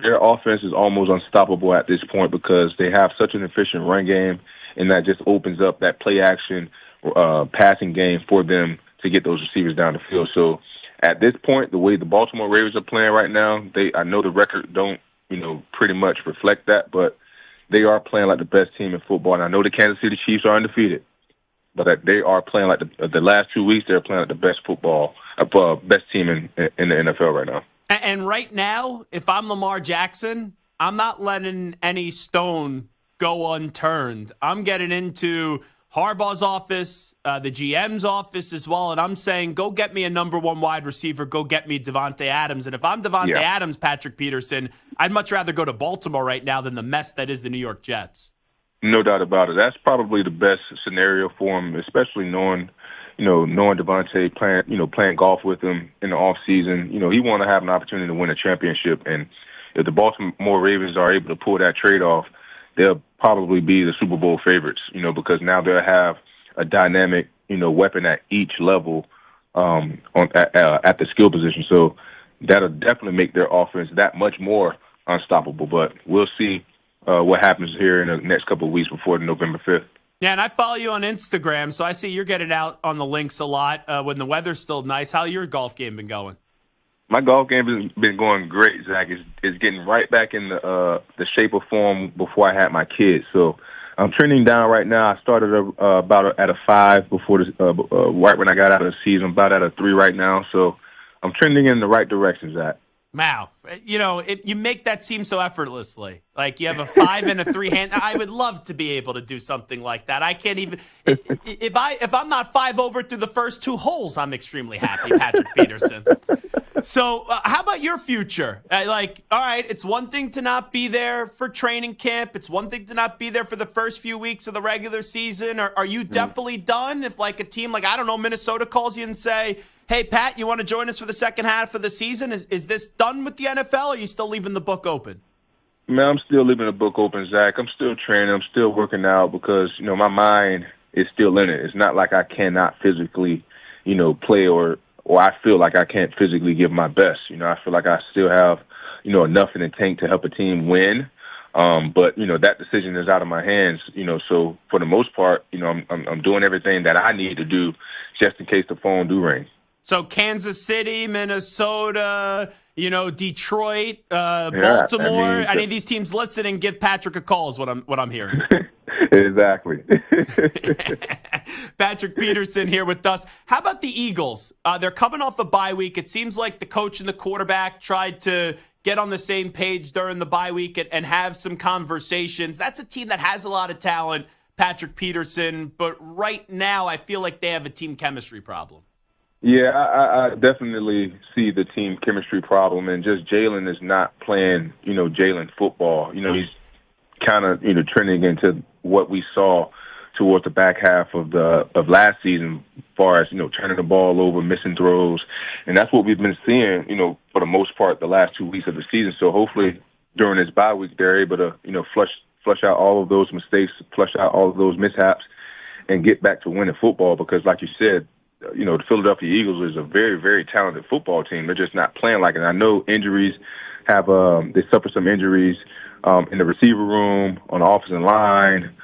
Their offense is almost unstoppable at this point because they have such an efficient run game, and that just opens up that play action passing game for them to get those receivers down the field. So at this point, the way the Baltimore Ravens are playing right now, I know the record don't, pretty much reflect that, but they are playing like the best team in football. And I know the Kansas City Chiefs are undefeated, but they are playing like the last 2 weeks, they're playing like the best best team in the NFL right now. And right now, if I'm Lamar Jackson, I'm not letting any stone go unturned. I'm getting into Harbaugh's office, the GM's office as well, and I'm saying, go get me a number 1 wide receiver, go get me Devontae Adams. And if I'm Devontae Adams, Patrick Peterson, I'd much rather go to Baltimore right now than the mess that is the New York Jets. No doubt about it. That's probably the best scenario for him, especially knowing knowing Devontae playing golf with him in the off season, he want to have an opportunity to win a championship. And if the Baltimore Ravens are able to pull that trade off, they'll probably be the Super Bowl favorites, because now they'll have a dynamic, weapon at each level at the skill position. So that'll definitely make their offense that much more unstoppable. But we'll see what happens here in the next couple of weeks before November 5th. Yeah, and I follow you on Instagram, so I see you're getting out on the links a lot when the weather's still nice. How's your golf game been going? My golf game has been going great, Zach. It's getting right back in the shape of form before I had my kids. So I'm trending down right now. I started about at a 5 before right when I got out of the season. I'm about at a 3 right now. So I'm trending in the right direction, Zach. Wow. You make that seem so effortlessly. Like you have a 5 and a 3 hand. I would love to be able to do something like that. I can't even if I'm not 5 over through the first 2 holes, I'm extremely happy, Patrick Peterson. So how about your future? All right, it's one thing to not be there for training camp. It's one thing to not be there for the first few weeks of the regular season. Are you definitely done if a team Minnesota calls you and say, hey, Pat, you want to join us for the second half of the season? Is this done with the NFL, or are you still leaving the book open? Man, I'm still leaving the book open, Zach. I'm still training. I'm still working out because, my mind is still in it. It's not like I cannot physically, play or I feel like I can't physically give my best. I feel like I still have, enough in the tank to help a team win. But, that decision is out of my hands, so for the most part, I'm doing everything that I need to do just in case the phone do ring. So Kansas City, Minnesota, Detroit, Baltimore. I need these teams listed and give Patrick a call is what I'm hearing. Exactly. Patrick Peterson here with us. How about the Eagles? They're coming off a bye week. It seems like the coach and the quarterback tried to get on the same page during the bye week and have some conversations. That's a team that has a lot of talent, Patrick Peterson, but right now I feel like they have a team chemistry problem. Yeah, I definitely see the team chemistry problem, and just Jalen is not playing, Jalen football. He's kind of, trending into what we saw towards the back half of last season, as far as, turning the ball over, missing throws, and that's what we've been seeing, for the most part, the last 2 weeks of the season. So hopefully during this bye week, they're able to, flush out all of those mistakes, flush out all of those mishaps, and get back to winning football. Because, like you said, the Philadelphia Eagles is a very, very talented football team. They're just not playing like it. And I know injuries have they suffered some injuries in the receiver room, on the offensive line,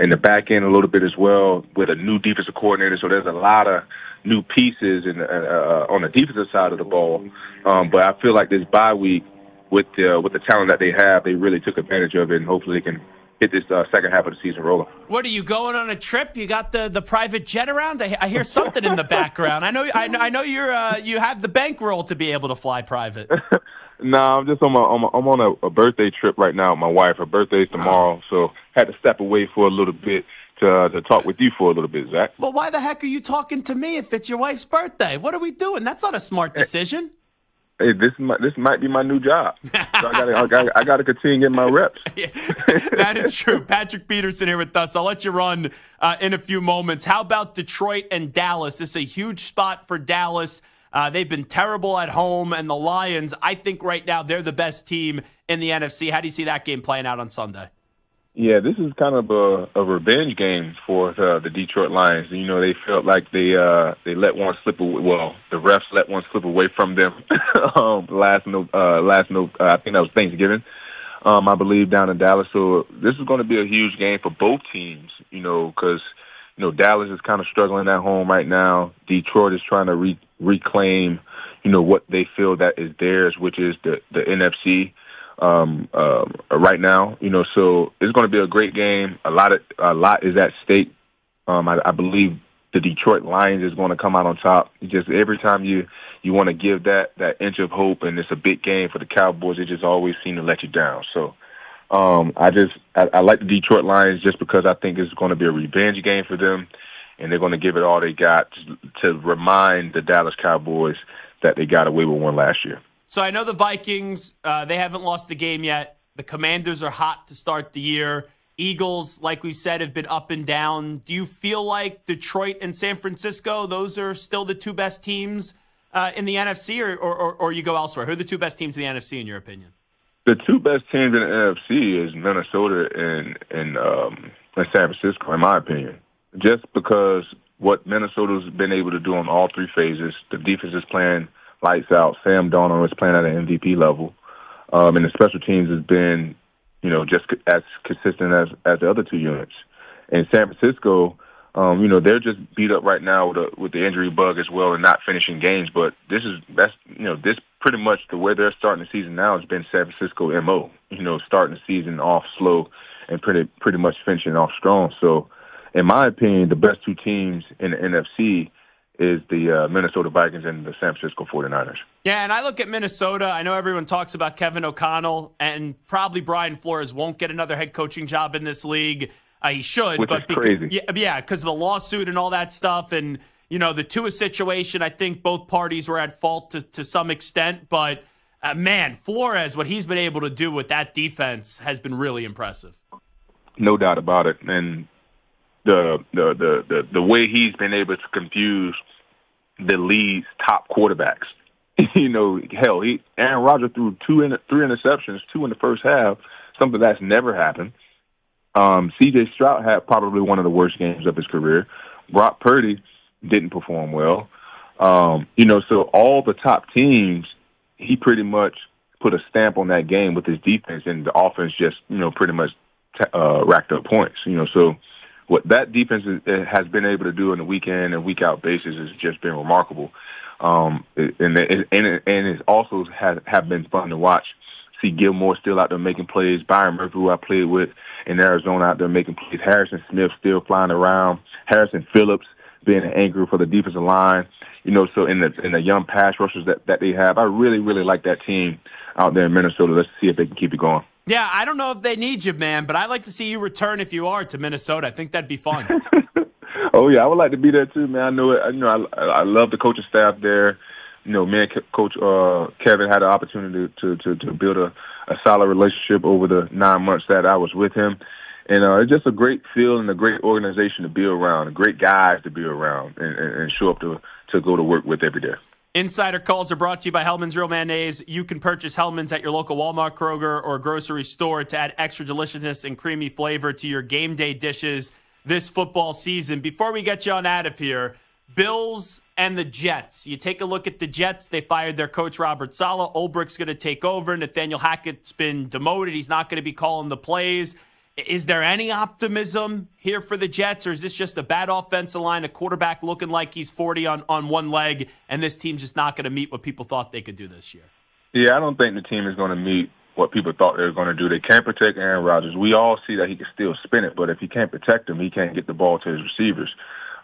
in the back end a little bit as well, with a new defensive coordinator. So there's a lot of new pieces on the defensive side of the ball. But I feel like this bye week, with the talent that they have, they really took advantage of it, and hopefully they can hit this second half of the season rolling. What are you going on a trip? You got the private jet around? I hear something in the background. I know you have the bankroll to be able to fly private. No, I'm just on a birthday trip right now with my wife. Her birthday's tomorrow, so had to step away for a little bit to talk with you for a little bit, Zach. Well, why the heck are you talking to me if it's your wife's birthday? What are we doing? That's not a smart decision. Hey, this might be my new job. So I gotta continue getting my reps. Yeah, that is true. Patrick Peterson here with us. I'll let you run in a few moments. How about Detroit and Dallas? This is a huge spot for Dallas. They've been terrible at home, and the Lions, I think right now they're the best team in the NFC. How do you see that game playing out on Sunday? Yeah, this is kind of a revenge game for the Detroit Lions. They felt like they let one slip away. Well, the refs let one slip away from them I think that was Thanksgiving, I believe, down in Dallas. So this is going to be a huge game for both teams, because Dallas is kind of struggling at home right now. Detroit is trying to reclaim, what they feel that is theirs, which is the NFC. Right now, so it's going to be a great game. A lot is at stake. I believe the Detroit Lions is going to come out on top. Just every time you want to give that inch of hope, and it's a big game for the Cowboys, it just always seem to let you down. So I like the Detroit Lions just because I think it's going to be a revenge game for them, and they're going to give it all they got to remind the Dallas Cowboys that they got away with one last year. So I know the Vikings, they haven't lost the game yet. The Commanders are hot to start the year. Eagles, like we said, have been up and down. Do you feel like Detroit and San Francisco, those are still the two best teams in the NFC, or you go elsewhere? Who are the two best teams in the NFC, in your opinion? The two best teams in the NFC is Minnesota and San Francisco, in my opinion. Just because what Minnesota's been able to do on all three phases, the defense is playing lights out. Sam Darnold is playing at an MVP level, and the special teams has been, just as consistent as the other two units. And San Francisco, they're just beat up right now with the injury bug as well and not finishing games. But this pretty much the way they're starting the season now has been San Francisco MO. Starting the season off slow and pretty much finishing off strong. So, in my opinion, the best two teams in the NFC is the Minnesota Vikings and the San Francisco 49ers. Yeah, and I look at Minnesota. I know everyone talks about Kevin O'Connell, and probably Brian Flores won't get another head coaching job in this league. He should. Which is crazy. Because of the lawsuit and all that stuff. And, the Tua situation, I think both parties were at fault to some extent. But, man, Flores, what he's been able to do with that defense has been really impressive. No doubt about it. And the way he's been able to confuse the league's top quarterbacks. Aaron Rodgers threw three interceptions, 2 in the first half, something that's never happened. C.J. Stroud had probably one of the worst games of his career. Brock Purdy didn't perform well. So all the top teams, he pretty much put a stamp on that game with his defense, and the offense just, pretty much racked up points. So what that defense has been able to do on a week in and week out basis has just been remarkable. And it also have been fun to watch. See Gilmore still out there making plays. Byron Murphy, who I played with in Arizona, out there making plays. Harrison Smith still flying around. Harrison Phillips being an anchor for the defensive line. So in the young pass rushers that they have, I really, really like that team out there in Minnesota. Let's see if they can keep it going. Yeah, I don't know if they need you, man, but I'd like to see you return if you are to Minnesota. I think that'd be fun. Oh yeah, I would like to be there too, man. I know it. I love the coaching staff there. Me and Coach Kevin had the opportunity to build a solid relationship over the 9 months that I was with him. And it's just a great feel and a great organization to be around, great guys to be around and show up to go to work with every day. Insider calls are brought to you by Hellman's Real Mayonnaise. You can purchase Hellman's at your local Walmart, Kroger, or grocery store to add extra deliciousness and creamy flavor to your game day dishes this football season. Before we get you on out of here, Bills and the Jets. You take a look at the Jets. They fired their coach, Robert Saleh. Ulbricht's going to take over. Nathaniel Hackett's been demoted. He's not going to be calling the plays. Is there any optimism here for the Jets, or is this just a bad offensive line, a quarterback looking like he's 40 on one leg, and this team's just not going to meet what people thought they could do this year? Yeah, I don't think the team is going to meet what people thought they were going to do. They can't protect Aaron Rodgers. We all see that he can still spin it, but if he can't protect him, he can't get the ball to his receivers.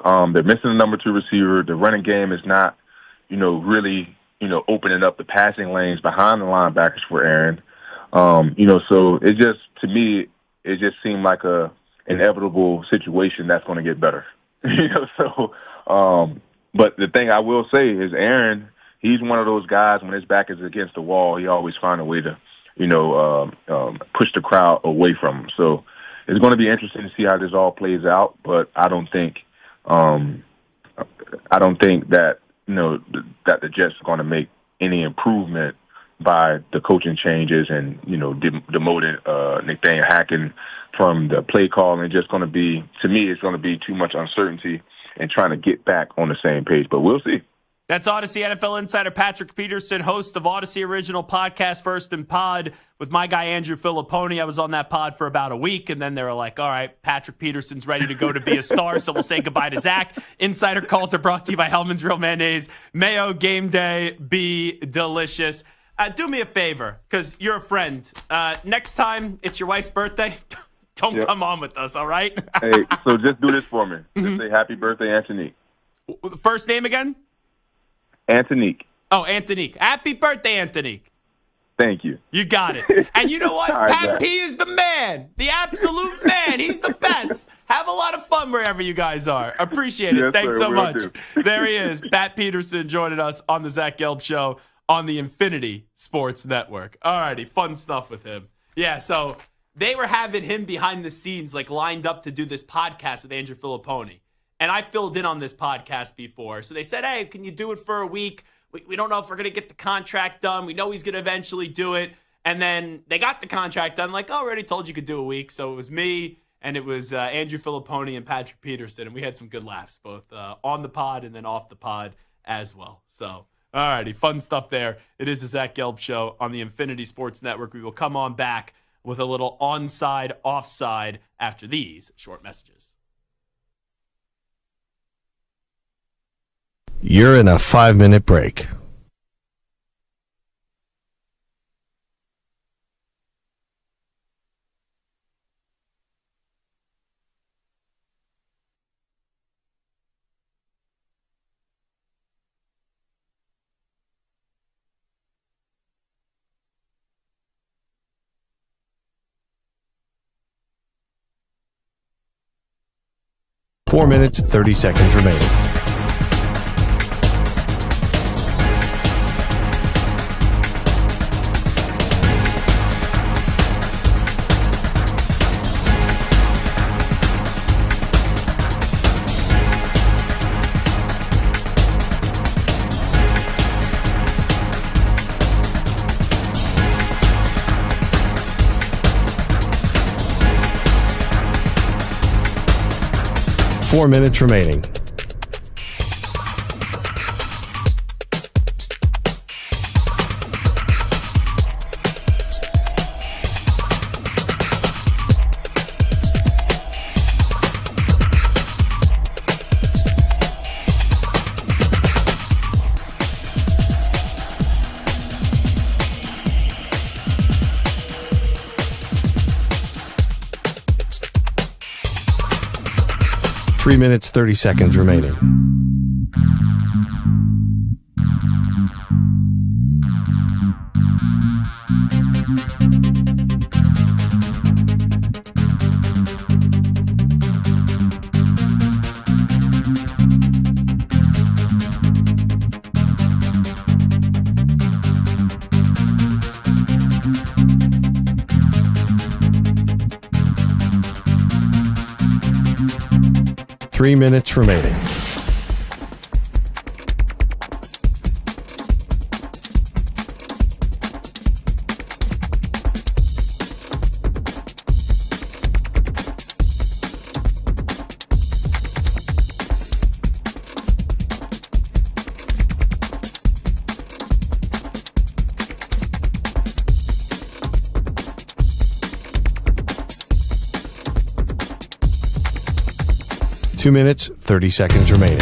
They're missing the number 2 receiver. The running game is not, really, opening up the passing lanes behind the linebackers for Aaron. So it just, to me, it just seemed like a inevitable situation that's going to get better. But the thing I will say is Aaron, he's one of those guys when his back is against the wall, he always finds a way to, push the crowd away from him. So it's going to be interesting to see how this all plays out, but I don't think that, that the Jets are going to make any improvement by the coaching changes and, demoting Nathaniel Hackett from the play call. And just going to be, to me, it's going to be too much uncertainty and trying to get back on the same page. But we'll see. That's Odyssey NFL insider Patrick Peterson, host of Odyssey original podcast First and Pod with my guy Andrew Filipponi. I was on that pod for about a week, and then they were like, all right, Patrick Peterson's ready to go to be a star, so we'll say goodbye to Zach. Insider calls are brought to you by Hellman's Real Mayonnaise. Mayo game day, be delicious. Do me a favor, because you're a friend. Next time it's your wife's birthday, don't come on with us, all right? Hey, so just do this for me. Just say happy birthday, Antonique. First name again? Antonique. Oh, Antonique. Happy birthday, Antonique. Thank you. You got it. And you know what? Right, Pat P is the man. The absolute man. He's the best. Have a lot of fun wherever you guys are. Appreciate it. Yes, Thanks sir, so will much. do. There he is. Pat Peterson joining us on the Zach Gelb Show on the Infinity Sports Network. All righty. Fun stuff with him. Yeah, so they were having him behind the scenes, like lined up to do this podcast with Andrew Filipponi. And I filled in on this podcast before. So they said, hey, can you do it for a week? We don't know if we're going to get the contract done. We know he's going to eventually do it. And then they got the contract done. Like, oh, I already told you could do a week. So it was me, and it was Andrew Filipponi and Patrick Peterson. And we had some good laughs, both on the pod and then off the pod as well. So, all righty, fun stuff there. It is the Zach Gelb Show on the Infinity Sports Network. We will come on back with a little onside, offside after these short messages. You're in a 5-minute break. Four minutes, 30 seconds remaining. Four minutes remaining. Three minutes, 30 seconds remaining. Three minutes remaining. Two minutes, 30 seconds remaining.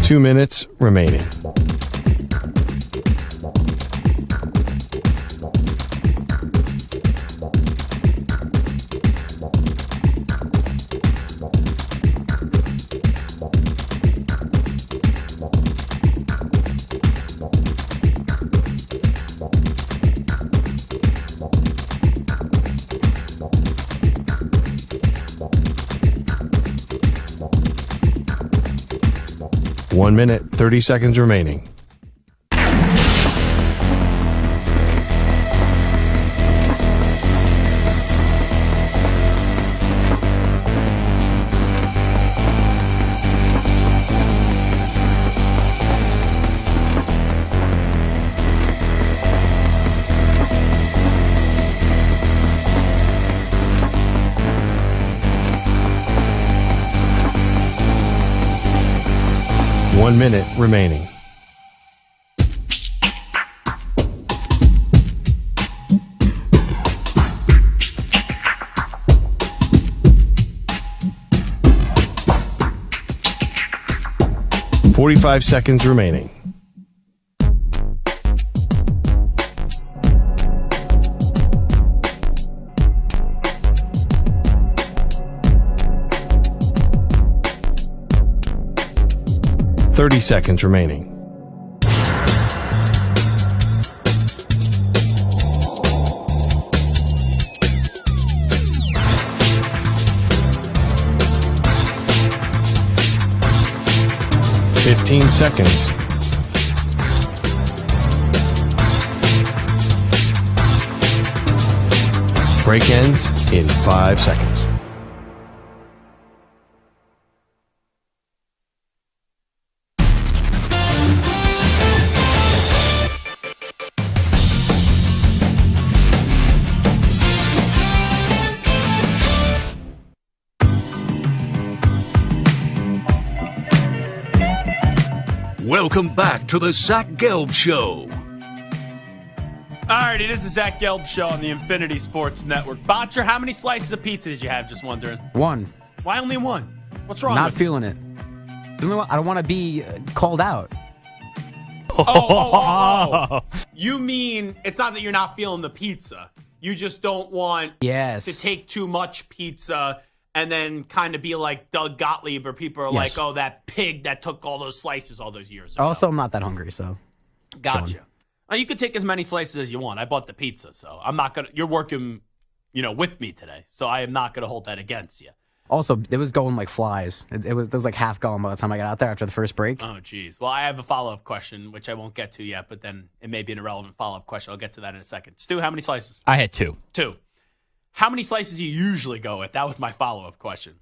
Two minutes remaining. One minute, 30 seconds remaining. One minute remaining. Forty-five seconds remaining. 30 seconds remaining. $15 seconds. Break ends in 5 seconds. Welcome back to the Zach Gelb Show. Alrighty, this is Zach Gelb Show on the Infinity Sports Network. Botcher, how many slices of pizza did you have? Just wondering. One. Why only one? What's wrong? Not with feeling it. I don't want to be called out. Oh. You mean it's not that you're not feeling the pizza. You just don't want to take too much pizza and then kind of be like Doug Gottlieb, or people are like, oh, that pig that took all those slices all those years ago. Also, I'm not that hungry, so. Gotcha. You could take as many slices as you want. I bought the pizza, so I'm not going to. You're working, with me today, so I am not going to hold that against you. Also, it was going like flies. It was like half gone by the time I got out there after the first break. Oh, geez. Well, I have a follow-up question, which I won't get to yet, but then it may be an irrelevant follow-up question. I'll get to that in a second. Stu, how many slices? I had 2. 2. How many slices do you usually go with? That was my follow-up question.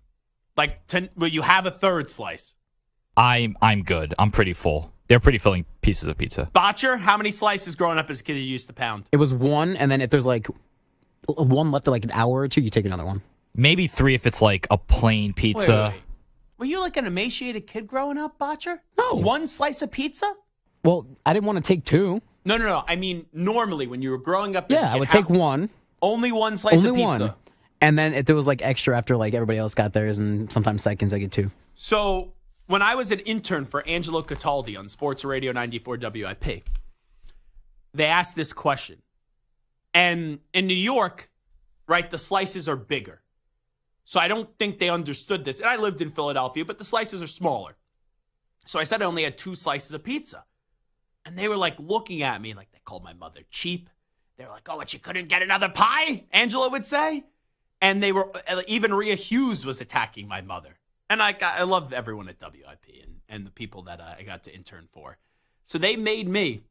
Will you have a third slice? I'm good. I'm pretty full. They're pretty filling pieces of pizza. Botcher, how many slices growing up as a kid you used to pound? It was 1, and then if there's like one left of like an hour or 2, you take another one. Maybe 3 if it's like a plain pizza. Wait. Were you like an emaciated kid growing up, Botcher? No. 1 slice of pizza? Well, I didn't want to take 2. No. I mean, normally when you were growing up as a kid, I would take 1. Only 1 slice of pizza? 1. And then if there was like extra after like everybody else got theirs, and sometimes seconds, I get 2. So when I was an intern for Angelo Cataldi on Sports Radio 94 WIP, they asked this question. And in New York, right, the slices are bigger. So I don't think they understood this. And I lived in Philadelphia, but the slices are smaller. So I said I only had 2 slices of pizza. And they were like looking at me like they called my mother cheap. They were like, oh, what, you couldn't get another pie? Angela would say. And they were, even Rhea Hughes was attacking my mother. And I love everyone at WIP and the people that I got to intern for. So they made me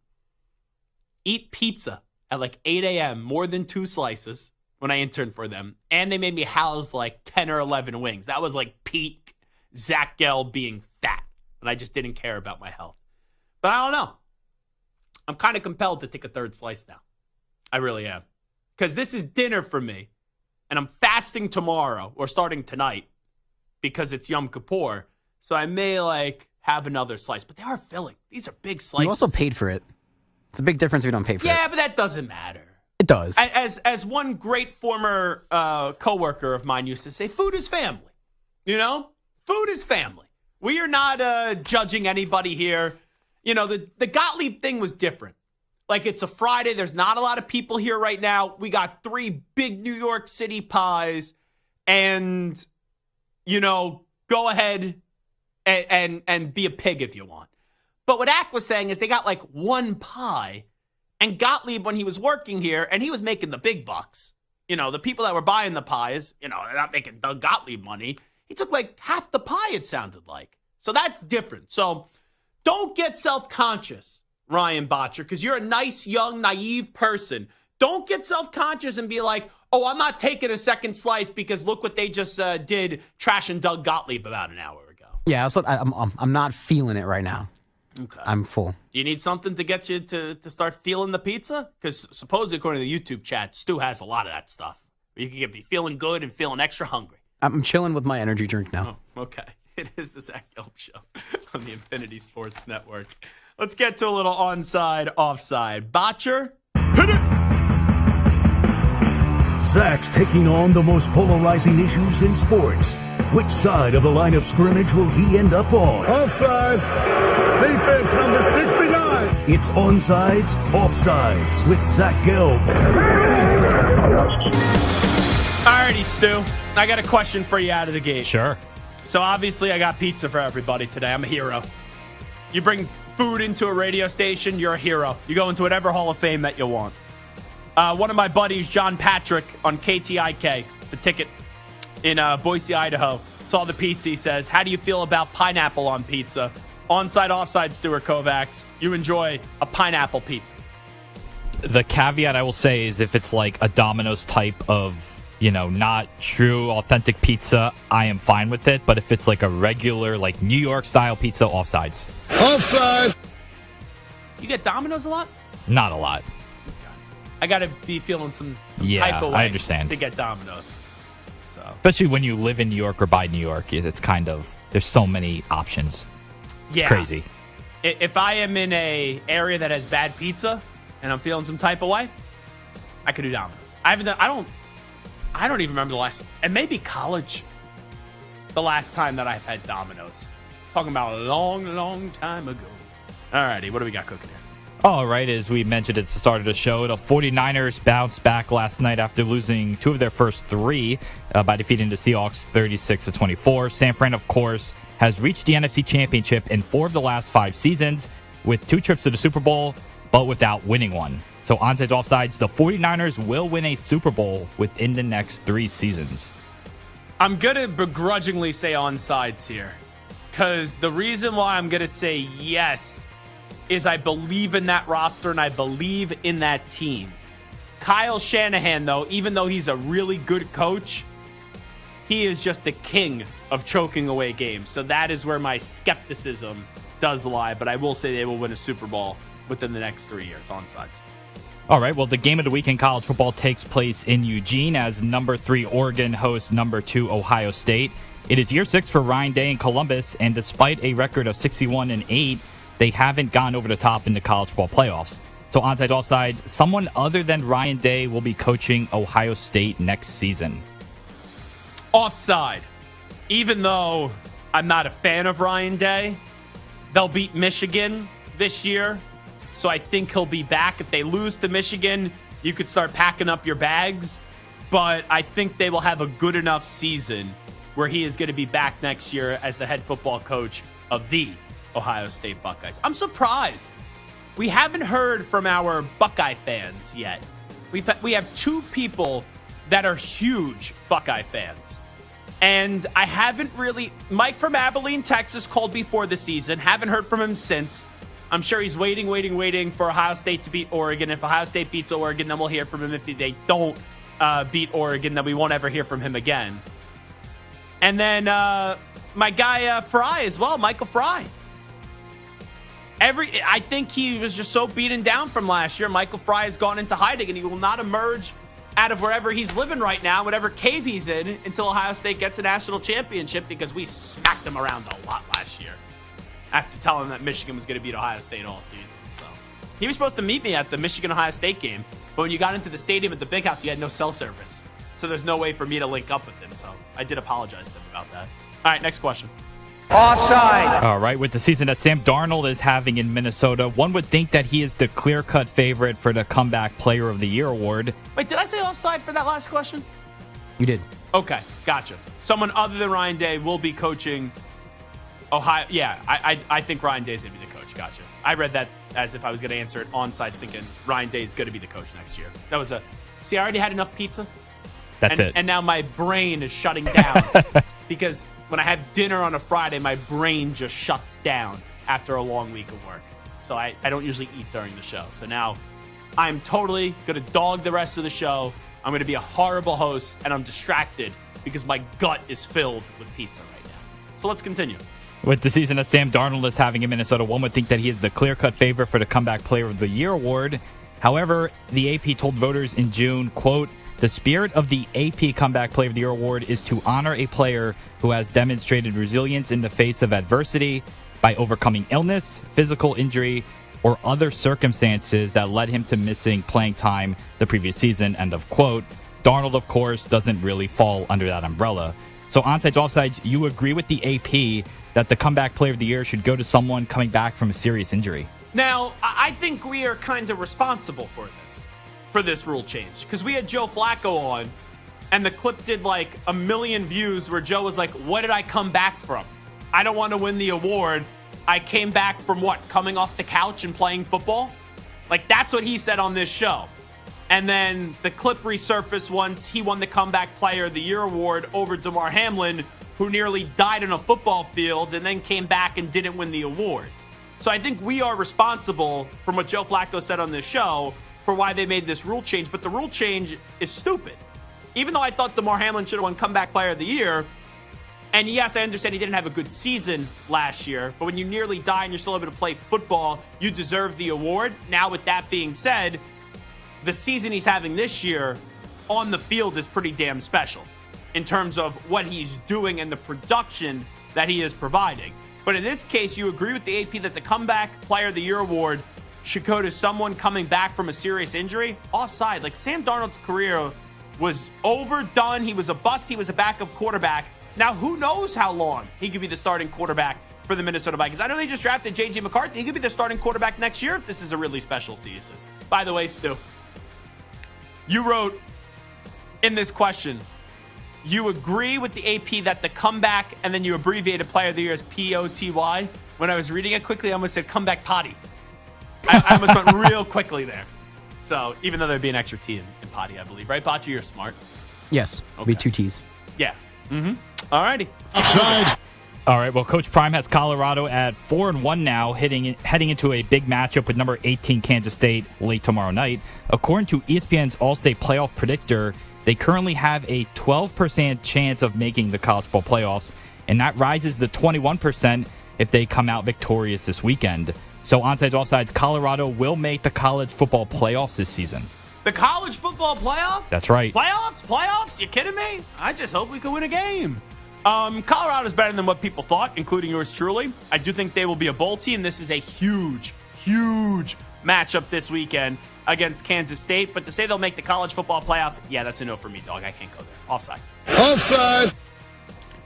eat pizza at like 8 a.m., more than 2 slices when I interned for them. And they made me house like 10 or 11 wings. That was like peak Zach Gelb being fat. And I just didn't care about my health. But I don't know. I'm kind of compelled to take a third slice now. I really am. Because this is dinner for me. And I'm fasting tomorrow, or starting tonight, because it's Yom Kippur. So I may have another slice. But they are filling. These are big slices. You also paid for it. It's a big difference if you don't pay for it. Yeah, but that doesn't matter. It does. As one great former coworker of mine used to say, food is family. Food is family. We are not judging anybody here. The Gottlieb thing was different. Like, it's a Friday. There's not a lot of people here right now. We got 3 big New York City pies. And, go ahead and be a pig if you want. But what Ack was saying is they got 1 pie. And Gottlieb, when he was working here, and he was making the big bucks. The people that were buying the pies, they're not making Doug Gottlieb money. He took half the pie, it sounded like. So that's different. So don't get self-conscious, Ryan Botcher, because you're a nice, young, naive person. Don't get self-conscious and be like, oh, I'm not taking a second slice because look what they just did trashing Doug Gottlieb about an hour ago. Yeah, that's what I'm not feeling it right now. Okay. I'm full. Do you need something to get you to start feeling the pizza? Because supposedly, according to the YouTube chat, Stu has a lot of that stuff. You can be feeling good and feeling extra hungry. I'm chilling with my energy drink now. Oh, okay. It is the Zach Gelb Show on the Infinity Sports Network. Let's get to a little onside, offside. Botcher, hit it! Zach's taking on the most polarizing issues in sports. Which side of the line of scrimmage will he end up on? Offside. Defense number 69. It's Onsides, Offsides with Zach Gelb. Alrighty, Stu. I got a question for you out of the gate. Sure. So obviously I got pizza for everybody today. I'm a hero. You bring food into a radio station, you're a hero. You go into whatever Hall of Fame that you want. One of my buddies, John Patrick, on KTIK, the ticket in Boise, Idaho, saw the pizza. He says, how do you feel about pineapple on pizza? Onside, offside, Stuart Kovacs. You enjoy a pineapple pizza. The caveat I will say is if it's like a Domino's type of, not true, authentic pizza, I am fine with it. But if it's like a regular, like New York style pizza, offsides. Offside. You get Domino's a lot? Not a lot. I got to be feeling some type of way I understand. to get Domino's. So, especially when you live in New York or by New York, it's kind of, there's so many options. It's crazy. If I am in a area that has bad pizza and I'm feeling some type of way, I could do Domino's. I don't even remember the last, and maybe college, the last time that I've had Domino's. Talking about a long, long time ago. Alrighty, what do we got cooking here? All right, as we mentioned at the start of the show, the 49ers bounced back last night after losing 2 of their first 3 by defeating the Seahawks 36-24. San Fran, of course, has reached the NFC Championship in 4 of the last 5 seasons with 2 trips to the Super Bowl, but without winning one. So onsides, offsides, the 49ers will win a Super Bowl within the next 3 seasons. I'm going to begrudgingly say onsides here because the reason why I'm going to say yes is I believe in that roster and I believe in that team. Kyle Shanahan, though, even though he's a really good coach, he is just the king of choking away games. So that is where my skepticism does lie. But I will say they will win a Super Bowl within the next 3 years, onsides. All right, well, the game of the week in college football takes place in Eugene as number 3 Oregon hosts number 2 Ohio State. It is year 6 for Ryan Day in Columbus, and despite a record of 61-8, they haven't gone over the top in the college football playoffs. So onsides, offsides, someone other than Ryan Day will be coaching Ohio State next season. Offside. Even though I'm not a fan of Ryan Day, they'll beat Michigan this year. So I think he'll be back. If they lose to Michigan, you could start packing up your bags. But I think they will have a good enough season where he is going to be back next year as the head football coach of the Ohio State Buckeyes. I'm surprised. We haven't heard from our Buckeye fans yet. We have 2 people that are huge Buckeye fans. And I haven't really... Mike from Abilene, Texas called before the season. Haven't heard from him since. I'm sure he's waiting for Ohio State to beat Oregon. If Ohio State beats Oregon, then we'll hear from him. If they don't beat Oregon, then we won't ever hear from him again. And then my guy Fry as well, Michael Fry. I think he was just so beaten down from last year. Michael Fry has gone into hiding, and he will not emerge out of wherever he's living right now, whatever cave he's in, until Ohio State gets a national championship, because we smacked him around a lot last year after telling him that Michigan was going to beat Ohio State all season. So he was supposed to meet me at the Michigan-Ohio State game, but when you got into the stadium at the Big House, you had no cell service. So there's no way for me to link up with him. So I did apologize to him about that. All right, next question. Offside. All right, with the season that Sam Darnold is having in Minnesota, one would think that he is the clear-cut favorite for the Comeback Player of the Year award. Wait, did I say offside for that last question? You did. Okay, gotcha. Someone other than Ryan Day will be coaching Ohio. Yeah, I think Ryan Day's going to be the coach. Gotcha. I read that as if I was going to answer it on sides thinking Ryan Day's going to be the coach next year. That was See, I already had enough pizza. That's it. And now my brain is shutting down because when I have dinner on a Friday, my brain just shuts down after a long week of work. So I don't usually eat during the show. So now I'm totally going to dog the rest of the show. I'm going to be a horrible host, and I'm distracted because my gut is filled with pizza right now. So let's continue. With the season that Sam Darnold is having in Minnesota, one would think that he is the clear-cut favorite for the Comeback Player of the Year award. However, the AP told voters in June, quote, "The spirit of the AP Comeback Player of the Year award is to honor a player who has demonstrated resilience in the face of adversity by overcoming illness, physical injury, or other circumstances that led him to missing playing time the previous season," end of quote. Darnold, of course, doesn't really fall under that umbrella. So onsides, offsides, you agree with the AP that the Comeback Player of the Year should go to someone coming back from a serious injury? Now, I think we are kind of responsible for this rule change, because we had Joe Flacco on, and the clip did like 1 million views where Joe was like, "What did I come back from? I don't want to win the award. I came back from what? Coming off the couch and playing football? Like, that's what he said on this show. And then the clip resurfaced once he won the Comeback Player of the Year award over Damar Hamlin, who nearly died in a football field and then came back and didn't win the award. So I think we are responsible, from what Joe Flacco said on this show, for why they made this rule change. But the rule change is stupid. Even though I thought Damar Hamlin should have won Comeback Player of the Year, and yes, I understand he didn't have a good season last year, but when you nearly die and you're still able to play football, you deserve the award. Now, with that being said, the season he's having this year on the field is pretty damn special in terms of what he's doing and the production that he is providing. But in this case, you agree with the AP that the Comeback Player of the Year award should go to someone coming back from a serious injury? Offside. Like, Sam Darnold's career was overdone. He was a bust. He was a backup quarterback. Now, who knows how long he could be the starting quarterback for the Minnesota Vikings. I know they just drafted J.J. McCarthy. He could be the starting quarterback next year if this is a really special season. By the way, Stu, you wrote in this question, you agree with the AP that the comeback, and then you abbreviated Player of the Year as POTY. When I was reading it quickly, I almost said comeback potty. I almost went real quickly there. So even though there'd be an extra T in potty, I believe. Right, Bocce? You're smart. Yes. It'll be 2 T's. Yeah. Mm-hmm. All righty. All right, well, Coach Prime has Colorado at 4-1 now, heading into a big matchup with number 18 Kansas State late tomorrow night. According to ESPN's All-State Playoff Predictor, they currently have a 12% chance of making the college football playoffs, and that rises to 21% if they come out victorious this weekend. So onsides, offsides, Colorado will make the college football playoffs this season. The college football playoff? That's right. Playoffs? You kidding me? I just hope we can win a game. Colorado's better than what people thought, including yours truly. I do think they will be a bowl team. This is a huge, huge matchup this weekend against Kansas State. But to say they'll make the college football playoff, yeah, that's a no for me, dog. I can't go there. Offside. Offside.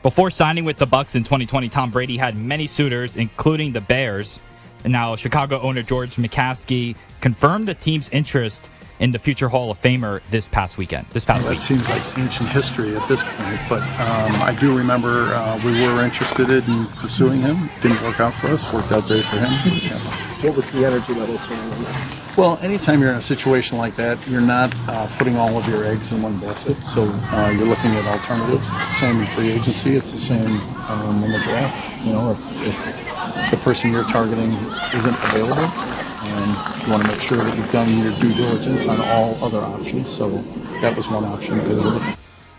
Before signing with the Bucs in 2020, Tom Brady had many suitors, including the Bears. And now Chicago owner George McCaskey confirmed the team's interest in the future Hall of Famer this past week. That seems like ancient history at this point, but I do remember we were interested in pursuing him. Didn't work out for us, worked out great for him. Yeah. What was the energy level surrounding that? Well, anytime you're in a situation like that, you're not putting all of your eggs in one basket, so you're looking at alternatives. It's the same in free agency. It's the same in the draft. You know, if the person you're targeting isn't available, you want to make sure that you've done your due diligence on all other options. So that was one option.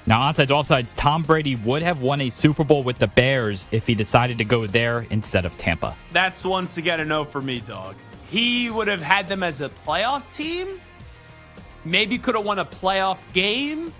Now, onsides, offsides, Tom Brady would have won a Super Bowl with the Bears if he decided to go there instead of Tampa. That's once again a no for me, dog. He would have had them as a playoff team. Maybe could have won a playoff game.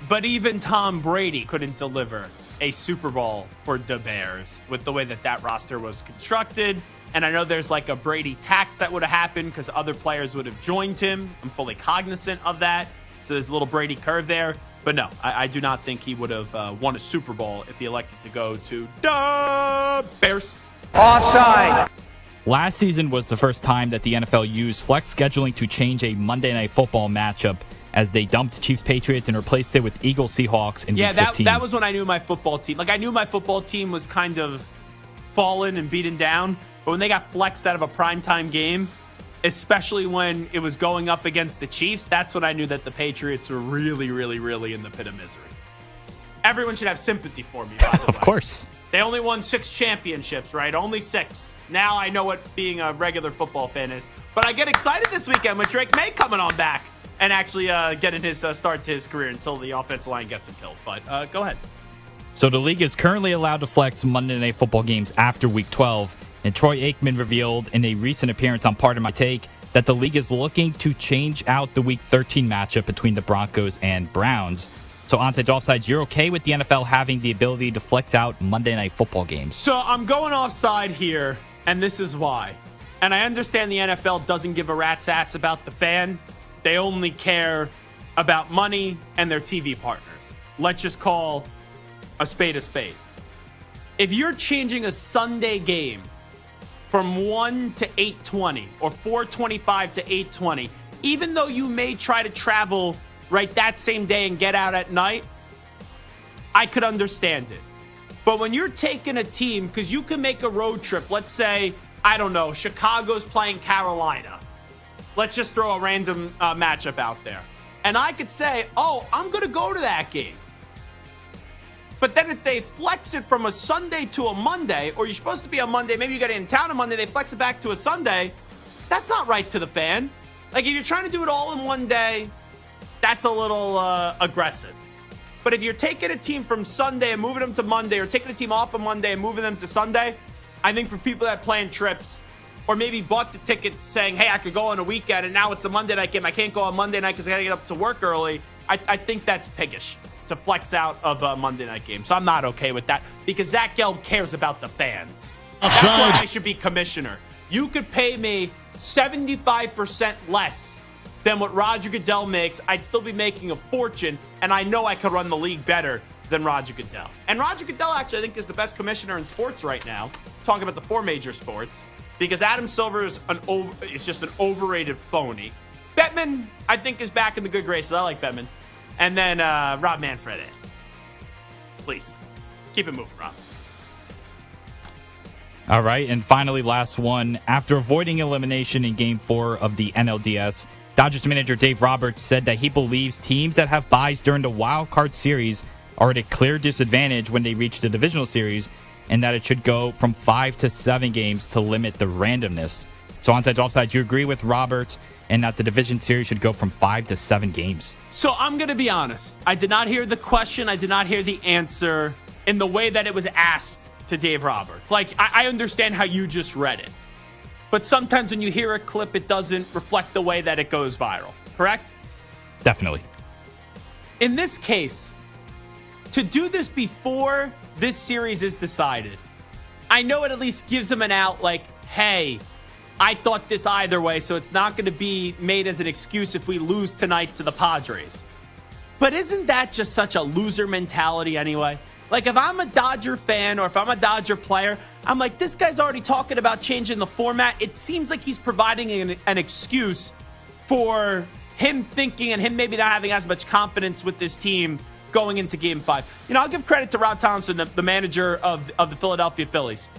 But even Tom Brady couldn't deliver a Super Bowl for the Bears with the way that roster was constructed. And I know there's like a Brady tax that would have happened because other players would have joined him. I'm fully cognizant of that. So there's a little Brady curve there. But no, I do not think he would have won a Super Bowl if he elected to go to the Bears. Offside. Last season was the first time that the NFL used flex scheduling to change a Monday Night Football matchup as they dumped Chiefs-Patriots and replaced it with Eagles-Seahawks in Week 15. That was when I knew my football team. Like, I knew my football team was kind of fallen and beaten down. But when they got flexed out of a primetime game, especially when it was going up against the Chiefs, that's when I knew that the Patriots were really, really, really in the pit of misery. Everyone should have sympathy for me, by the way. Of course. They only won 6 championships, right? Only 6. Now I know what being a regular football fan is. But I get excited this weekend with Drake May coming on back and actually getting his start to his career until the offensive line gets him killed. But go ahead. So the league is currently allowed to flex Monday Night Football games after Week 12. And Troy Aikman revealed in a recent appearance on Part of My Take that the league is looking to change out the Week 13 matchup between the Broncos and Browns. So onsides, offsides, you're okay with the NFL having the ability to flex out Monday Night Football games? So I'm going offside here, and this is why. And I understand the NFL doesn't give a rat's ass about the fan. They only care about money and their TV partners. Let's just call a spade a spade. If you're changing a Sunday game from 1 to 8:20 or 4:25 to 8:20, even though you may try to travel right that same day and get out at night, I could understand it. But when you're taking a team, because you can make a road trip, let's say, I don't know, Chicago's playing Carolina. Let's just throw a random matchup out there. And I could say, oh, I'm going to go to that game. But then if they flex it from a Sunday to a Monday, or you're supposed to be on Monday, maybe you got in town on Monday, they flex it back to a Sunday, that's not right to the fan. Like, if you're trying to do it all in one day, that's a little aggressive. But if you're taking a team from Sunday and moving them to Monday, or taking a team off on Monday and moving them to Sunday, I think for people that plan trips, or maybe bought the tickets saying, hey, I could go on a weekend, and now it's a Monday night game. I can't go on Monday night because I got to get up to work early. I think that's piggish to flex out of a Monday night game. So I'm not okay with that because Zach Gelb cares about the fans. That's why I should be commissioner. You could pay me 75% less than what Roger Goodell makes. I'd still be making a fortune, and I know I could run the league better than Roger Goodell. And Roger Goodell actually, I think, is the best commissioner in sports right now. Talking about the 4 major sports. Because Adam Silver is just an overrated phony. Bettman, I think, is back in the good graces. I like Bettman. And then Rob Manfred. Please, keep it moving, Rob. All right, and finally, last one. After avoiding elimination in Game 4 of the NLDS, Dodgers manager Dave Roberts said that he believes teams that have byes during the wild card series are at a clear disadvantage when they reach the divisional series, and that it should go from 5 to 7 games to limit the randomness. So onside, offside, you agree with Roberts and that the division series should go from 5 to 7 games? So I'm going to be honest. I did not hear the question. I did not hear the answer in the way that it was asked to Dave Roberts. Like, I understand how you just read it. But sometimes when you hear a clip, it doesn't reflect the way that it goes viral. Correct? Definitely. In this case, to do this before this series is decided, I know it at least gives them an out like, hey, I thought this either way, so it's not going to be made as an excuse if we lose tonight to the Padres. But isn't that just such a loser mentality anyway? Like, if I'm a Dodger fan or if I'm a Dodger player, I'm like, this guy's already talking about changing the format. It seems like he's providing an excuse for him thinking and him maybe not having as much confidence with this team going into Game 5. You know, I'll give credit to Rob Thompson, the manager of the Philadelphia Phillies.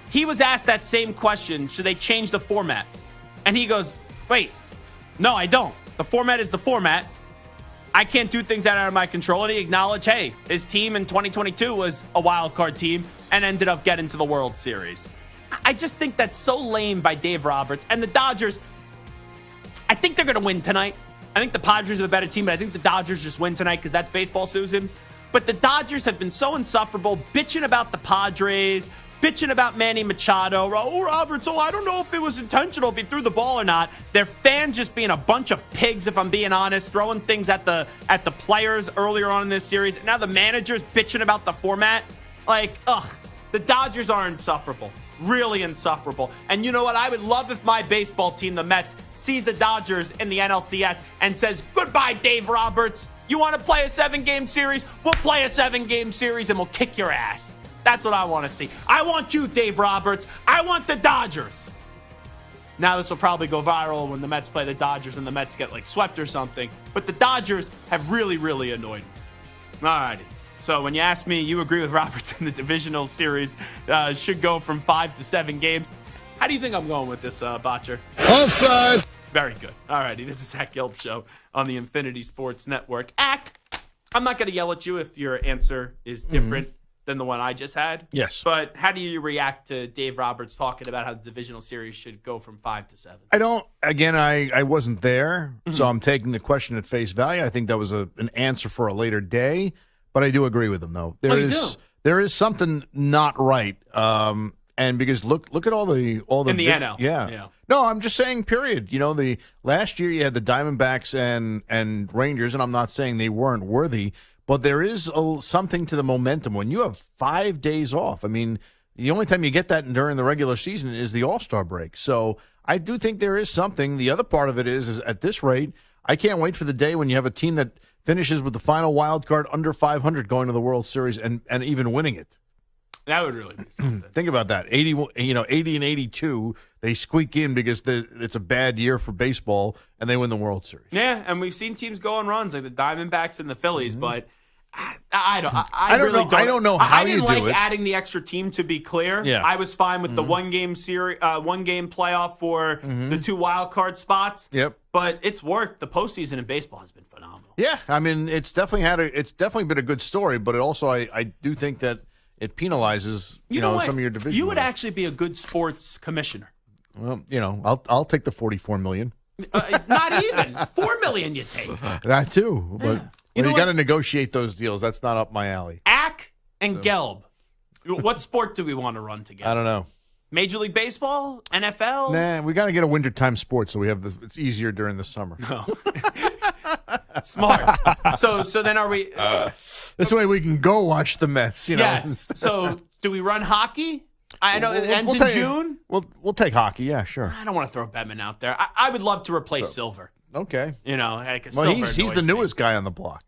He was asked that same question, should they change the format? And he goes, wait, no, I don't. The format is the format. I can't do things that are out of my control. And he acknowledged, hey, his team in 2022 was a wild card team and ended up getting to the World Series. I just think that's so lame by Dave Roberts. And the Dodgers, I think they're going to win tonight. I think the Padres are the better team, but I think the Dodgers just win tonight because that's baseball, Susan. But the Dodgers have been so insufferable, bitching about the Padres, bitching about Manny Machado. Oh, Roberts, I don't know if it was intentional, if he threw the ball or not. Their fans just being a bunch of pigs, if I'm being honest, throwing things at the players earlier on in this series. Now the manager's bitching about the format. Like, the Dodgers are insufferable. Really insufferable. And you know what? I would love if my baseball team, the Mets, sees the Dodgers in the NLCS and says, goodbye, Dave Roberts. You want to play a 7-game series? We'll play a 7-game series and we'll kick your ass. That's what I want to see. I want you, Dave Roberts. I want the Dodgers. Now this will probably go viral when the Mets play the Dodgers and the Mets get like swept or something. But the Dodgers have really, really annoyed me. All righty. So when you ask me, you agree with Roberts in the divisional series should go from 5 to 7 games. How do you think I'm going with this, Botcher? Offside. Very good. All righty. This is Zach Gelb Show on the Infinity Sports Network. I'm not going to yell at you if your answer is different than the one I just had. Yes. But how do you react to Dave Roberts talking about how the divisional series should go from 5 to 7? I wasn't there, so I'm taking the question at face value. I think that was an answer for a later day. But I do agree with him, though. There is something not right, and because look at all the in the NL. Yeah. No, I'm just saying. Period. You know, the last year you had the Diamondbacks and Rangers, and I'm not saying they weren't worthy, but there is something to the momentum when you have 5 days off. I mean, the only time you get that during the regular season is the All-Star break. So I do think there is something. The other part of it is at this rate, I can't wait for the day when you have a team that finishes with the final wild card under 500 going to the World Series and even winning it. That would really be something. Think about that. 80 and 82, they squeak in because it's a bad year for baseball, and they win the World Series. Yeah, and we've seen teams go on runs like the Diamondbacks and the Phillies, but I don't know how I didn't you do like it. adding the extra team, to be clear. Yeah. I was fine with the one game playoff for the 2 wild card spots. Yep. But it's worked. The postseason in baseball has been phenomenal. Yeah, I mean, it's definitely been a good story, but it also I do think that it penalizes You know what? some of your division. You would winners. actually be a good sports commissioner. Well, I'll take the $44 million. Not even $4 million you take. That too, but You know you got to what? negotiate those deals. That's not up my alley. Ack and Gelb. What sport do we want to run together? I don't know. Major League Baseball? NFL? Nah, we got to get a wintertime sport so it's easier during the summer. No. Smart. So then are we? This way we can go watch the Mets. Yes. So do we run hockey? I know it ends in June. We'll take hockey. Yeah, sure. I don't want to throw Bedman out there. I would love to replace Silver. Okay. He's the newest guy on the block.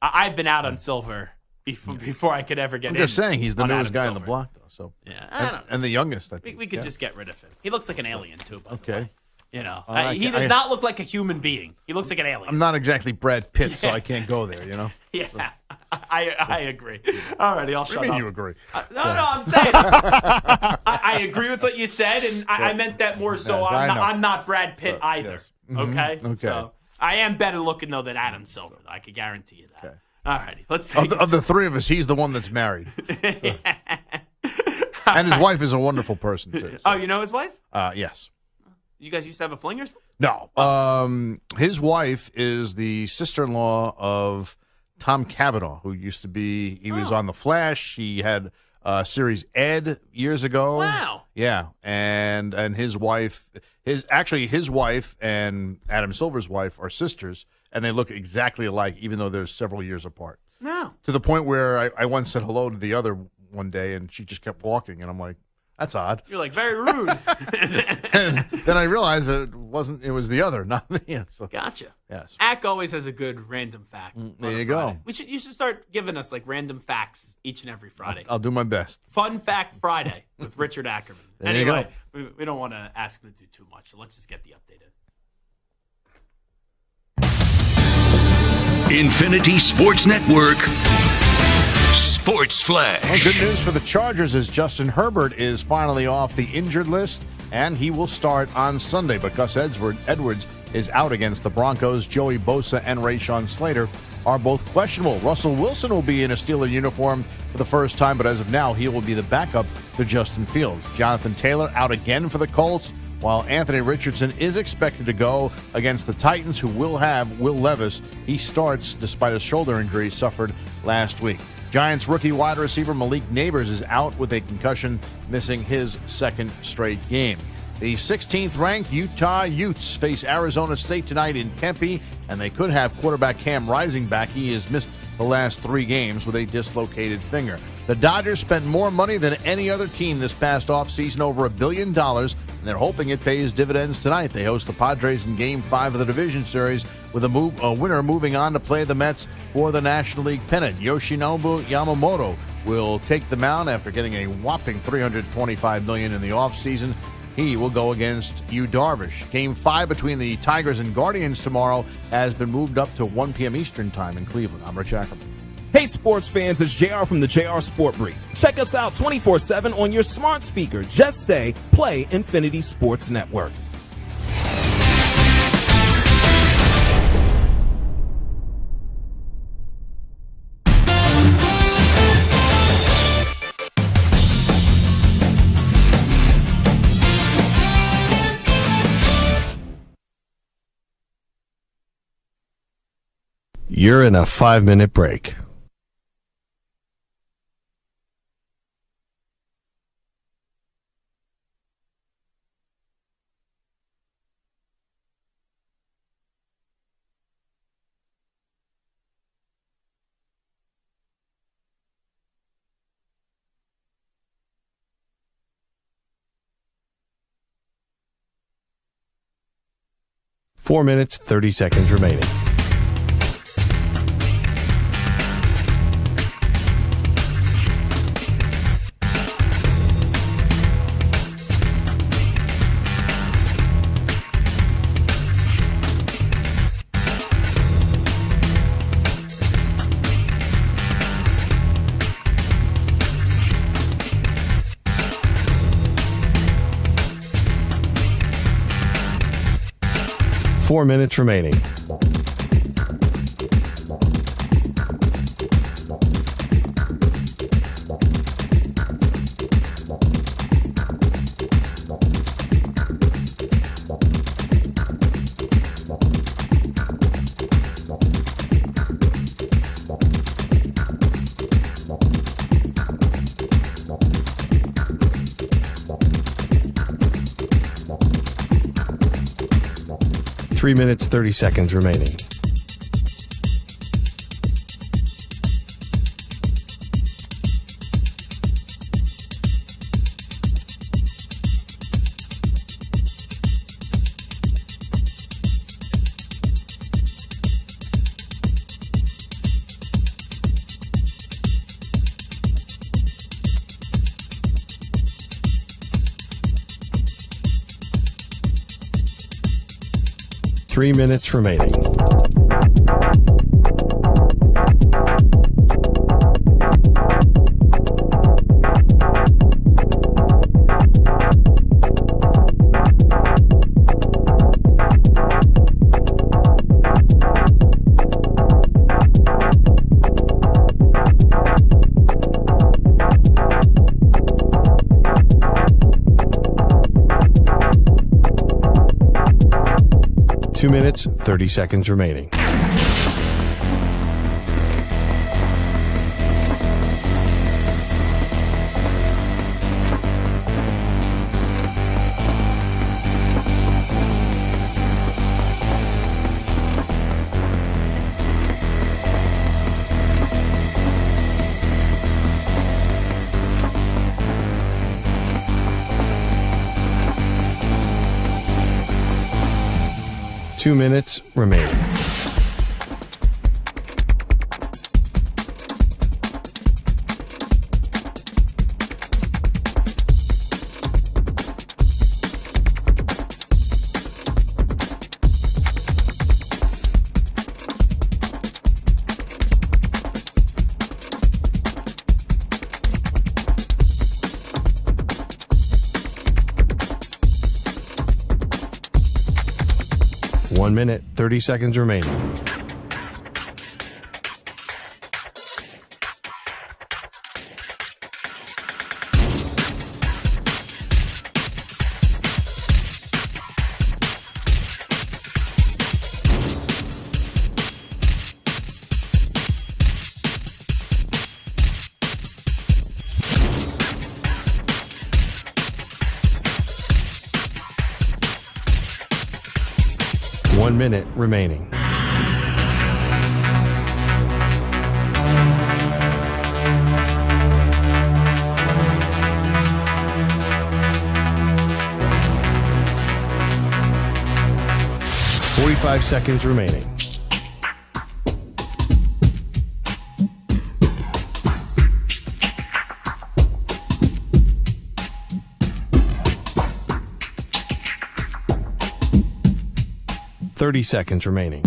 I've been out on Silver before I could ever get I'm in. just saying he's the on newest Adam guy on Silver. the block, though. So yeah, I don't know. And the youngest. I think. We could just get rid of him. He looks like an alien too. By the way. He does not look like a human being. He looks like an alien. I'm not exactly Brad Pitt, so I can't go there. Yeah, I agree. All righty, I'll shut What do you up. mean you agree? No, I'm saying I agree with what you said, and I meant that more so. Yes, I'm not Brad Pitt either. yes. Okay. Okay. So I am better looking though than Adam Silver. Though. I can guarantee you that. Okay. All righty, let's take Of the three of us, he's the one that's married. So. And his wife is a wonderful person too. Oh, you know his wife? Yes. You guys used to have a fling or something? No. His wife is the sister-in-law of Tom Cavanaugh, who used to be. He was on The Flash. He had series Ed years ago. Wow. Yeah, and his wife, his wife and Adam Silver's wife are sisters, and they look exactly alike, even though they're several years apart. No. To the point where I once said hello to the other one day, and she just kept walking, and I'm like, that's odd. You're like, very rude. And then I realized that it was the other, not me. So. Gotcha. Yes. Ack always has a good random fact. There you go. You should start giving us like random facts each and every Friday. I'll do my best. Fun Fact Friday with Richard Ackerman. There you Anyway, we don't want to ask him to do too much, so let's just get the update in. Infinity Sports Network Sports Flash. Well, good news for the Chargers is Justin Herbert is finally off the injured list, and he will start on Sunday. But Gus Edwards is out against the Broncos. Joey Bosa and Rashawn Slater are both questionable. Russell Wilson will be in a Steeler uniform for the first time, but as of now, he will be the backup to Justin Fields. Jonathan Taylor out again for the Colts, while Anthony Richardson is expected to go against the Titans, who will have Will Levis. He starts despite a shoulder injury suffered last week. Giants rookie wide receiver Malik Neighbors is out with a concussion, missing his second straight game. The 16th-ranked Utah Utes face Arizona State tonight in Tempe, and they could have quarterback Cam Rising back. He has missed the last 3 games with a dislocated finger. The Dodgers spent more money than any other team this past offseason, over $1 billion, and they're hoping it pays dividends tonight. They host the Padres in Game 5 of the Division Series, with a winner moving on to play the Mets for the National League pennant. Yoshinobu Yamamoto will take the mound after getting a whopping $325 million in the offseason. He will go against Yu Darvish. Game 5 between the Tigers and Guardians tomorrow has been moved up to 1 p.m. Eastern Time in Cleveland. I'm Rich Ackerman. Hey sports fans, it's JR from the JR Sport Brief. Check us out 24/7 on your smart speaker. Just say, play Infinity Sports Network. You're in a 5-minute break. Four minutes, 30 seconds remaining. 4 minutes remaining. Three minutes, 30 seconds remaining. Three minutes remaining. Two minutes, 30 seconds remaining. Two minutes remaining. One minute, 30 seconds remaining. One minute remaining. Five seconds remaining. Thirty seconds remaining.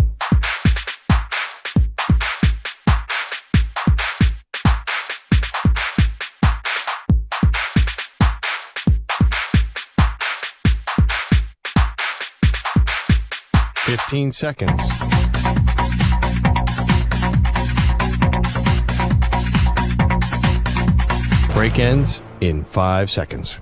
Fifteen seconds. Break ends in 5 seconds.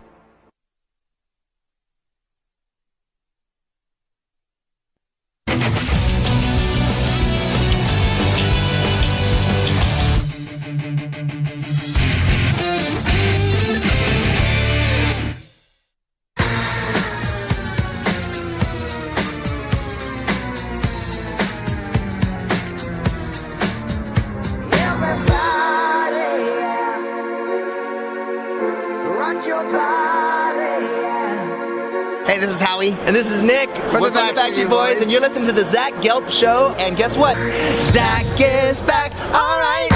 Hey, this is Howie. And this is Nick from the Backstreet Boys. And you're listening to the Zach Gelb Show. And guess what? Zach is back. All right.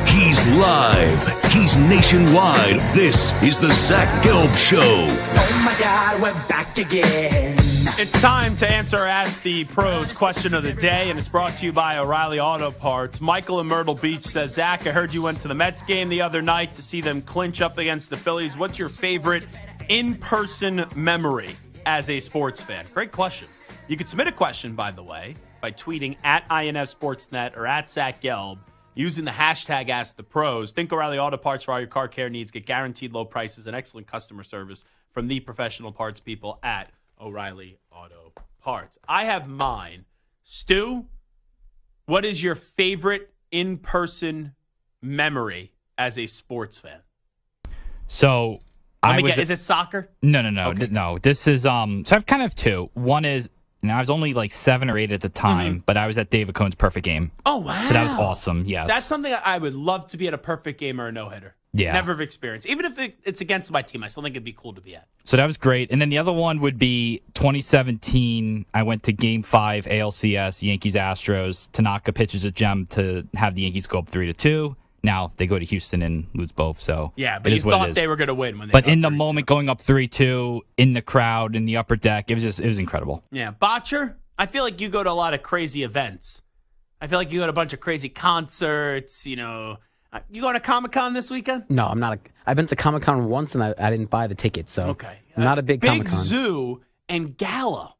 He's live. He's nationwide. This is the Zach Gelb Show. Oh, my God, we're back again. It's time to answer Ask the Pros question of the day, and it's brought to you by O'Reilly Auto Parts. Michael in Myrtle Beach says, Zach, I heard you went to the Mets game the other night to see them clinch up against the Phillies. What's your favorite in-person memory as a sports fan? Great question. You can submit a question, by the way, by tweeting at INF Sportsnet or at Zach Gelb using the hashtag AskThePros. Think O'Reilly Auto Parts for all your car care needs. Get guaranteed low prices and excellent customer service from the professional parts people at O'Reilly Auto Parts. I have mine. Stu, what is your favorite in-person memory as a sports fan? So is it soccer? No. Okay. No. This is so I've kind of two. One is I was only like 7 or 8 at the time, but I was at David Cohn's perfect game. Oh wow. So that was awesome. Yes. That's something I would love to be at, a perfect game or a no-hitter. Yeah. Never have experienced. Even if it's against my team, I still think it'd be cool to be at. So that was great. And then the other one would be 2017. I went to Game 5 ALCS, Yankees-Astros. Tanaka pitches a gem to have the Yankees go up 3-2. Now they go to Houston and lose both. So yeah, but you thought they were going to win when they. But in the moment, going up 3-2 in the crowd in the upper deck, it was incredible. Yeah, Botcher. I feel like you go to a lot of crazy events. I feel like you go to a bunch of crazy concerts. You know, you going to Comic-Con this weekend? No, I'm not. I've been to Comic-Con once, and I didn't buy the ticket, so okay. I'm not a big Comic-Con. Big Zoo and Gallo.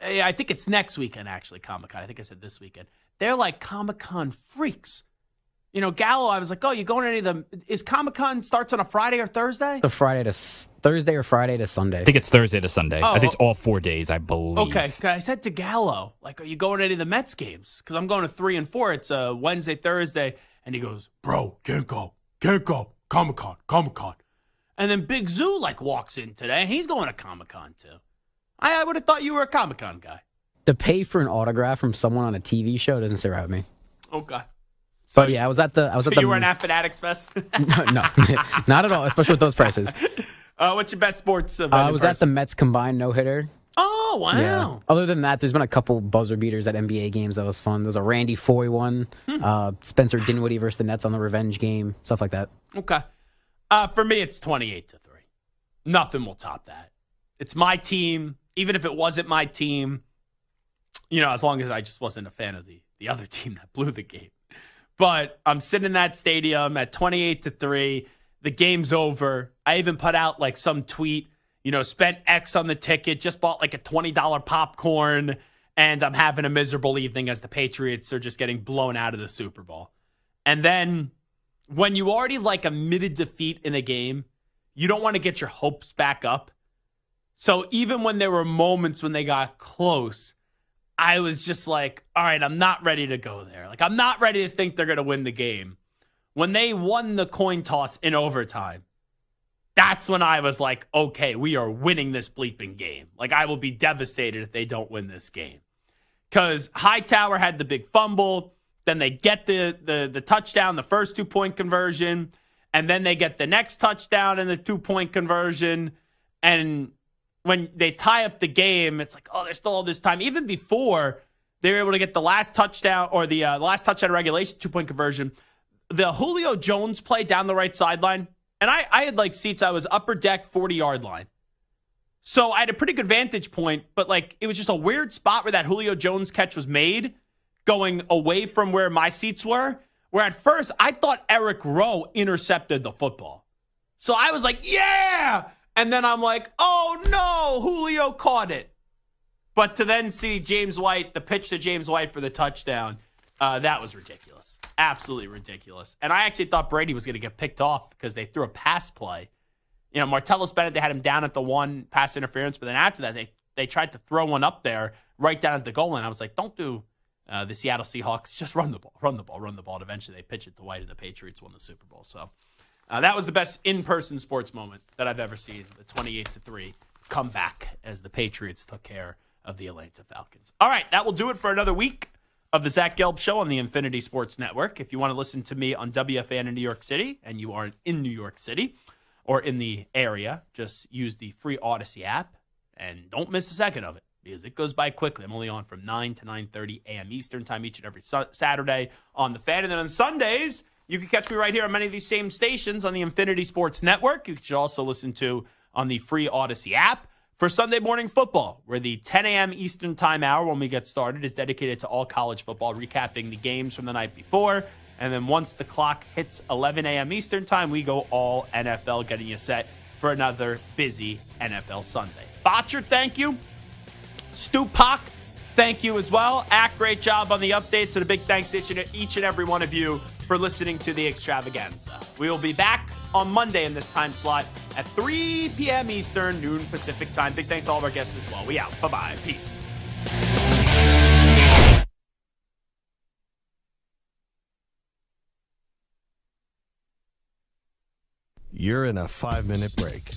I think it's next weekend, actually, Comic-Con. I think I said this weekend. They're like Comic-Con freaks. You know, Gallo, I was like, oh, you going to any of them? Is Comic-Con starts on a Friday or Thursday? Thursday or Friday to Sunday. I think it's Thursday to Sunday. Oh, I think it's all 4 days, I believe. Okay. I said to Gallo, like, are you going to any of the Mets games? Because I'm going to 3 and 4. It's a Wednesday, Thursday. And he goes, bro, can't go. Comic-Con. And then Big Zoo, like, walks in today, and he's going to Comic-Con, too. I would have thought you were a Comic-Con guy. To pay for an autograph from someone on a TV show doesn't sit right with me. Okay. But yeah, I was at the. You were at Fanatics Fest? No, not at all. Especially with those prices. What's your best sports event? I was at the Mets combined no hitter. Oh wow! Yeah. Other than that, there's been a couple buzzer beaters at NBA games that was fun. There's a Randy Foye one, Spencer Dinwiddie versus the Nets on the revenge game, stuff like that. Okay. For me, it's 28-3. Nothing will top that. It's my team. Even if it wasn't my team, you know, as long as I just wasn't a fan of the other team that blew the game. But I'm sitting in that stadium at 28-3. The game's over. I even put out like some tweet, you know, spent X on the ticket, just bought like a $20 popcorn, and I'm having a miserable evening as the Patriots are just getting blown out of the Super Bowl. And then when you already like admitted defeat in a game, you don't want to get your hopes back up. So even when there were moments when they got close, I was just like, all right, I'm not ready to go there. Like, I'm not ready to think they're going to win the game. When they won the coin toss in overtime, that's when I was like, okay, we are winning this bleeping game. Like, I will be devastated if they don't win this game. Because Hightower had the big fumble, then they get the touchdown, the first 2-point conversion, and then they get the next touchdown and the 2-point conversion, and when they tie up the game, it's like, oh, there's still all this time. Even before they were able to get the last touchdown or the last touchdown in regulation, 2-point conversion, the Julio Jones play down the right sideline, and I had like seats, I was upper deck 40-yard line. So I had a pretty good vantage point, but like it was just a weird spot where that Julio Jones catch was made going away from where my seats were, where at first I thought Eric Rowe intercepted the football. So I was like, yeah! And then I'm like, oh, no, Julio caught it. But to then see James White, the pitch to James White for the touchdown, that was ridiculous. Absolutely ridiculous. And I actually thought Brady was going to get picked off because they threw a pass play. You know, Martellus Bennett, they had him down at the 1 pass interference, but then after that, they tried to throw one up there right down at the goal line. I was like, don't do the Seattle Seahawks. Just run the ball. And eventually they pitch it to White, and the Patriots won the Super Bowl. So that was the best in-person sports moment that I've ever seen, the 28-3 comeback as the Patriots took care of the Atlanta Falcons. All right, that will do it for another week of the Zach Gelb Show on the Infinity Sports Network. If you want to listen to me on WFAN in New York City, and you aren't in New York City or in the area, just use the free Odyssey app, and don't miss a second of it, because it goes by quickly. I'm only on from 9 to 9:30 a.m. Eastern time each and every Saturday on the Fan. And then on Sundays, you can catch me right here on many of these same stations on the Infinity Sports Network. You should also listen to on the free Odyssey app for Sunday Morning Football, where the 10 a.m. Eastern time hour when we get started is dedicated to all college football, recapping the games from the night before. And then once the clock hits 11 a.m. Eastern time, we go all NFL, getting you set for another busy NFL Sunday. Botcher, thank you. Stupak, thank you as well. Ack, great job on the updates, and a big thanks to each and every one of you for listening to the extravaganza. We will be back on Monday in this time slot at 3 p.m. Eastern, noon Pacific time. Big thanks to all of our guests as well. We out. Bye-bye. Peace. You're in a 5-minute break.